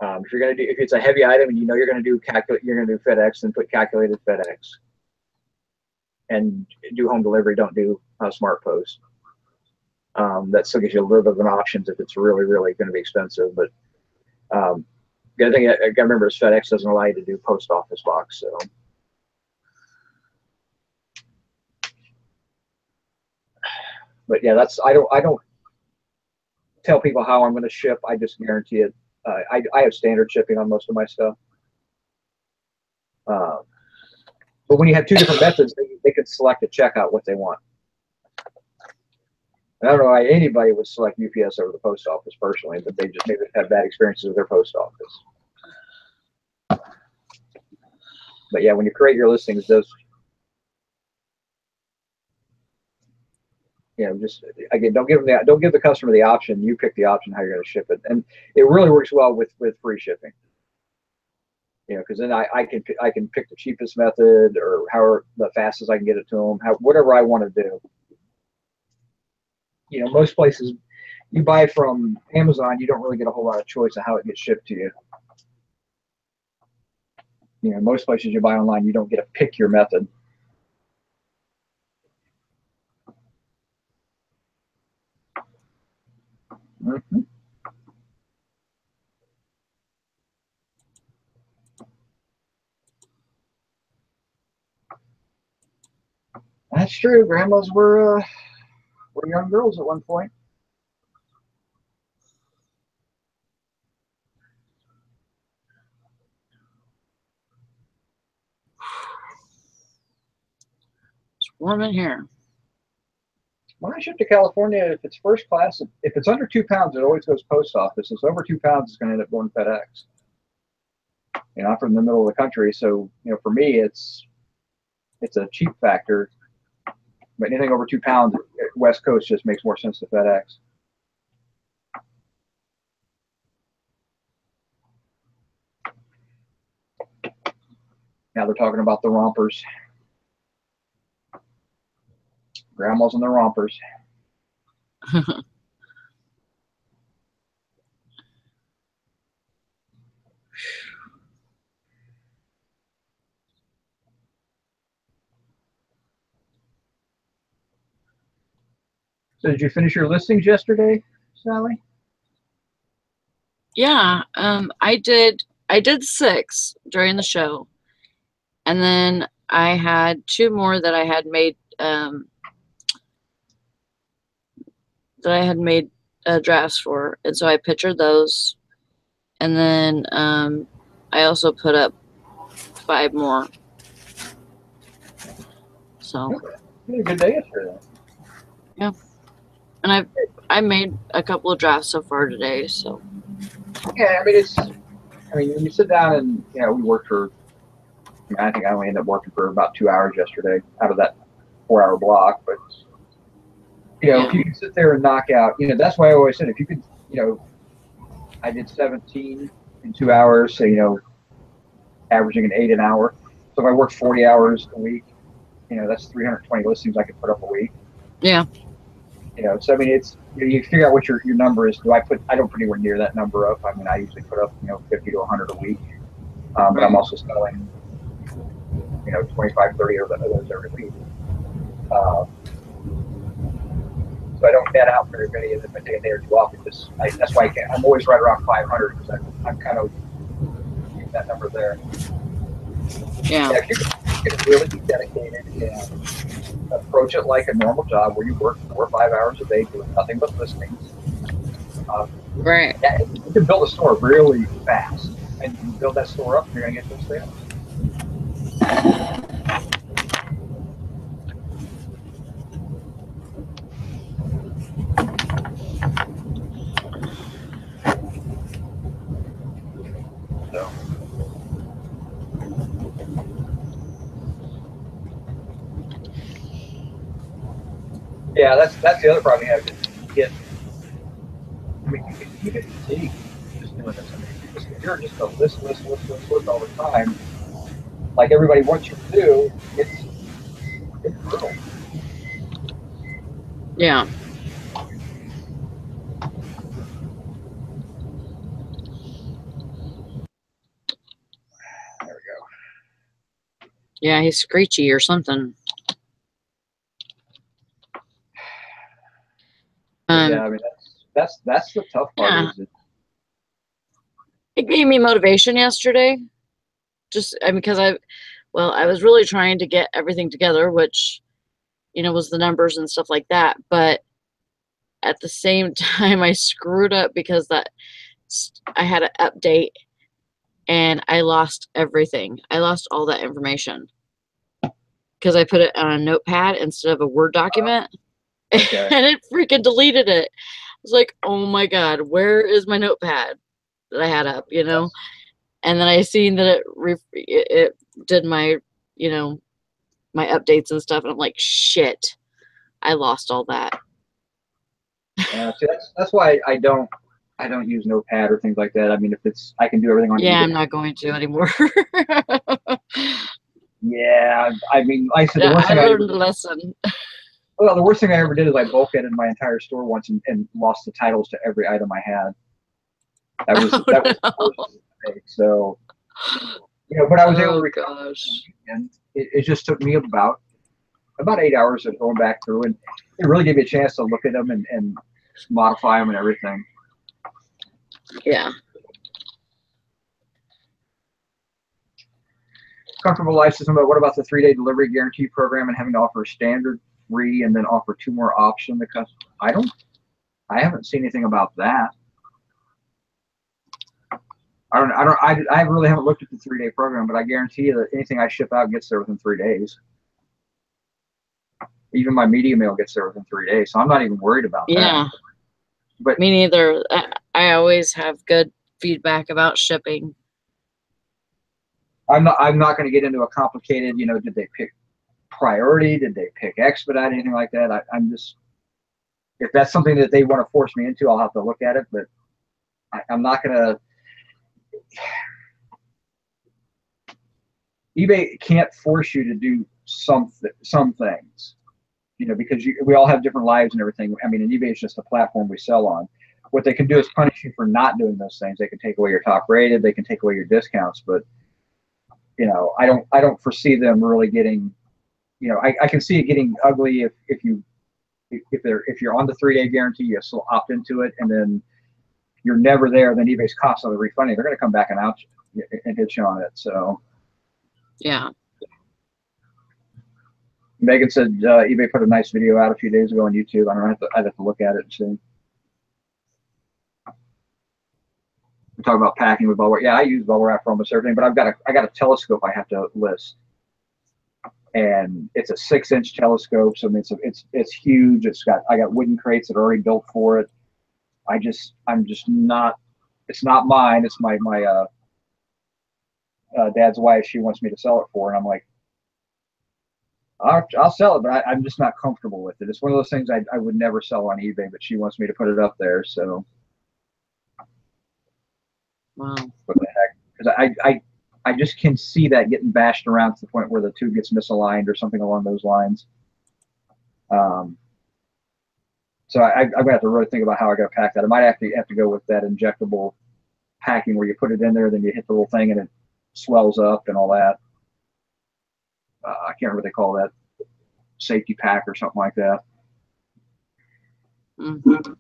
If you're going to do, if it's a heavy item and you know you're going to do FedEx, then put calculated FedEx. And do home delivery. Don't do Smart Post. That still gives you a little bit of an options if it's really, really going to be expensive. But the other thing I got to remember is FedEx doesn't allow you to do post office box. So, but yeah, I don't tell people how I'm going to ship. I just guarantee it. I have standard shipping on most of my stuff. But when you have 2 different methods, they can select at checkout what they want. I don't know why anybody would select UPS over the post office personally, but they just maybe have bad experiences with their post office. But yeah, when you create your listings, those, just again, don't give the customer the option. You pick the option how you're going to ship it, and it really works well with free shipping. Because then I can pick the cheapest method or however the fastest I can get it to them, whatever I want to do. Most places you buy from Amazon, you don't really get a whole lot of choice of how it gets shipped to you. Most places you buy online, you don't get to pick your method. Mm-hmm. That's true. Grandmas were young girls at one point. It's warm in here. When I ship to California, if it's first class, if it's under 2 pounds, it always goes post office. If it's over 2 pounds, it's going to end up going FedEx. I'm from the middle of the country, so for me, it's a cheap factor. But anything over 2 pounds, West Coast just makes more sense to FedEx. Now they're talking about the rompers. Grandmas and the rompers. So did you finish your listings yesterday, Sally? Yeah, I did 6 during the show, and then I had 2 more that I had made drafts for, and so I pictured those, and then I also put up 5 more. So You had a good day yesterday. yeah, and I made a couple of drafts so far today. So yeah, when you sit down and we worked for. I think I only ended up working for about 2 hours yesterday out of that 4-hour block, but. If you can sit there and knock out, that's why I always said if you could, I did 17 in 2 hours, so, averaging an 8 an hour. So if I worked 40 hours a week, that's 320 listings I could put up a week. yeah. So it's, you figure out what your number is. I don't put anywhere near that number up. I usually put up, 50 to 100 a week. But I'm also selling, 25, 30 of those every week. So I don't net out very many, and if I take a day or two off, that's why I'm always right around 500 because I'm kind of keep that number there. Yeah. If you can really be dedicated and approach it like a normal job where you work 4 or 5 hours a day doing nothing but listings. Right. Yeah, you can build a store really fast, and you build that store up, and you're going to get those sales. So. Yeah, that's the other problem you have. You get fatigued just doing this. If you're just a list all the time, like everybody wants you to do, it's brutal. Yeah. There we go. Yeah, he's screechy or something. Yeah, that's the tough part. Yeah. Is that It gave me motivation yesterday. Because I was really trying to get everything together, which, was the numbers and stuff like that. But at the same time, I screwed up because I had an update and I lost everything. I lost all that information because I put it on a notepad instead of a Word document. Okay. And it freaking deleted it. I was like, oh my God, where is my notepad that I had up, you know? And then I seen that it did my, you know, my updates and stuff. And I'm like, shit, I lost all that. Yeah, see, that's why I don't use Notepad or things like that. I mean, if it's, I can do everything on Yeah, eBay. I'm not going to anymore. Yeah, I mean, like I said, the Yeah, worst I thing learned a lesson. well, the worst thing I ever did is I bulkheaded my entire store once and lost the titles to every item I had. That was Oh, that was the no. worst mistake. So, you know, but I was able to Oh, recover, gosh. and it just took me about 8 hours of going back through, and it really gave me a chance to look at them and modify them and everything. Yeah. Comfortable life system, but what about the 3-day delivery guarantee program and having to offer a standard, free, and then offer 2 more options? Because I haven't seen anything about that. I really haven't looked at the 3-day program, but I guarantee you that anything I ship out gets there within 3 days. Even my media mail gets there within 3 days, so I'm not even worried about Yeah. that. But Me neither. I always have good feedback about shipping. I'm not going to get into a complicated, you know, did they pick priority? Did they pick expedite? Anything like that? I'm just, if that's something that they want to force me into, I'll have to look at it. But I'm not going to. eBay can't force you to do some things, you know, because we all have different lives and everything. I mean, and eBay is just a platform we sell on. What they can do is punish you for not doing those things. They can take away your top rated. They can take away your discounts, but you know, I don't foresee them really getting, you know, I can see it getting ugly if you're on the 3-day guarantee, you still opt into it, and then you're never there, then eBay's constantly refunding. They're going to come back and hit you on it. So Yeah. Megan said eBay put a nice video out a few days ago on YouTube. I don't know, I'd have to look at it and see. We talk about packing with bubble wrap. Yeah, I use bubble wrap for almost everything, but I got a telescope I have to list, and it's a 6-inch telescope, so I mean, it's huge. I got wooden crates that are already built for it. I'm just not. It's not mine. It's my dad's wife. She wants me to sell it for, and I'm like, I'll sell it, but I'm just not comfortable with it. It's one of those things I would never sell on eBay, but she wants me to put it up there, so. Wow. What the heck? Because I just can see that getting bashed around to the point where the tube gets misaligned or something along those lines. So I'm gonna have to really think about how I gotta pack that. I might have to go with that injectable packing where you put it in there, then you hit the little thing and it swells up and all that. I can't remember what they call that, safety pack or something like that. Mm-hmm.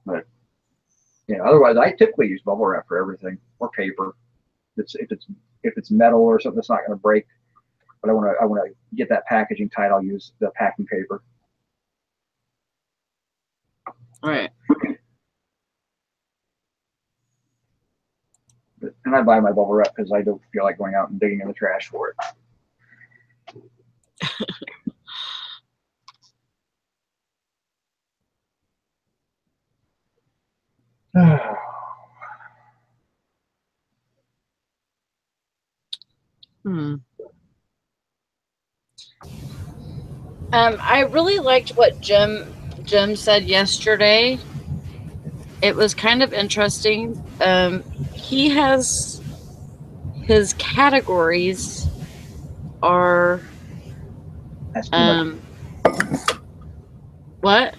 But you know, otherwise I typically use bubble wrap for everything, or paper. If it's metal or something that's not going to break, but I want to get that packaging tight, I'll use the packing paper. Right. And I buy my bubble wrap because I don't feel like going out and digging in the trash for it. I really liked what Jim said yesterday. It was kind of interesting. He has his categories are That's too much. What?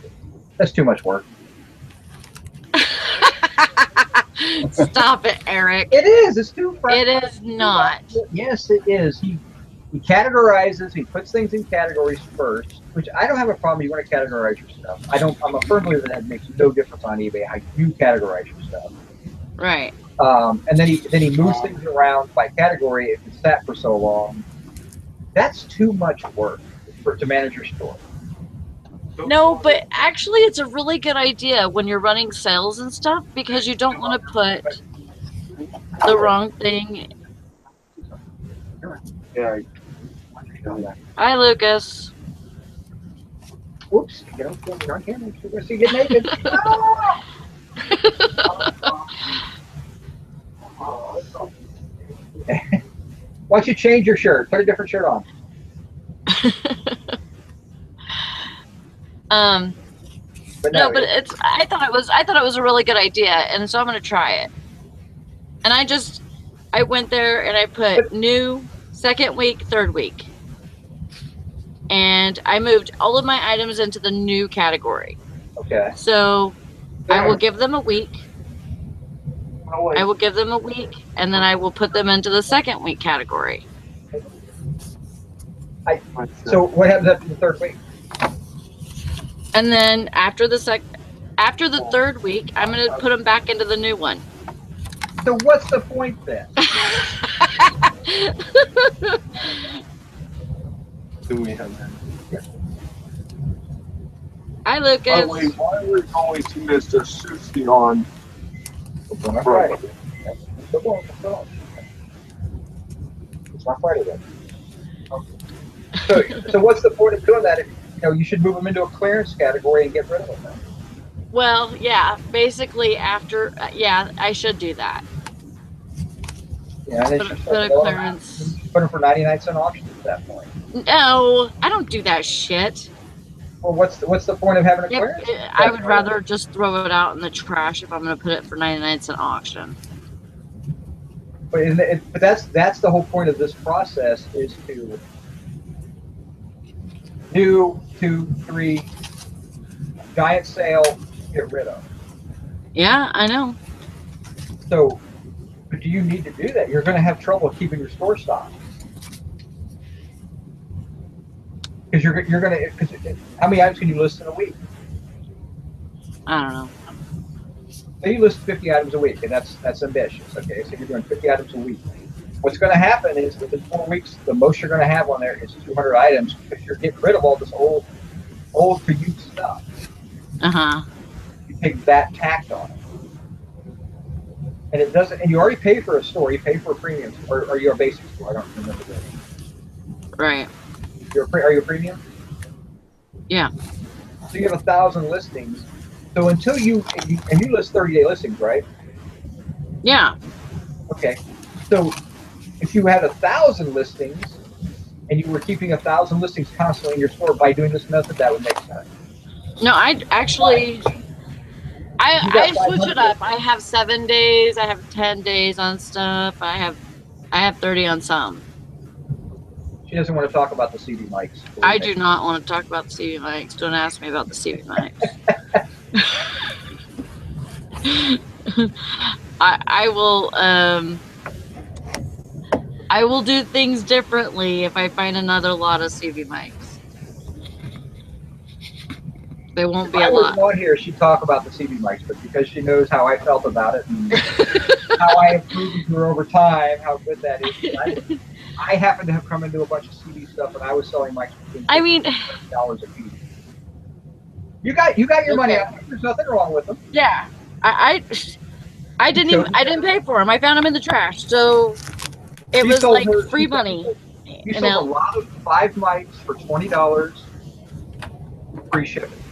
That's too much work. Stop it, Eric. It is. It's too frustrating. It is not. Yes, it is. He categorizes. He puts things in categories first, which I don't have a problem. You want to categorize your stuff. I'm a firm believer that makes no difference on eBay how you categorize your stuff. Right. And then he moves things around by category if it's sat for so long. That's too much work to manage your store. No, but actually it's a really good idea when you're running sales and stuff, because you don't want to put the wrong thing. Yeah. Hi, Lucas. Whoops, you don't film me on camera. We're going to see you get naked. Ah! Why don't you change your shirt? Put a different shirt on. But no, but I thought it was a really good idea, and so I'm gonna try it. And I went there and I put new, second week, third week. And I moved all of my items into the new category. Okay. So I will give them a week. Oh, I will give them a week, and then I will put them into the second week category. So what happens after the third week? And then after the third week, I'm going to put them back into the new one. So what's the point then? Do we have that? Hi, Lucas. By the way, why are we going to Mr. Sushi on Friday? It's not Friday then. So what's the point of doing that? You should move them into a clearance category and get rid of them. Well, yeah, basically after, I should do that. Yeah, and Put a clearance. Put them for 99-cent auction at that point. No, I don't do that shit. Well, what's the point of having a clearance? I would rather just throw it out in the trash if I'm going to put it for 99-cent auction. But that's the whole point of this process, is to do 2, 3 giant sale, get rid of. Yeah, I know. So, but do you need to do that? You're going to have trouble keeping your store stock. Because you're going to. How many items can you list in a week? I don't know. So you list 50 items a week, and that's ambitious. Okay, so you're doing 50 items a week. What's going to happen is within 4 weeks, the most you're going to have on there is 200 items, because you're getting rid of all this old to use stuff. You take that tacked on it, and it doesn't. And you already pay for a store. You pay for a premium, or you're a basic store. I don't remember that. Right. Are you a premium? Yeah. So you have 1,000 listings. So until you list 30-day listings, right? Yeah. Okay. So if you had 1,000 listings and you were keeping 1,000 listings constantly in your store by doing this method, that would make sense. No, I actually, I switch it up. I have 7 days. I have 10 days on stuff. I have 30 on some. She doesn't want to talk about the CV mics. I do not want to talk about the CV mics. Don't ask me about the CV mics. I will do things differently if I find another lot of CV mics. There won't be a lot. If I was on here, she'd talk about the CV mics, but because she knows how I felt about it and how I improved her over time, how good that is. I happen to have come into a bunch of CD stuff, and I was selling mics for $20 a piece. You got your money out. There's nothing wrong with them. Yeah, I didn't pay for them. I found them in the trash, so it was like free money. You sold a lot of 5 mics for $20, free shipping,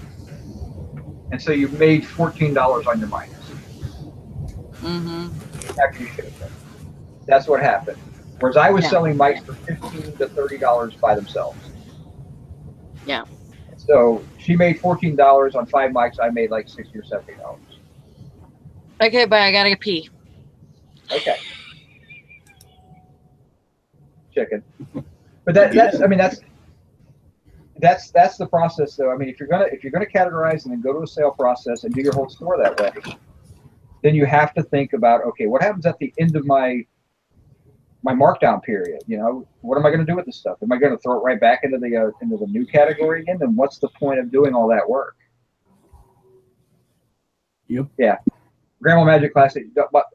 and so you made $14 on your mics. After you shipped them. That's what happened. Whereas I was selling mics for $15 to $30 by themselves. Yeah. So she made $14 on 5 mics. I made like $60 or $70. Okay, bye. I gotta pee. Okay. Chicken. But that's the process, though. I mean, if you're gonna categorize and then go to a sale process and do your whole store that way, then you have to think about, okay, what happens at the end of my markdown period? What am I going to do with this stuff? Am I going to throw it right back into the new category again? Then what's the point of doing all that work? Yep. Yeah. Grandma Magic Classic.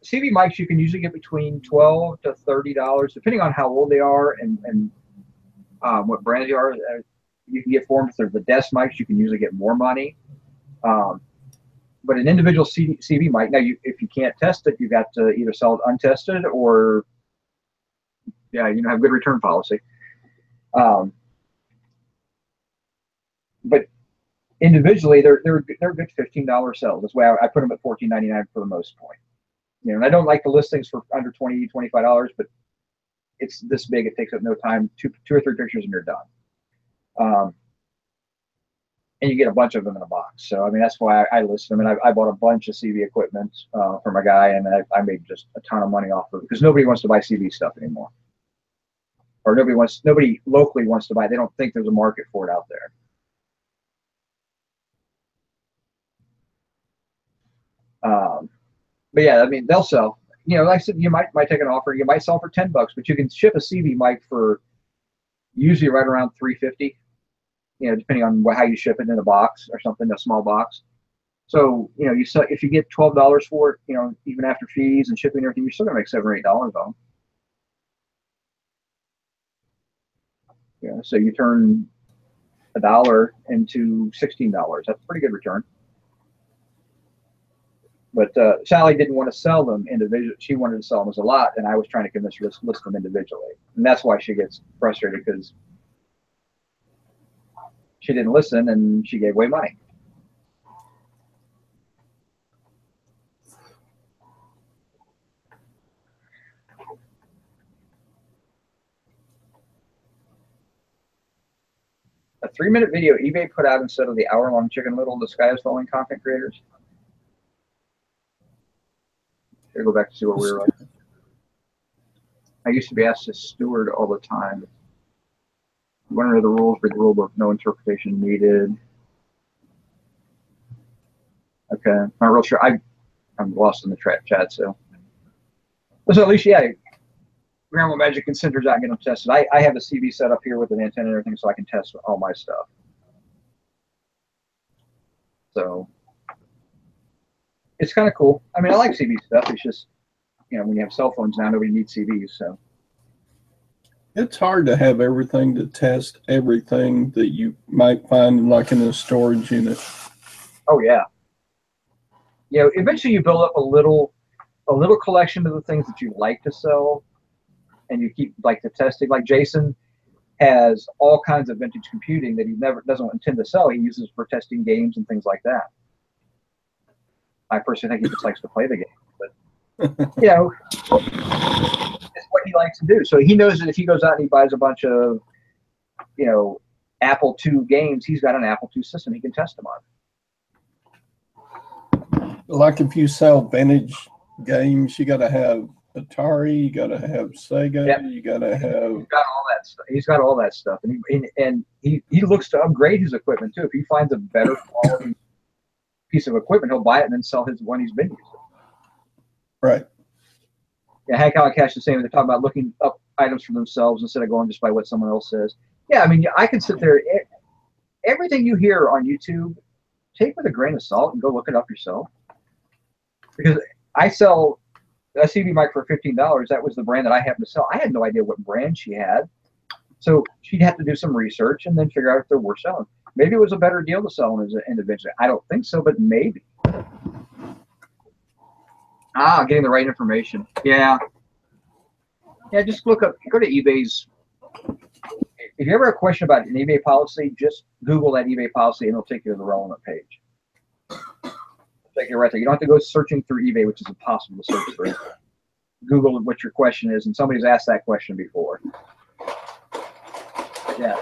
CV mics you can usually get between $12 to $30, depending on how old they are and what brands they are. You can get for them. If they're the desk mics, you can usually get more money. But an individual CV mic, now if you can't test it, you've got to either sell it untested or have good return policy. But individually, they're good $15 sales. That's why I put them at $14.99 for the most point. You know, and I don't like the listings for under $20, $25, but it's this big. It takes up no time. Two or three pictures and you're done. And you get a bunch of them in a box. So, I mean, that's why I list them. And I bought a bunch of CV equipment from a guy, and I made just a ton of money off of it because nobody wants to buy CV stuff anymore. Or nobody locally wants to buy. They don't think there's a market for it out there. But yeah, I mean, they'll sell. You know, like I said, you might take an offer. You might sell for $10, but you can ship a CV mic for usually right around $3.50. You know, depending on how you ship it in a box or something, a small box. So, you know, if you get $12 for it, you know, even after fees and shipping and everything, you're still gonna make $7 or $8 on them. Yeah, so you turn $1 into $16. That's a pretty good return. But Sally didn't want to sell them individually. She wanted to sell them as a lot, and I was trying to convince her to list them individually. And that's why she gets frustrated, because she didn't listen and she gave away money. A 3-minute video eBay put out instead of the hour-long Chicken Little the sky is falling content creators. Here, go back to see where we were at. I used to be asked to steward all the time. What are the rules? Read the rule book. No interpretation needed. Okay, not real sure. I'm lost in the chat. So at least, yeah, Grandma Magic can send hers out and get them tested. I have a CV set up here with an antenna and everything, so I can test all my stuff. So it's kind of cool. I mean, I like CV stuff. It's just, you know, when you have cell phones now, nobody needs CVs. So it's hard to have everything to test everything that you might find like in a storage unit. Oh yeah. You know, eventually you build up a little collection of the things that you like to sell, and you keep like the testing. Like Jason has all kinds of vintage computing that he doesn't intend to sell. He uses for testing games and things like that. I personally think he just likes to play the game, but you know, it's what he likes to do. So he knows that if he goes out and he buys a bunch of, you know, Apple II games, he's got an Apple II system he can test them on. Like if you sell vintage games, you got to have Atari, you got to have Sega, yep. You got to have. He's got all that stuff. He's got all that stuff, and he looks to upgrade his equipment too. If he finds a better quality piece of equipment, he'll buy it and then sell his one he's been using. Right. Yeah, Hangout Cash the same. They're talking about looking up items for themselves instead of going just by what someone else says. Yeah, I mean, I can sit there. Everything you hear on YouTube, take with a grain of salt and go look it up yourself. Because I sell a CV mic for $15. That was the brand that I happened to sell. I had no idea what brand she had. So she'd have to do some research and then figure out if they're worth selling. Maybe it was a better deal to sell them as an individual. I don't think so, but maybe. Getting the right information. Yeah. Yeah, just look up, go to eBay's. If you ever have a question about an eBay policy, just Google that eBay policy and it'll take you to the relevant page. Take you right there. You don't have to go searching through eBay, which is impossible to search through. Google what your question is, and somebody's asked that question before. But yeah,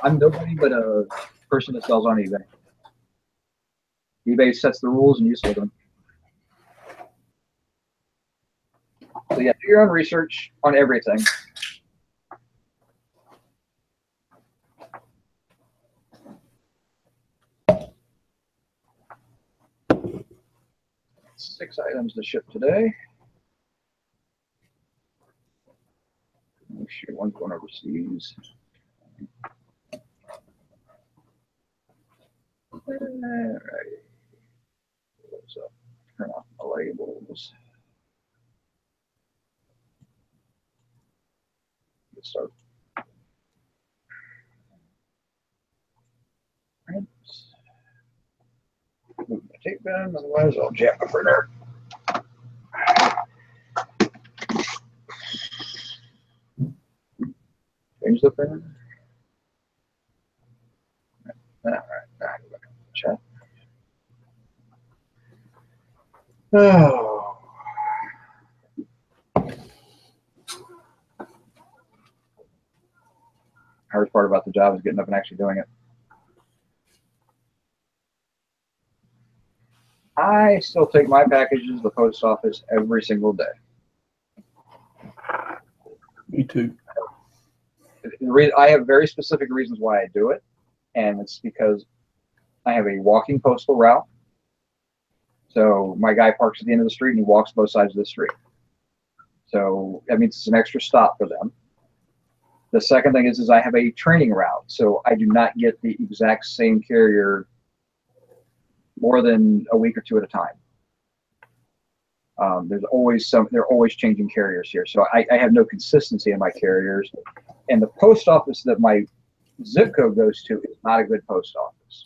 I'm nobody but a person that sells on eBay. eBay sets the rules and you set them. So yeah, do your own research on everything. Six items to ship today. Make sure one's going overseas. All right. What's up? Turn off the labels. Let's start. Move my tape down, otherwise I'll jam up right there. Change the printer. All right, chat. Oh. Hardest part about the job is getting up and actually doing it. I still take my packages to the post office every single day. Me too. I have very specific reasons why I do it, and it's because I have a walking postal route. So my guy parks at the end of the street and he walks both sides of the street. So that means it's an extra stop for them. The second thing is I have a training route, so I do not get the exact same carrier more than a week or two at a time. They're always changing carriers here, so I have no consistency in my carriers. And the post office that my zip code goes to is not a good post office.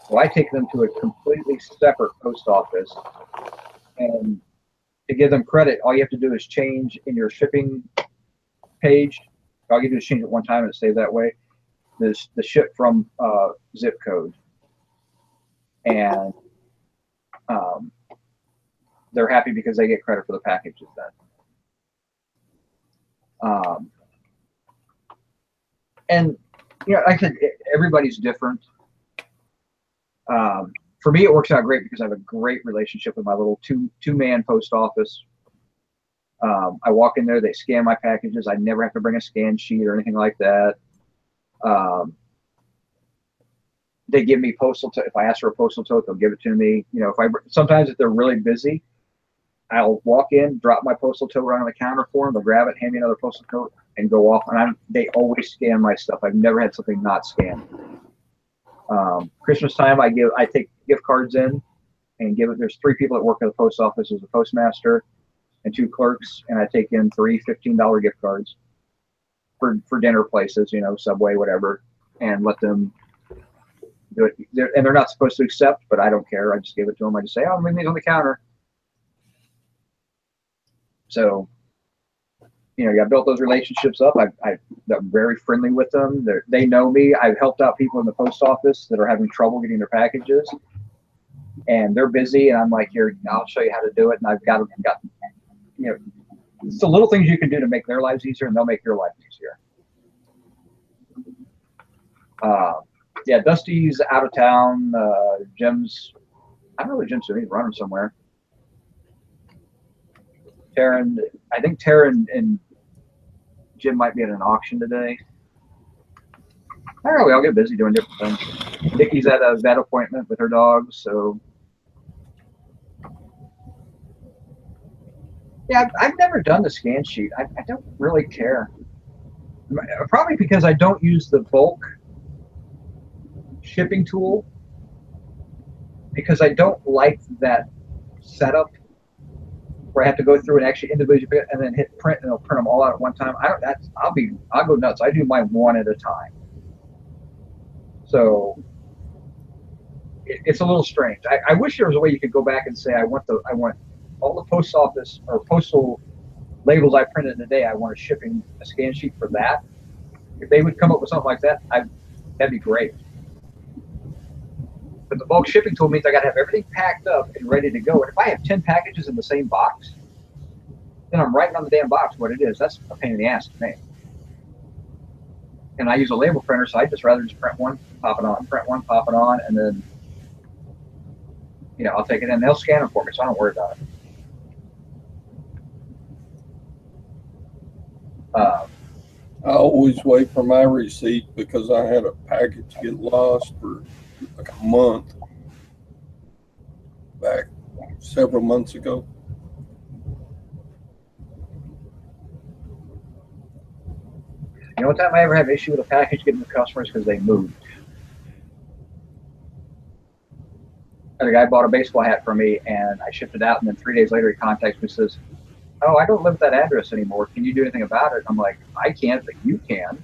So I take them to a completely separate post office, and to give them credit, all you have to do is change in your shipping page. All you do is change it one time and it stays that way. The ship from zip code, and they're happy because they get credit for the packages then. And you know, like I said, everybody's different. For me, it works out great because I have a great relationship with my little two-man post office. I walk in there, they scan my packages. I never have to bring a scan sheet or anything like that. They give me postal tote. If I ask for a postal tote, they'll give it to me. You know, sometimes if they're really busy, I'll walk in, drop my postal tote right on the counter for them. They'll grab it, hand me another postal tote, and go off. And they always scan my stuff. I've never had something not scanned. Christmas time, I take gift cards in and give it. There's 3 people that work at the post office. There's a postmaster and 2 clerks, and I take in 3 $15 gift cards for dinner places, you know, Subway, whatever, and let them do it. And they're not supposed to accept, but I don't care. I just give it to them. I just say, "Oh, I'm leaving these on the counter." So, you know, I built those relationships up. I'm very friendly with them. They know me. I've helped out people in the post office that are having trouble getting their packages, and they're busy. And I'm like, "Here, I'll show you how to do it." And I've got you know, it's the little things you can do to make their lives easier, and they'll make your life easier. Yeah, Dusty's out of town. Jim's, I don't know what Jim's doing. He's running somewhere. I think Taryn and Jim might be at an auction today. I don't know. We all get busy doing different things. Nikki's at a vet appointment with her dogs, so. Yeah, I've never done the scan sheet. I don't really care. Probably because I don't use the bulk shipping tool, because I don't like that setup where I have to go through and actually individually and then hit print, and it'll print them all out at one time. I'll go nuts. I do mine one at a time. So it's a little strange. I wish there was a way you could go back and say, I want all the post office or postal labels I printed in a day, I want a scan sheet for that. If they would come up with something like that, that'd be great. But the bulk shipping tool means I got to have everything packed up and ready to go. And if I have 10 packages in the same box, then I'm writing on the damn box what it is. That's a pain in the ass to me. And I use a label printer, so I'd just rather just print one, pop it on, print one, pop it on, and then, you know, I'll take it in. They'll scan them for me, so I don't worry about it. I always wait for my receipt because I had a package get lost for like a month back several months ago. The only time I ever have an issue with a package getting to customers because they moved. And the guy bought a baseball hat from me, and I shipped it out, and then 3 days later he contacts me and says, "Oh, I don't live at that address anymore. Can you do anything about it?" I'm like, "I can't, but you can."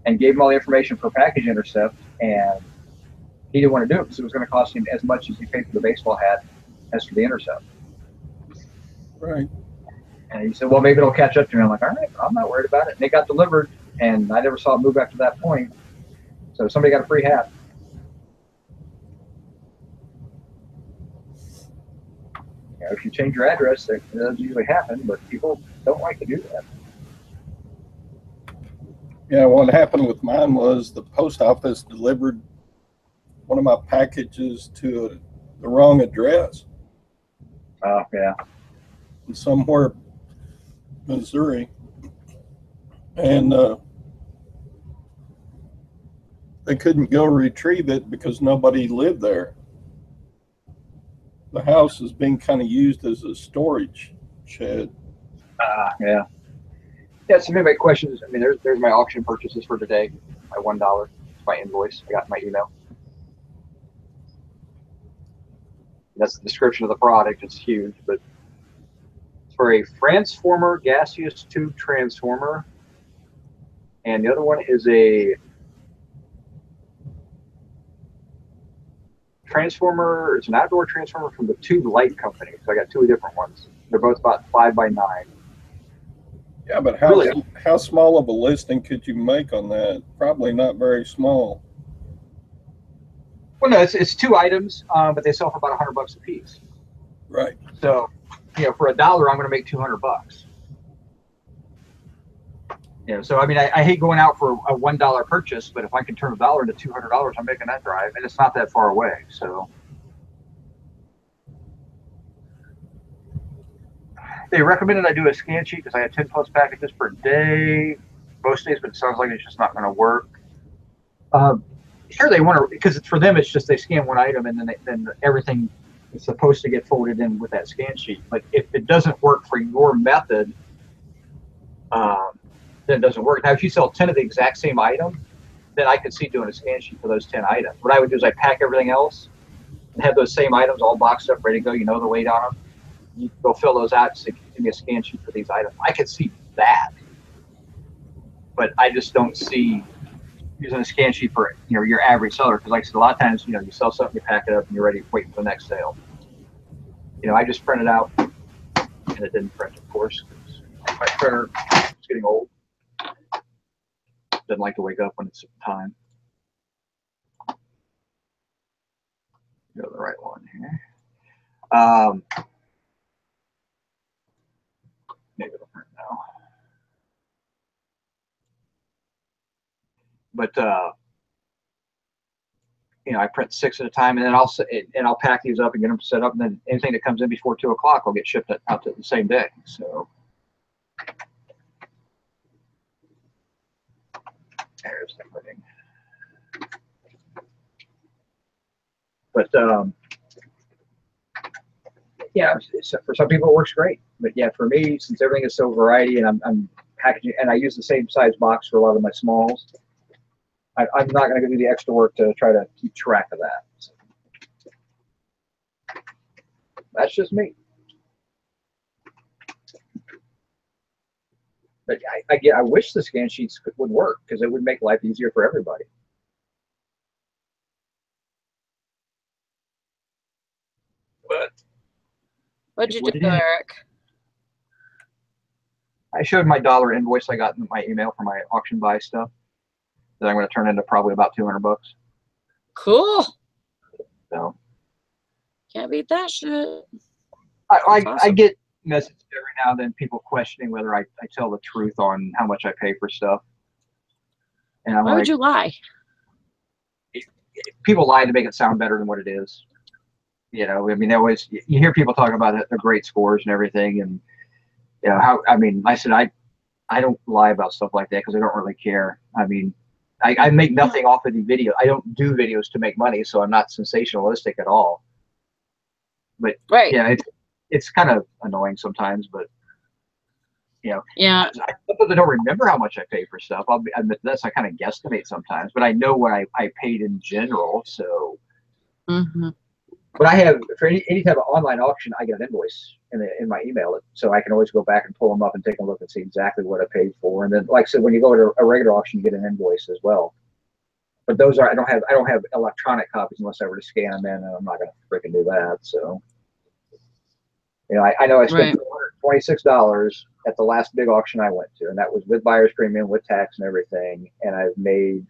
And gave him all the information for package intercept, and he didn't want to do it because it was going to cost him as much as he paid for the baseball hat as for the intercept. Right. And he said, "Well, maybe it'll catch up to me." I'm like, "All right, I'm not worried about it." And it got delivered, and I never saw it move after that point. So somebody got a free hat. You know, if you change your address, it doesn't usually happen, but people don't like to do that. Yeah, what happened with mine was the post office delivered one of my packages to the wrong address. Oh, yeah. Somewhere Missouri. And they couldn't go retrieve it because nobody lived there. The house is being kind of used as a storage shed. Yeah. Yeah, so maybe my questions, I mean, there's my auction purchases for today, my $1. It's my invoice. I got my email. That's the description of the product. It's huge, but it's for a transformer gaseous tube transformer. And the other one is a transformer. It's an outdoor transformer from the Tube Light Company. So I got two different ones. They're both about 5x9. Yeah, but how small of a listing could you make on that? Probably not very small. Well, no, it's two items, but they sell for about $100 a piece. Right. So, you know, for $1, I'm going to make $200. You know, so I mean, I hate going out for a $1 purchase, but if I can turn $1 into $200, I'm making that drive, and it's not that far away. So, they recommended I do a scan sheet because I had 10 plus packages per day, most days, but it sounds like it's just not going to work. Sure, they want to, because it's for them. It's just they scan one item, and then everything is supposed to get folded in with that scan sheet. But if it doesn't work for your method, then it doesn't work. Now, if you sell 10 of the exact same item, then I could see doing a scan sheet for those 10 items. What I would do is I pack everything else and have those same items all boxed up, ready to go. You know the weight on them. You go fill those out and say, give me a scan sheet for these items. I could see that, but I just don't see using a scan sheet for, you know, your average seller. Because like I said, a lot of times, you know, you sell something, you pack it up, and you're ready, waiting for the next sale. You know, I just printed out, and it didn't print, of course. My printer is getting old. Doesn't like to wake up when it's time. Go to the right one here. Maybe it'll print now. But you know, I print 6 at a time, and then I'll pack these up and get them set up, and then anything that comes in before 2 o'clock will get shipped out to the same day. So there's everything. But yeah, for some people it works great. But yeah, for me, since everything is so variety, and I'm packaging, and I use the same size box for a lot of my smalls, I'm not going to do the extra work to try to keep track of that. So that's just me. But I wish the scan sheets would work, because it would make life easier for everybody. But what'd you do, Eric? I showed my $1 invoice I got in my email for my auction buy stuff that I'm going to turn into probably about $200. Cool. So can't beat that shit. I get messages every now and then, people questioning whether I tell the truth on how much I pay for stuff. And I'm Why would you lie? People lie to make it sound better than what it is. You know, I mean, you hear people talking about their great scores and everything, and you know I said I don't lie about stuff like that because I don't really care. I mean, I make nothing off of the video. I don't do videos to make money, so I'm not sensationalistic at all. But right, yeah, it's kind of annoying sometimes, but you know, yeah. I don't remember how much I pay for stuff. I'll admit this. I kind of guesstimate sometimes, but I know what I paid in general. So, but I have for any type of online auction, I get an invoice in my email, so I can always go back and pull them up and take a look and see exactly what I paid for. And then, like I said, when you go to a regular auction, you get an invoice as well. But those I don't have electronic copies unless I were to scan them in, and I'm not going to freaking do that. So, you know, I know I spent $226 at the last big auction I went to, and that was with buyer's premium, with tax and everything. And I've made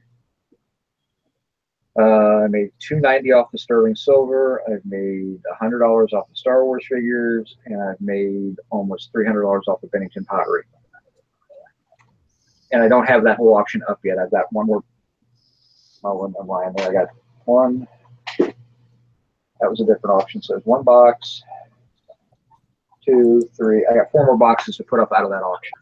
I made $290 off the sterling silver. I've made $100 off the Star Wars figures, and I've made almost $300 off the Bennington pottery. And I don't have that whole auction up yet. I've got one more. Oh, I'm lying there. I got one. That was a different auction. So there's one box, 2, 3. I got 4 more boxes to put up out of that auction.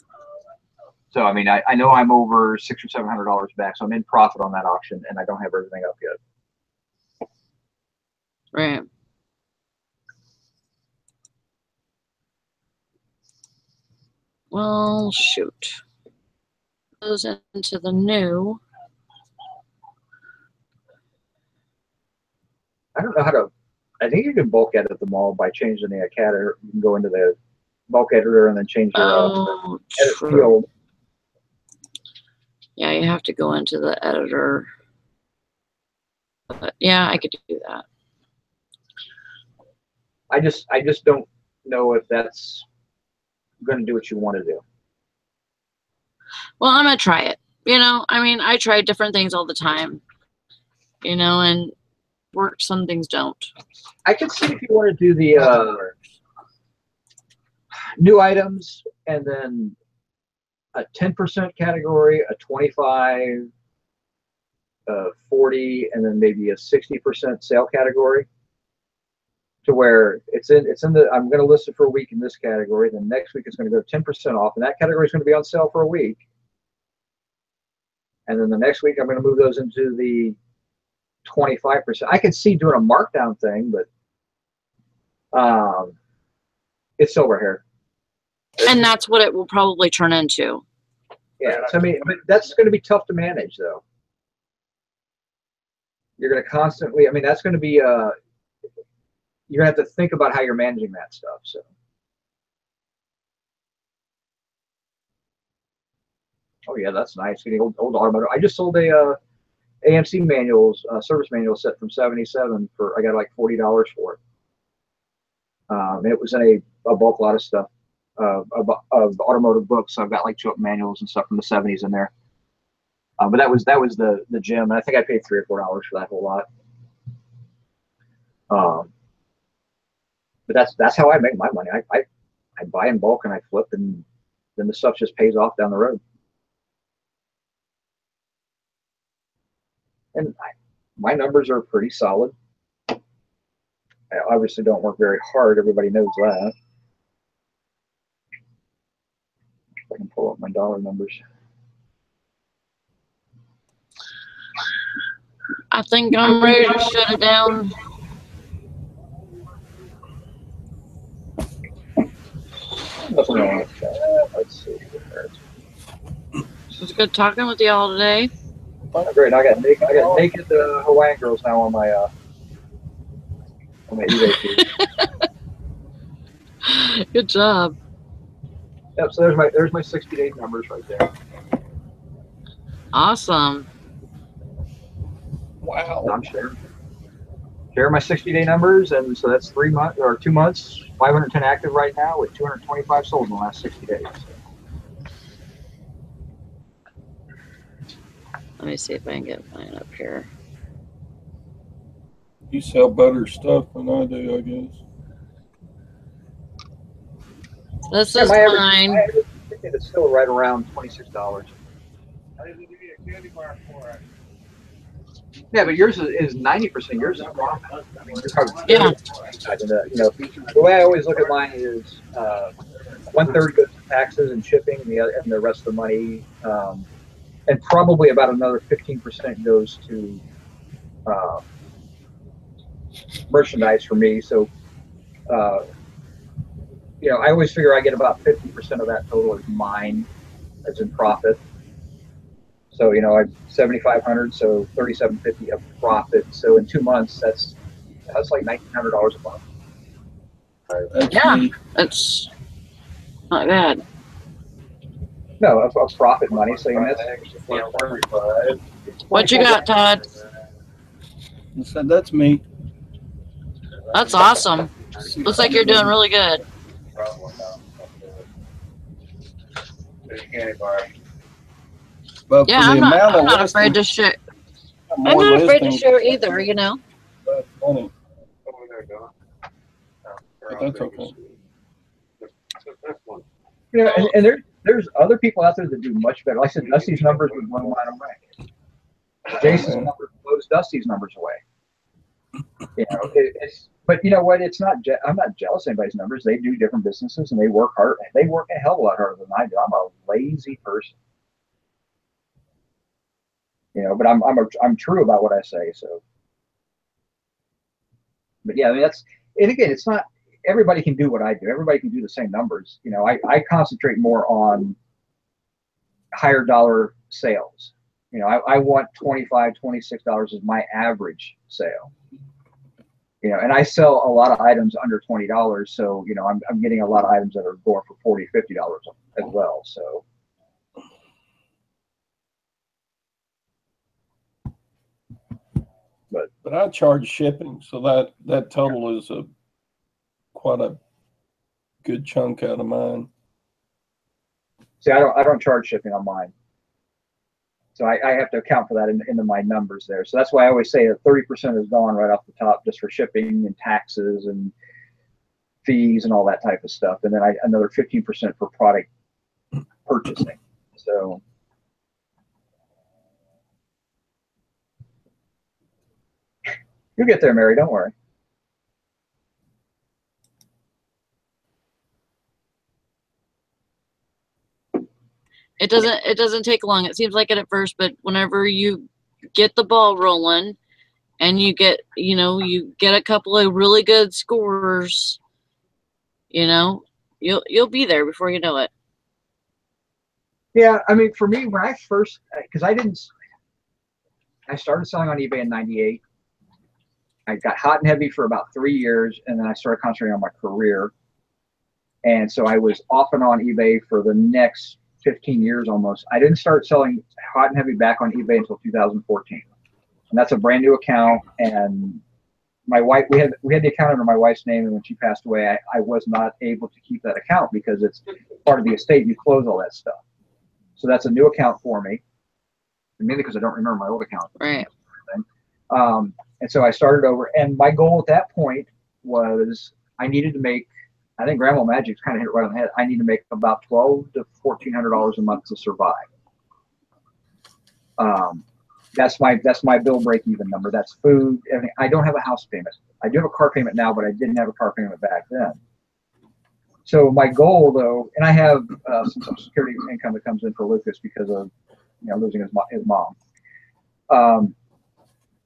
So I mean, I know I'm over $600 or $700 back, so I'm in profit on that auction, and I don't have everything up yet. Right. Well, shoot. Goes into the new. I don't know how to. I think you can bulk edit them all by changing the cat editor. You can go into the bulk editor and then change your edit field. Yeah, you have to go into the editor. But yeah, I could do that. I just don't know if that's going to do what you want to do. Well, I'm gonna try it. You know, I mean, I try different things all the time. You know, and work. Some things don't. I could see if you want to do the new items and then a 10% category, a 25, 40, and then maybe a 60% sale category. To where it's in the, I'm going to list it for a week in this category. Then next week it's going to go 10% off, and that category is going to be on sale for a week. And then the next week I'm going to move those into the 25%. I can see doing a markdown thing, but it's silver hair. And that's what it will probably turn into. Yeah, so, I mean, but that's going to be tough to manage, though. You're going to constantly, I mean, that's going to be, you're going to have to think about how you're managing that stuff. So, oh yeah, that's nice. Getting old automotive. I just sold a AMC manuals, service manual set from '77 for, I got like $40 for it. And it was in a bulk lot of stuff. Of automotive books. So I've got like 2 manuals and stuff from the '70s in there. But that was the gym, and I think I paid $3 or $4 for that whole lot. But that's how I make my money. I buy in bulk and I flip, and then the stuff just pays off down the road. And my numbers are pretty solid. I obviously don't work very hard. Everybody knows that. I can pull up my dollar numbers. I think I'm ready to shut it down. Nothing wrong with that. Let's see. It was good talking with y'all today. Oh, great. I got naked Hawaiian girls now on my eBay feed. Good job. Yep. So there's my 60-day numbers right there. Awesome. Wow. I'm sharing my 60-day numbers, and so that's 3 months or 2 months. 510 active right now with 225 sold in the last 60 days. Let me see if I can get mine up here. You sell better stuff than I do, I guess. This is mine. My average ticket is still right around $26. Yeah, but yours is 90%. Yours is profit. I mean, Yeah. You know, the way I always look at mine is 1/3 goes to taxes and shipping, and the rest of the money, and probably about another 15% goes to merchandise for me. So, you know, I always figure I get about 50% of that total is mine, that's in profit. So, you know, I'm 7,500, so 3,750 of profit. So in 2 months, that's like $1,900 a month. Yeah, that's not bad. No, of profit money. So, you know, What you got, Todd? I said, that's me. That's awesome. Looks like you're doing really good. But Yeah, for the I'm amount not of afraid to share. I'm not afraid to share either, you know. That's funny. But that's okay. Yeah, and there's other people out there that do much better. Like I said, Dusty's numbers would blow mine away. Jason's numbers blows Dusty's numbers away. You know, but you know what? It's not. I'm not jealous of anybody's numbers. They do different businesses and they work hard. They work a hell of a lot harder than I do. I'm a lazy person. You know, but I'm true about what I say. So, but yeah, I mean and again, it's not everybody can do what I do. Everybody can do the same numbers. You know, I concentrate more on higher dollar sales. You know, I want $25, $26 as my average sale. You know, and I sell a lot of items under $20, so you know I'm getting a lot of items that are going for $40, $50 as well. So, but I charge shipping, so that total is quite a good chunk out of mine. See, I don't charge shipping on mine, so I have to account for that into my numbers there. So that's why I always say that 30% is gone right off the top just for shipping and taxes and fees and all that type of stuff, and then another 15% for product purchasing. So you'll get there, Mary. Don't worry. It doesn't take long. It seems like it at first, but whenever you get the ball rolling and you get a couple of really good scores, you know, you'll be there before you know it. Yeah, I mean, for me, when I first, because I started selling on eBay in '98. I got hot and heavy for about 3 years, and then I started concentrating on my career. And so I was off and on eBay for the next 15 years almost. I didn't start selling hot and heavy back on eBay until 2014. And that's a brand new account. And my wife, we had the account under my wife's name, and when she passed away, I was not able to keep that account because it's part of the estate. You close all that stuff. So that's a new account for me, and mainly because I don't remember my old account. Right. And so I started over, and my goal at that point was I needed to make, I think Grandma Magic's kind of hit it right on the head. I need to make about $1,200 to $1,400 a month to survive. That's my bill break-even number. That's food. Everything. I don't have a house payment. I do have a car payment now, but I didn't have a car payment back then. So my goal, though, and I have some Social Security income that comes in for Lucas because of losing his mom.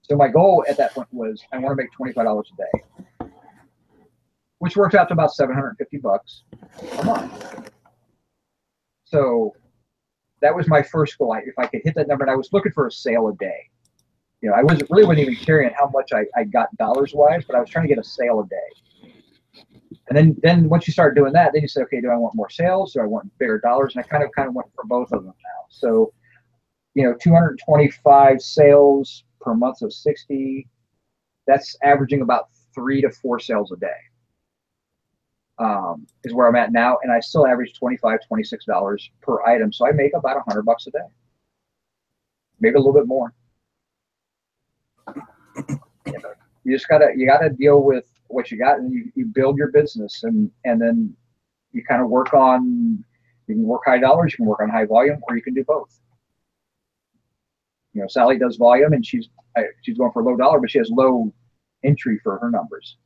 So my goal at that point was I want to make $25 a day, which works out to about $750 a month. So that was my first goal. If I could hit that number, and I was looking for a sale a day. You know, I wasn't even caring how much I got dollars wise, but I was trying to get a sale a day. And then once you start doing that, then you say, okay, do I want more sales? Do I want bigger dollars? And I kind of went for both of them now. So, 225 sales per month, so 60. That's averaging about 3 to 4 sales a day. Is where I'm at now, and I still average $25, $26 per item. So I make about $100 a day, maybe a little bit more. You just gotta deal with what you got, and you build your business, and then you kind of work on. You can work high dollars, you can work on high volume, or you can do both. Sally does volume, and she's going for low dollar, but she has low entry for her numbers.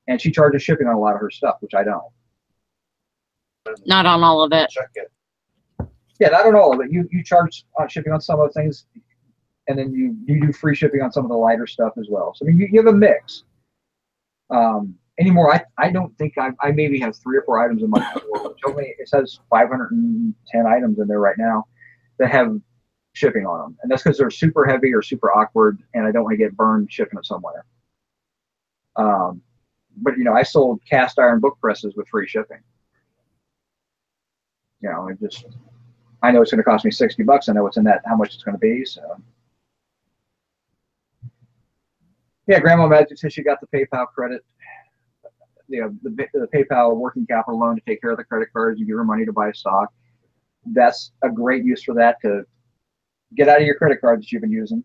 And she charges shipping on a lot of her stuff, which I don't. Not on all of it. Check it. Yeah, not on all of it. You charge on shipping on some of the things, and then you do free shipping on some of the lighter stuff as well. So I mean, you have a mix. Anymore, I don't think I maybe have 3 or 4 items in my store. It says 510 items in there right now that have shipping on them, and that's because they're super heavy or super awkward, and I don't want to get burned shipping it somewhere. But I sold cast iron book presses with free shipping. I know it's going to cost me $60. I know what's in that, how much it's going to be. So yeah, Grandma Magic says she got the PayPal credit. The PayPal working capital loan to take care of the credit cards. You give her money to buy stock. That's a great use for that, to get out of your credit cards that you've been using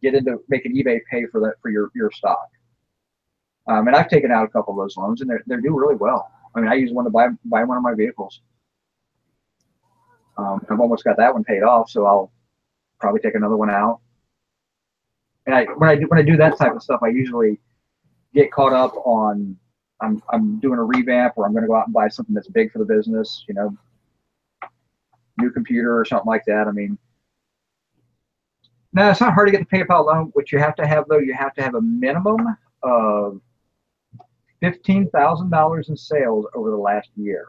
get into making eBay pay for that for your stock. And I've taken out a couple of those loans, and they're doing really well. I mean, I use one to buy one of my vehicles. I've almost got that one paid off, so I'll probably take another one out. And when I do that type of stuff, I usually get caught up on I'm doing a revamp, or I'm going to go out and buy something that's big for the business, you know, new computer or something like that. I mean, no, it's not hard to get the PayPal loan. What you have to have, though, you have to have a minimum of $15,000 in sales over the last year.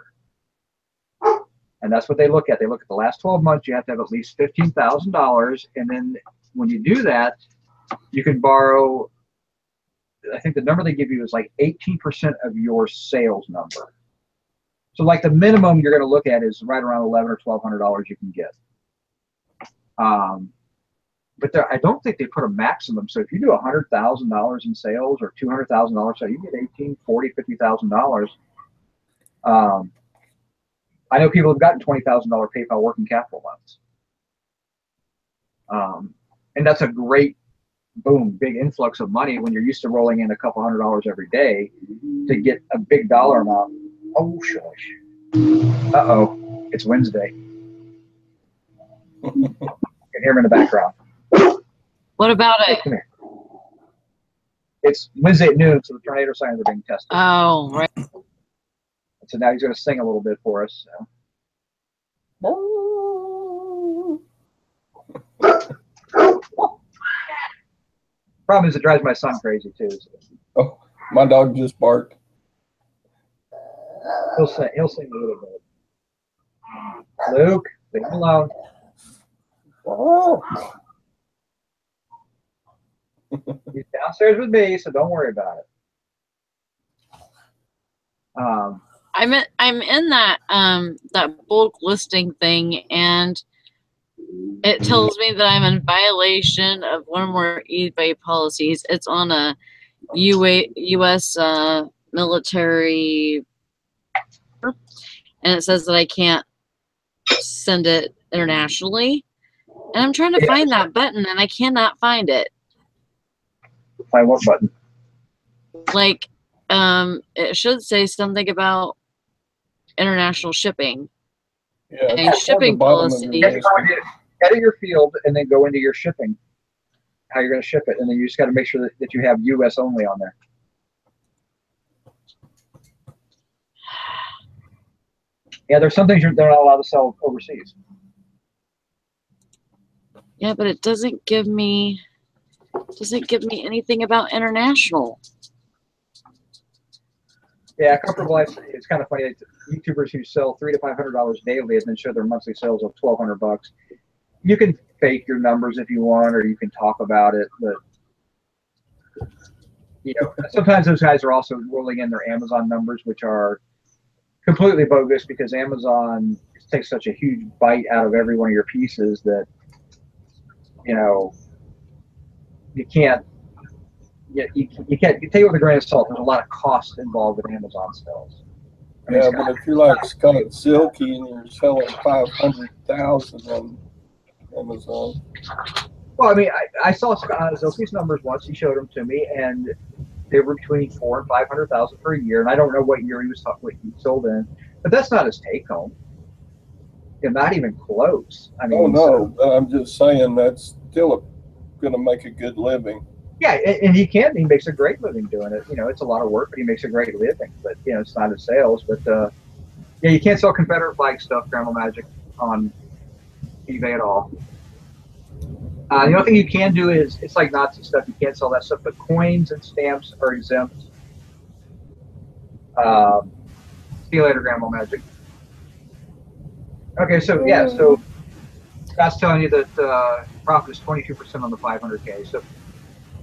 And that's what they look at. They look at the last 12 months. You have to have at least $15,000. And then when you do that, you can borrow, I think the number they give you is like 18% of your sales number. So like the minimum you're going to look at is right around $1,100 or $1,200 you can get. But there, I don't think they put a maximum. So if you do $100,000 in sales or $200,000, so you get $18,000, $40,000, $50,000. I know people have gotten $20,000 PayPal working capital loans, and that's a great, boom, big influx of money when you're used to rolling in a couple $100 every day. To get a big dollar amount. Oh, shush. Uh-oh, it's Wednesday. You can hear him in the background. What about it? Come here. It's Wednesday at noon, so the tornado signs are being tested. Oh, right. So now he's going to sing a little bit for us. So. Problem is, it drives my son crazy too. So. Oh, my dog just barked. He'll sing a little bit. Luke, leave him alone. Oh. He's downstairs with me, so don't worry about it. I'm in that that bulk listing thing, and it tells me that I'm in violation of one or more eBay policies. It's on a U.S. military, and it says that I can't send it internationally. And I'm trying to find that button, and I cannot find it. Find what button? Like, it should say something about international shipping. Yeah, a shipping policy. Edit your field and then go into your shipping, how you're going to ship it, and then you just got to make sure that you have U.S. only on there. Yeah, there's some things they're not allowed to sell overseas. Yeah, but it doesn't give me anything about international. Yeah, Comfortable Life. It's kind of funny. YouTubers who sell $300 to $500 daily and then show their monthly sales of $1,200. You can fake your numbers if you want, or you can talk about it, but you know, sometimes those guys are also rolling in their Amazon numbers, which are completely bogus because Amazon takes such a huge bite out of every one of your pieces that, you know, you can't. You can't. You take it with a grain of salt. There's a lot of cost involved in Amazon sales. I mean, yeah, but if you're like Scott Silky and you're selling 500,000 on Amazon. Well, I mean, I saw Scott Silky's numbers once. He showed them to me, and they were between 400,000 and 500,000 per year. And I don't know what year he was what he sold in, but that's not his take home. You're not even close. I mean, oh no, I'm just saying that's still going to make a good living. Yeah, and he makes a great living doing it. You know, it's a lot of work, but he makes a great living. But, you know, it's not his sales. But, yeah, you can't sell Confederate flag stuff, Grandma Magic, on eBay at all. The only thing you can do is, it's like Nazi stuff. You can't sell that stuff. But coins and stamps are exempt. See you later, Grandma Magic. Okay, so, yeah, so Scott's telling you that profit is 22% on the 500K. So,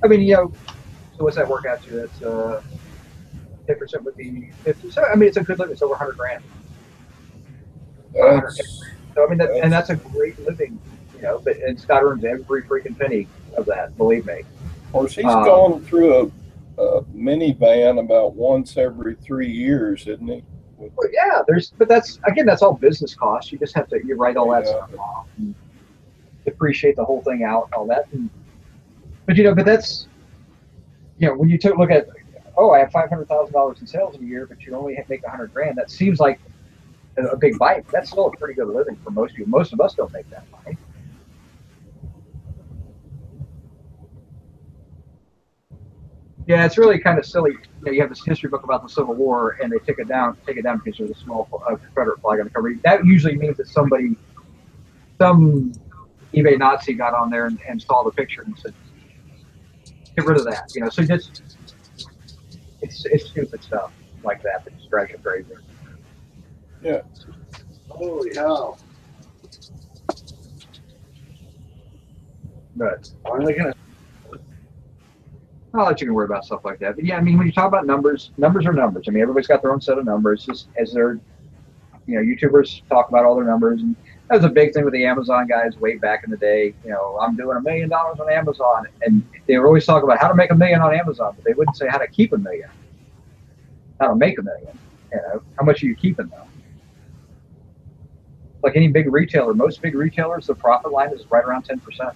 I mean, you know, so what's that work out to? That's 10% would be 50. So I mean, it's a good living. It's over $100,000. So I mean, that's a great living, you know. But and Scott earns every freaking penny of that. Believe me. Well, she's going through a minivan about once every 3 years, isn't he? Well, yeah, but that's all business costs. You just have to write all that stuff off and depreciate the whole thing out, and all that. And But but that's when you look at, oh, I have $500,000 in sales in a year, but you only make 100 grand. That seems like a big bite. That's still a pretty good living for most people. Most of us don't make that money. Yeah, it's really kind of silly. You have this history book about the Civil War, and they take it down because there's a small Confederate flag on the cover. That usually means that some eBay Nazi got on there and saw the picture and said, get rid of that. So just it's stupid stuff like that just drives you crazy. Yeah. Holy hell. But I'll let you worry about stuff like that. But yeah, I mean, when you talk about numbers are numbers. I mean, everybody's got their own set of numbers. Just as they're, YouTubers talk about all their numbers, and that was a big thing with the Amazon guys way back in the day. I'm doing $1 million on Amazon, and they would always talk about how to make $1 million on Amazon, but they wouldn't say how to keep $1 million, how to make $1 million. How much are you keeping though? Like any big retailer, most big retailers, the profit line is right around 10%.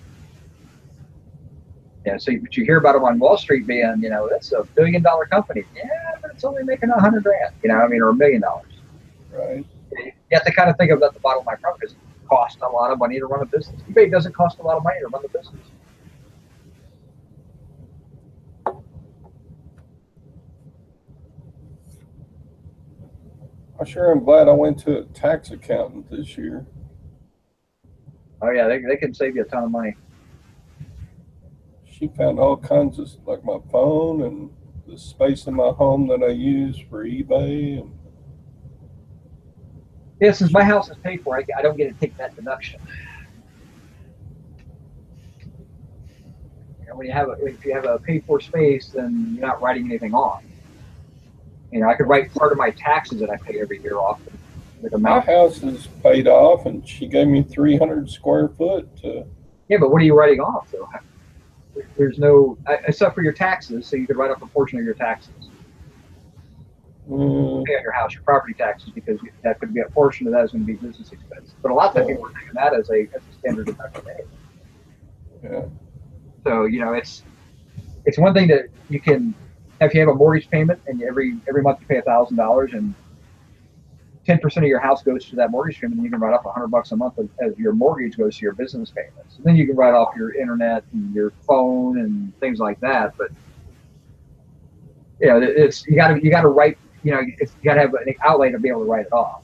Yeah, so but you hear about them on Wall Street being, that's a $1 billion company. Yeah, but it's only making 100 grand, or $1 million. Right. You have to kind of think about the bottom line profit, because it costs a lot of money to run a business. eBay doesn't cost a lot of money to run the business. I sure am glad I went to a tax accountant this year. Oh yeah, they can save you a ton of money. She found all kinds of, like my phone and the space in my home that I use for eBay. And yeah, since my house is paid for, I don't get to take that deduction. If you have a paid for space, then you're not writing anything off. I could write part of my taxes that I pay every year off. My house is paid off, and she gave me 300 square foot. Yeah, but what are you writing off though? There's no, except for your taxes, so you could write off a portion of your taxes. Pay on your house, your property taxes, because that could be a portion of that is going to be business expense. But a lot of people are taking that as a standard deduction. Yeah. So it's one thing that you can, if you have a mortgage payment and every month you pay $1,000 and 10% of your house goes to that mortgage payment, and you can write off $100 a month as your mortgage goes to your business payments. And then you can write off your internet and your phone and things like that. But it's you got to write. You got to have an outlay to be able to write it off.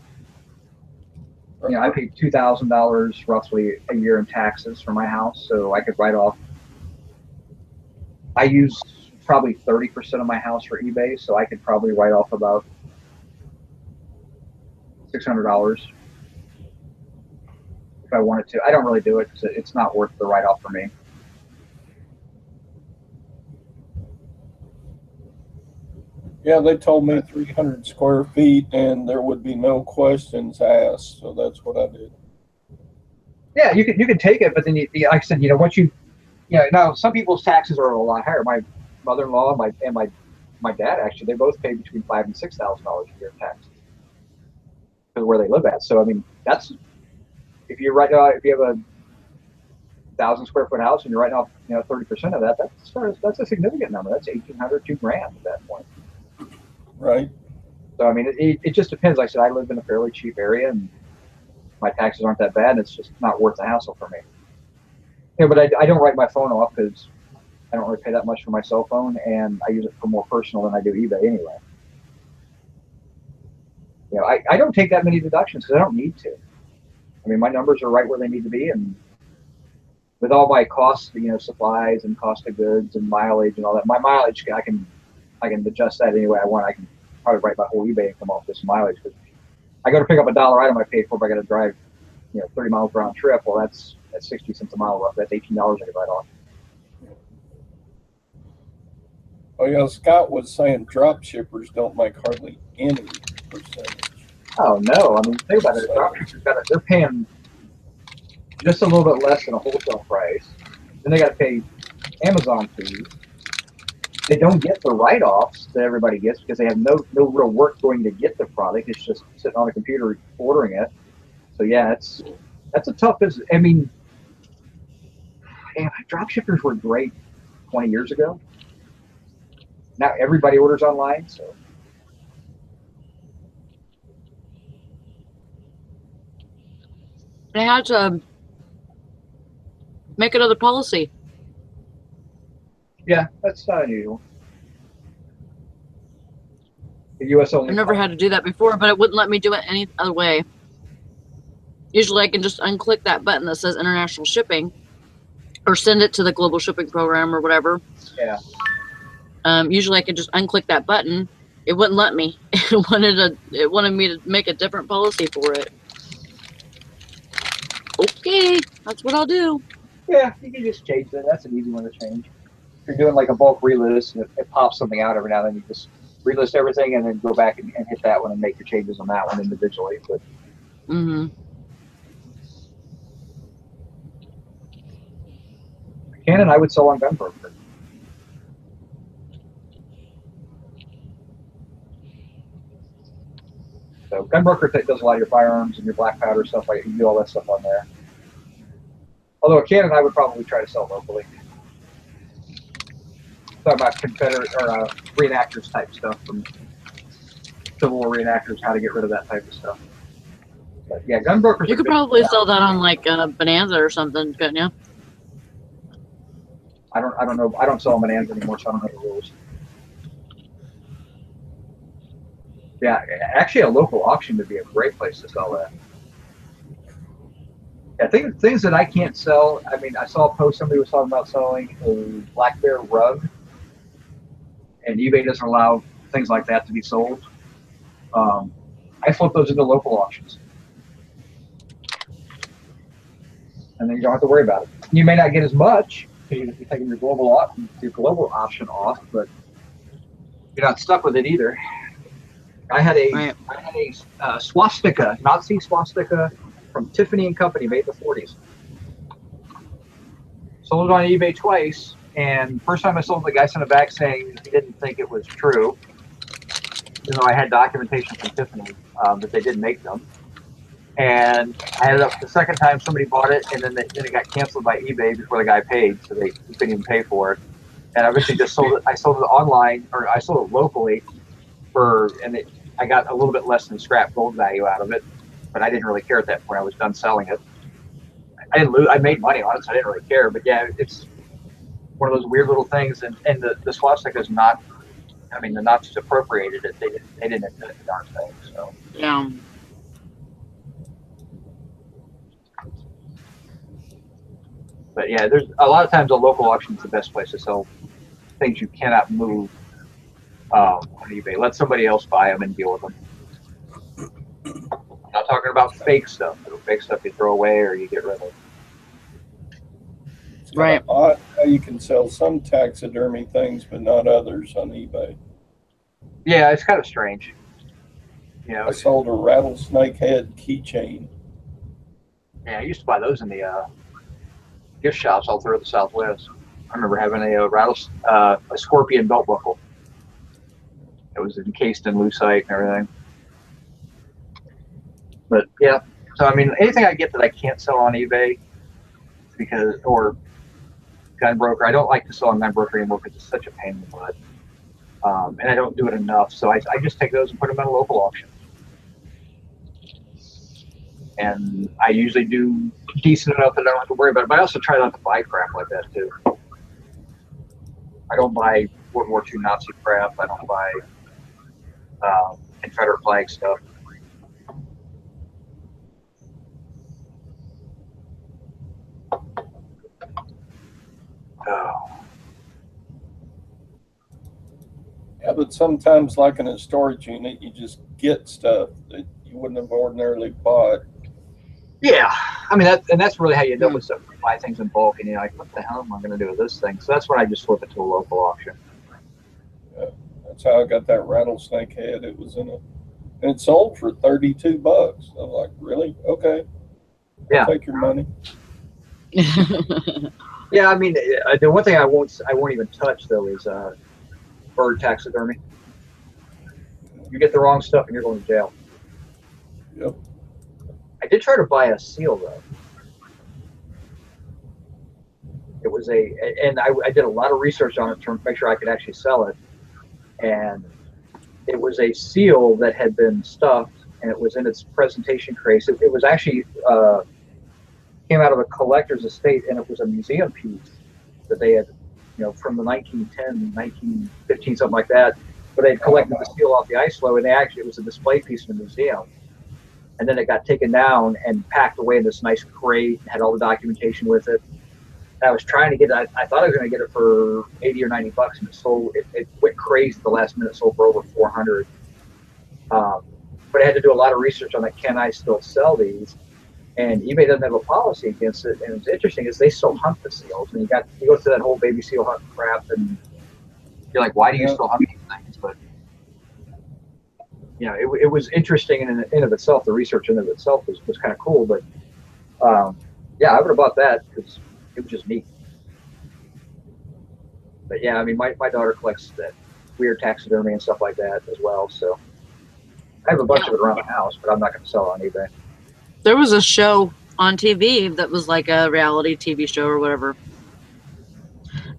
I pay $2,000 roughly a year in taxes for my house, so I could write off. I use probably 30% of my house for eBay, so I could probably write off about $600 if I wanted to. I don't really do it because it's not worth the write-off for me. Yeah, they told me 300 square feet and there would be no questions asked, so that's what I did. Yeah, you can take it, but then like I said, once now some people's taxes are a lot higher. My mother-in-law and my dad, actually, they both pay between $5,000 and $6,000 a year in taxes because of where they live at. So I mean, that's if you have a 1,000 square foot house and you're writing off 30% of that, that's a significant number. That's $1,800, $2,000 at that point. Right. So I mean, it just depends. Like I said, I live in a fairly cheap area and my taxes aren't that bad, and it's just not worth the hassle for me. But I don't write my phone off because I don't really pay that much for my cell phone, and I use it for more personal than I do eBay anyway. I don't take that many deductions because I don't need to. I mean, my numbers are right where they need to be, and with all my costs, supplies and cost of goods and mileage and all that, my mileage I can adjust that any way I want. I can probably write my whole eBay income off this mileage because I go to pick up a dollar item I paid for, but I got to drive 30 miles round trip. Well, that's 60 cents a mile roughly. That's $18 I could write off. Oh yeah, Scott was saying drop shippers don't make hardly any percentage. Oh no, I mean think about it. Drop shippers they're paying just a little bit less than a wholesale price. Then they got to pay Amazon fees. They don't get the write-offs that everybody gets because they have no real work going to get the product. It's just sitting on a computer ordering it. So yeah, that's a tough business. I mean, drop shippers were great 20 years ago. Now everybody orders online, so. They had to make another policy. Yeah, that's not unusual. The U.S. only. I've never had to do that before, but it wouldn't let me do it any other way. Usually I can just unclick that button that says international shipping or send it to the global shipping program or whatever. Yeah. Usually I can just unclick that button. It wouldn't let me. It wanted me to make a different policy for it. Okay, that's what I'll do. Yeah, you can just change that. That's an easy one to change. If you're doing like a bulk relist and it pops something out every now and then, you just relist everything and then go back and hit that one and make your changes on that one individually. But Canon, I would sell on Gunbroker. So Gunbroker does a lot of your firearms and your black powder stuff. Like you can do all that stuff on there. Although a Canon, I would probably try to sell locally. Talk about Confederate or reenactors type stuff from Civil War reenactors, how to get rid of that type of stuff. But yeah, Gunbrokers. You could probably sell that on like Bonanza or something, couldn't you? I don't know. I don't sell Bonanza anymore, so I don't know the rules. Yeah, actually, a local auction would be a great place to sell that. I think things that I can't sell. I mean, I saw a post somebody was talking about selling a black bear rug, and eBay doesn't allow things like that to be sold. I flip those into local auctions, and then you don't have to worry about it. You may not get as much because you're taking your global option off, but you're not stuck with it either. I had a swastika, Nazi swastika from Tiffany and Company, made in the 40s. Sold it on eBay twice, and first time I sold it, the guy sent it back saying he didn't think it was true, even though I had documentation from Tiffany that they did make them. And I ended up the second time somebody bought it, and then it got canceled by eBay before the guy paid, so he couldn't even pay for it. And I eventually just sold it. I sold it online, or I sold it locally I got a little bit less than scrap gold value out of it, but I didn't really care at that point. I was done selling it. I didn't lose. I made money on it, so I didn't really care. But yeah, it's one of those weird little things. And the swastika is not. I mean, the Nazis appropriated it. They didn't admit the darn thing. So yeah. But yeah, there's a lot of times a local auction is the best place to sell things you cannot move on eBay. Let somebody else buy them and deal with them. I'm not talking about fake stuff. Fake stuff you throw away or you get rid of. It's kind of odd how you can sell some taxidermy things but not others on eBay. Yeah, it's kind of strange. You know, I sold a rattlesnake head keychain. Yeah, I used to buy those in the gift shops all throughout the Southwest. I remember having a scorpion belt buckle. It was encased in lucite and everything. But yeah, so I mean, anything I get that I can't sell on eBay or Gunbroker, I don't like to sell on Gunbroker anymore because it's such a pain in the butt. And I don't do it enough, so I just take those and put them in a local auction. And I usually do decent enough that I don't have to worry about it. But I also try not to buy crap like that too. I don't buy World War II Nazi crap. I don't buy Confederate flag stuff. Oh. Yeah, but sometimes, like in a storage unit, you just get stuff that you wouldn't have ordinarily bought. Yeah, I mean that's really how you deal with stuff. You buy things in bulk, and you're like, "What the hell am I going to do with this thing?" So that's when I just flip it to a local auction. Yeah, that's how I got that rattlesnake head. It was and it sold for $32. I'm like, really? Okay, I'll take your money. Yeah, I mean, the one thing I won't even touch though is bird taxidermy. You get the wrong stuff, and you're going to jail. Yep. I did try to buy a seal though. It was and I did a lot of research on it to make sure I could actually sell it. And it was a seal that had been stuffed, and it was in its presentation case. It was actually came out of a collector's estate, and it was a museum piece that they had, from the 1910, 1915, something like that. But they had collected the seal off the ice floe, and it was a display piece in the museum. And then it got taken down and packed away in this nice crate, had all the documentation with it. And I was trying to get it. I thought I was going to get it for 80 or 90 bucks, and it sold. It went crazy at the last minute. It sold for over 400. But I had to do a lot of research on that. Can I still sell these? And eBay doesn't have a policy against it. And what's interesting is they still hunt the seals. And you go through that whole baby seal hunt crap, and you're like, why do you still hunt these things? But it was interesting in and of itself. The research in and of itself was kind of cool. But I would have bought that because it was just neat. But yeah, I mean, my daughter collects that weird taxidermy and stuff like that as well. So I have a bunch of it around the house, but I'm not going to sell it on eBay. There was a show on TV that was like a reality TV show or whatever.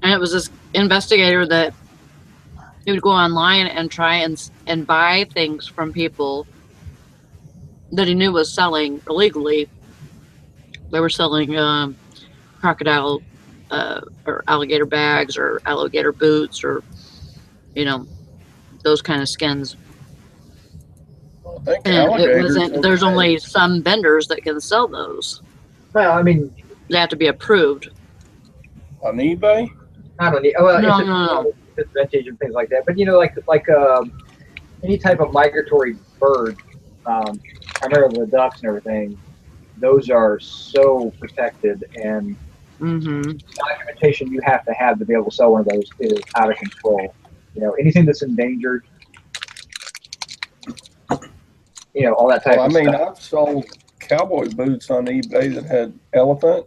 And it was this investigator that he would go online and try and buy things from people that he knew was selling illegally. They were selling crocodile or alligator bags or alligator boots or, those kind of skins. And there's only some vendors that can sell those. Well, I mean, they have to be approved. On eBay? I don't need. Well, no. It's vintage and things like that. But like any type of migratory bird. I remember the ducks and everything. Those are so protected, and documentation you have to be able to sell one of those is out of control. Anything that's endangered. All that type of stuff. I've sold cowboy boots on eBay that had elephant.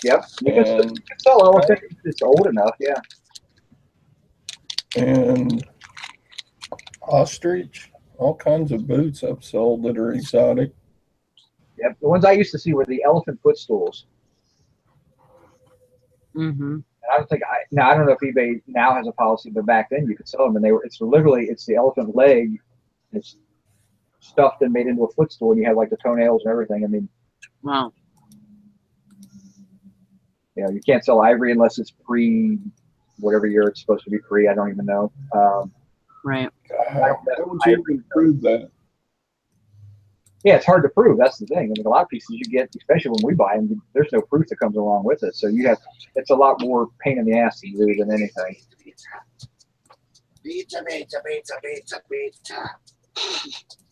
Yep. You can sell elephant if it's old enough, yeah. And ostrich. All kinds of boots I've sold that are exotic. Yep. The ones I used to see were the elephant footstools. Mm-hmm. I don't think I don't know if eBay now has a policy, but back then you could sell them, and it's the elephant leg. It's stuffed and made into a footstool, and you have like the toenails and everything. I mean, wow. You can't sell ivory unless it's pre whatever year it's supposed to be pre. I don't even know. Right. How would you even prove that? Yeah, it's hard to prove. That's the thing. I mean, a lot of pieces you get, especially when we buy them, there's no proof that comes along with it. So it's a lot more pain in the ass to do than anything. Pizza.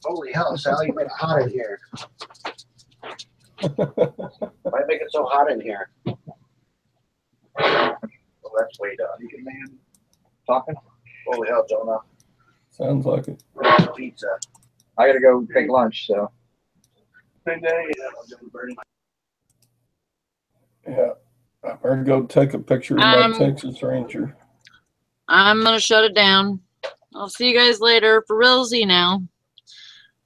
Holy hell, Sal, you made it hot in here. Why make it so hot in here? Well, that's way done. You can man Talking? Holy hell, Jonah. Sounds like it. Pizza. I got to go take lunch, so. Yeah. I better go take a picture of my Texas Ranger. I'm going to shut it down. I'll see you guys later. For realsy now. I'm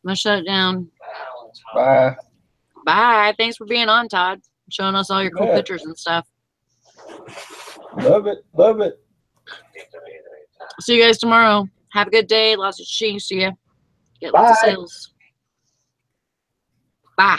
going to shut it down. Bye. Bye. Thanks for being on, Todd. Showing us all your cool pictures and stuff. Love it. Love it. See you guys tomorrow. Have a good day. Lots of cheese to you. Get lots of sales. Bye.